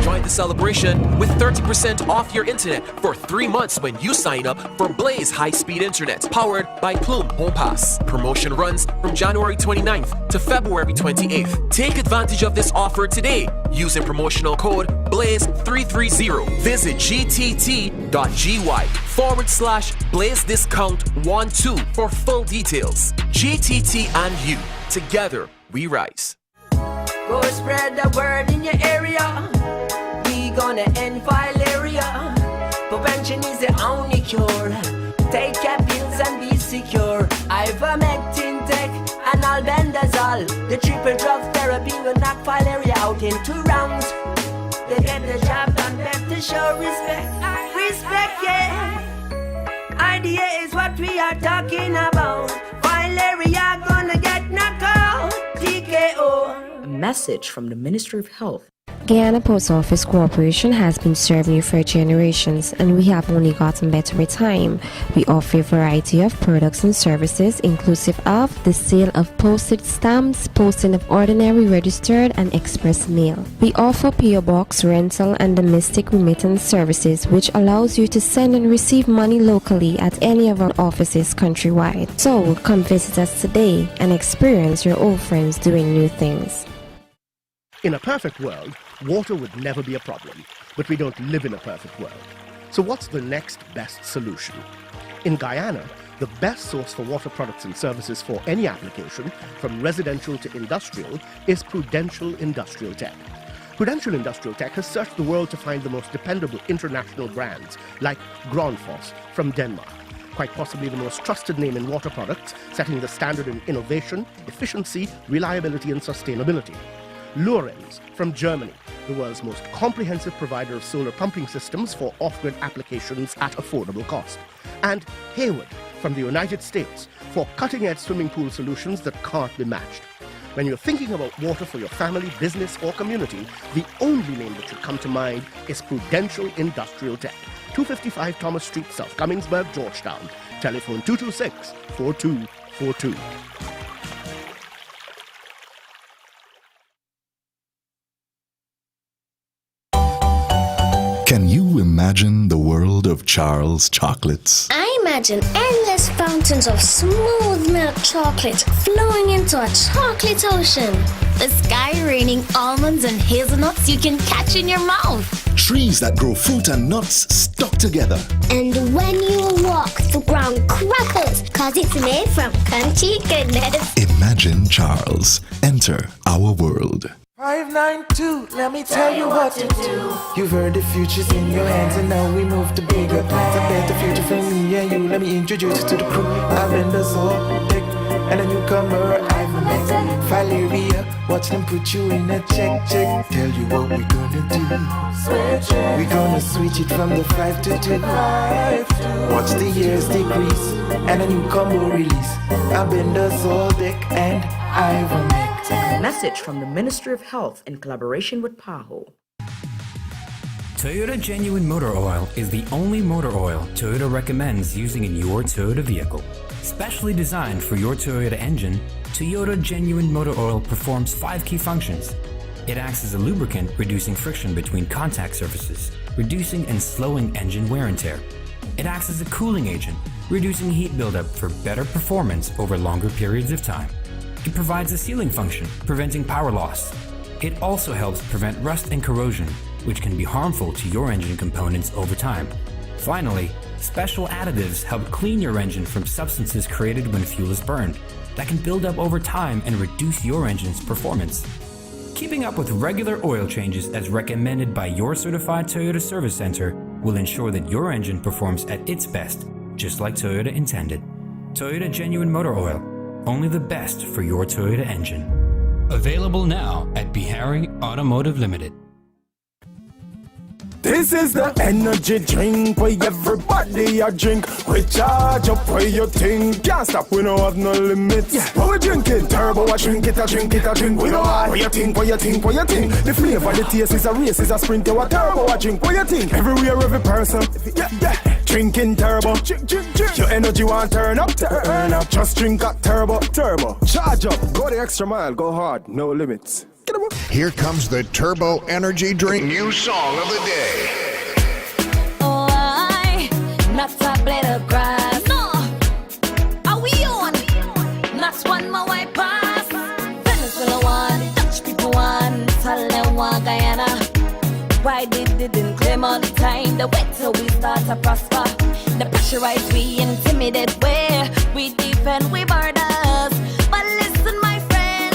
Join the celebration with 30% off your internet for 3 months when you sign up for Blaze high-speed internet powered by Plume Home Pass. Promotion runs from January 29th to February 28th. Take advantage of this offer today using promotional code BLAZE330. Visit gtt.gy/Blaze discount 12 for full details. GTT and you, together we rise. Go spread the word in your area. We gonna end fileria. Prevention is the only cure. Take your pills and be secure. Ivermectin, tech, and albendazole. The triple drug therapy will knock fileria out in 2 rounds. They get the job done, better show respect. Respect, yeah. Idea is what we are talking about. Fileria gonna get knocked out. TKO. A message from the Ministry of Health. Guyana Post Office Corporation has been serving you for generations, and we have only gotten better with time. We offer a variety of products and services, inclusive of the sale of postage stamps, posting of ordinary, registered, and express mail. We offer PO Box rental and domestic remittance services, which allows you to send and receive money locally at any of our offices countrywide. So come visit us today and experience your old friends doing new things. In a perfect world, water would never be a problem, but we don't live in a perfect world. So what's the next best solution? In Guyana, the best source for water products and services for any application, from residential to industrial, is Prudential Industrial Tech. Prudential Industrial Tech has searched the world to find the most dependable international brands, like Grundfos from Denmark, quite possibly the most trusted name in water products, setting the standard in innovation, efficiency, reliability, and sustainability. Lorenz from Germany, the world's most comprehensive provider of solar pumping systems for off-grid applications at affordable cost. And Hayward from the United States for cutting-edge swimming pool solutions that can't be matched. When you're thinking about water for your family, business, or community, the only name that should come to mind is Prudential Industrial Tech, 255 Thomas Street, South Cummingsburg, Georgetown. Telephone 226-4242. Can you you imagine the world of Charles chocolates? I imagine endless fountains of smooth milk chocolate flowing into a chocolate ocean. The sky raining almonds and hazelnuts you can catch in your mouth. Trees that grow fruit and nuts stuck together. And when you walk, the ground crackles cause it's made from crunchy goodness. Imagine Charles. Enter our world. 592, let me tell you what to do. You've heard the future's in your hands and now we move to bigger plans. A better future for me and you. Let me introduce you to the crew. I've been the Zodiac and a newcomer I've met. Valeria, watch them put you in a check. Tell you what we're gonna do. We're gonna switch it from the 5 to 2. Watch the years decrease and a new combo release. I've been the Zodiac and I've met. A message from the Ministry of Health in collaboration with PAHO. Toyota Genuine Motor Oil is the only motor oil Toyota recommends using in your Toyota vehicle. Specially designed for your Toyota engine, Toyota Genuine Motor Oil performs 5 key functions. It acts as a lubricant, reducing friction between contact surfaces, reducing and slowing engine wear and tear. It acts as a cooling agent, reducing heat buildup for better performance over longer periods of time. It provides a sealing function, preventing power loss. It also helps prevent rust and corrosion, which can be harmful to your engine components over time. Finally, special additives help clean your engine from substances created when fuel is burned that can build up over time and reduce your engine's performance. Keeping up with regular oil changes as recommended by your certified Toyota Service Center will ensure that your engine performs at its best, just like Toyota intended. Toyota Genuine Motor Oil. Only the best for your Toyota engine. Available now at Bihari Automotive Limited. This is the energy drink where everybody a drink. We charge up where you think. Can't stop, we don't have no limits. Yeah. What we drinking? Turbo, I drink it, I drink it, I drink. We don't want. What you think, what you think, what you think? The flavor, the taste is a race, is a sprint. You a turbo, I drink. What you think? Everywhere, every person. Yeah. Drinking turbo. Your energy want turn up. Turn up. Just drink a turbo. Charge up. Go the extra mile. Go hard. No limits. Here comes the Turbo Energy Drink new song of the day. Oh, I not a blade of grass. No, are we on? Not one more white pass. Venezuela one, Dutch people one, Thailand one, Guyana. Why they didn't claim all the time? The wait till we start to prosper. The pressurized, we intimidate where we defend we borders. But listen, my friend,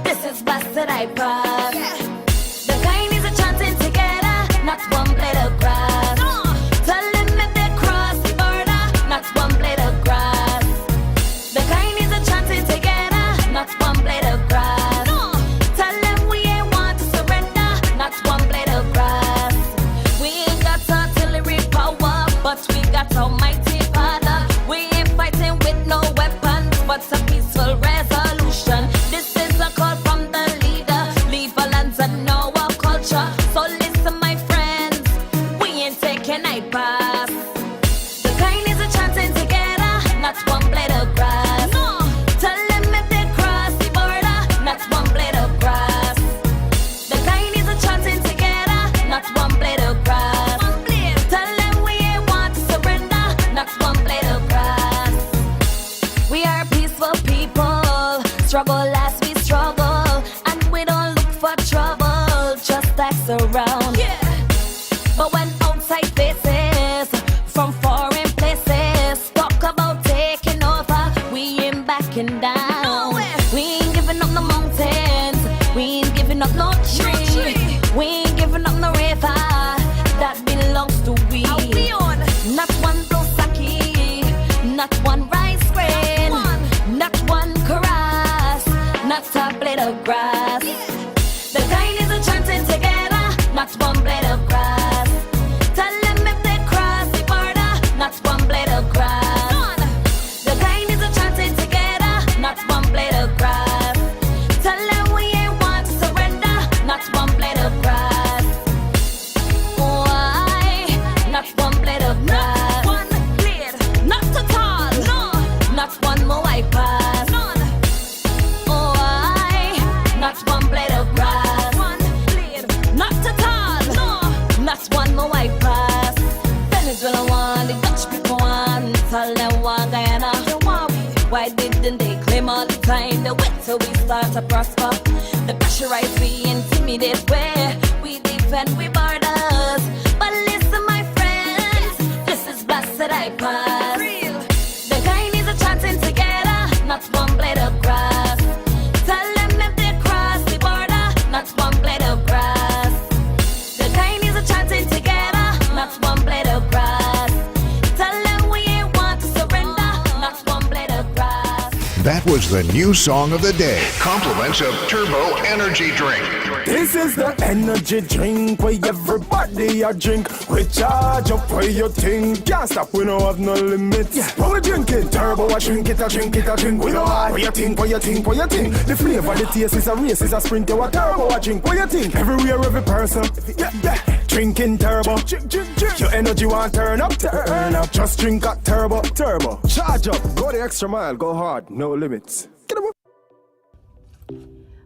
this is blasted I pass. The kind is a chanting together, not one blade of grass. Tell them if they cross the border, not one blade of grass. The kind is a chanting together, not one blade of grass. Tell them we ain't want to surrender, not one blade of grass. We ain't got artillery power, but we got Almighty Father. We ain't fighting with no weapons, but a peaceful resolution. This is a call from the leader. Leave our lands and know our culture. So listen, my friends, we ain't taking a pass. The kind is a chanting together, not one blade of grass. Tell them if they cross the border, not one blade of grass. The kind is a chanting together, not one blade of grass. Tell them we ain't want to surrender, not one blade of grass. We are peaceful people, struggle as we struggle, and we don't look for trouble, just ask around. But when outside faces from foreign places talk about taking over, we ain't backing down. We ain't giving up no mountains, we ain't giving up no tree, we ain't giving up no river that belongs to we. Not one Blosaki, not one rice grain, not one grass, not a blade of grass. The kind is a chanting together, not one blade of grass. Tell them if they cross the border, not one blade of grass. The kind is a chanting together, not one blade of grass. Tell them we ain't want to surrender, not one blade of grass. Why? Not one blade of grass. Not one blade, not at all. No, not one more I pass. None. Why? Not one blade of grass. Not one blade, not at all. No, Tell them one Guyana. Why didn't they claim all the time? The wait till we start to prosper. The pressurized we intimidate where we defend we borders. But listen, my friends, this is blasted I pass. The Guyanese are chanting together, not one blade of grass. Tell them if they cross the border, not one blade of grass. The Guyanese are chanting together, not one blade of grass. Tell them we ain't want to surrender, not one blade of grass. That was the new song of the day. Compliments of Turbo Energy Drink. This is the energy drink where everybody a drink. We charge up where you think. Can't stop, we don't have no limits. Yeah. When we drink it, turbo, I drink it, I drink it, I drink. We don't hide. What you think, what you think, what you think? The flavor, the taste is a race, is a sprint. You a turbo, I drink. What you think? Everywhere, every person. Yeah, yeah. Drinking turbo. Your energy want turn up, turn up. Just drink a turbo, turbo. Charge up, go the extra mile, go hard, no limits. Get up.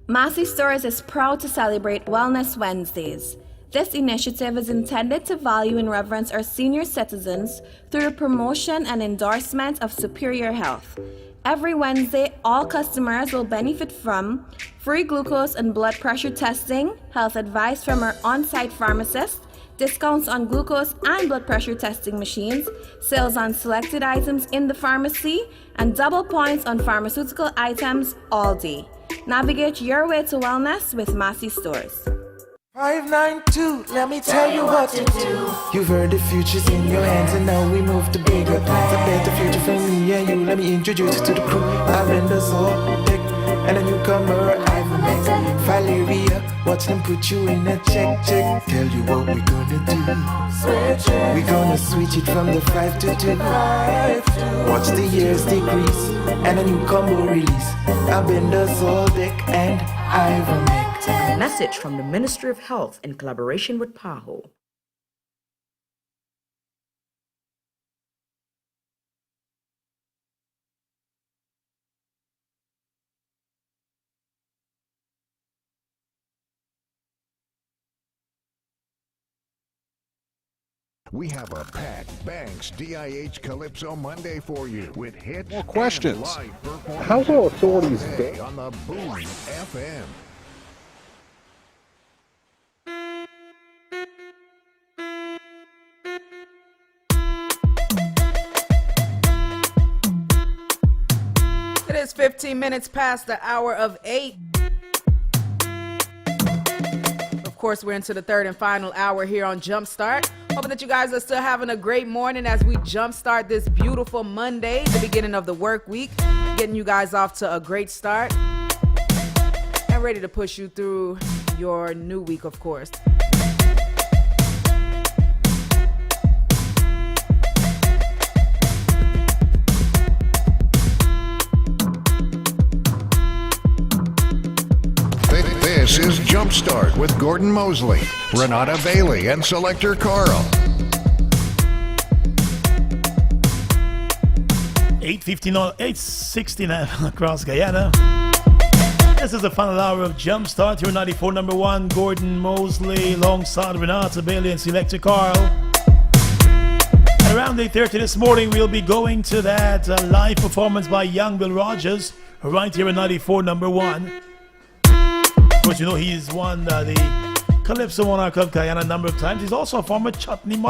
Massey Stores is proud to celebrate Wellness Wednesdays. This initiative is intended to value and reverence our senior citizens through promotion and endorsement of superior health. Every Wednesday, all customers will benefit from free glucose and blood pressure testing, health advice from our on-site pharmacist, discounts on glucose and blood pressure testing machines, sales on selected items in the pharmacy, and double points on pharmaceutical items all day. Navigate your way to wellness with Massey Stores. 592, let me tell you what to do. You've heard the future's in your hands and now we move to bigger plans. A better future for me and you. Let me introduce you to the crew. I've been the Zodic and a newcomer I've met. Valeria, watch them put you in a check. Tell you what we're gonna do. We're gonna switch it from the 5 to 2. Watch the years decrease and a new combo release. I've been the Zodic and I've met. A message from the Ministry of Health in collaboration with PAHO. We have a packed Banks DIH Calypso Monday for you with hits More questions. and live performances How will authorities all day do? on the Boom FM. It is 15 minutes past the hour of 8. Of course, we're into the third and final hour here on Jumpstart. Hoping that you guys are still having a great morning as we jumpstart this beautiful Monday, the beginning of the work week. Getting you guys off to a great start. And ready to push you through your new week, of course. This is Jumpstart with Gordon Mosley, Renata Bailey, and Selector Carl. 8:69 across Guyana. This is the final hour of Jumpstart. Here 94 number 1, Gordon Mosley, alongside Renata Bailey and Selector Carl. At around 8:30 this morning, we'll be going to that live performance by young Will Rogers, right here in 94 number 1. Of course, you know he's won the Calypso Monarch of Guyana a number of times. He's also a former chutney model.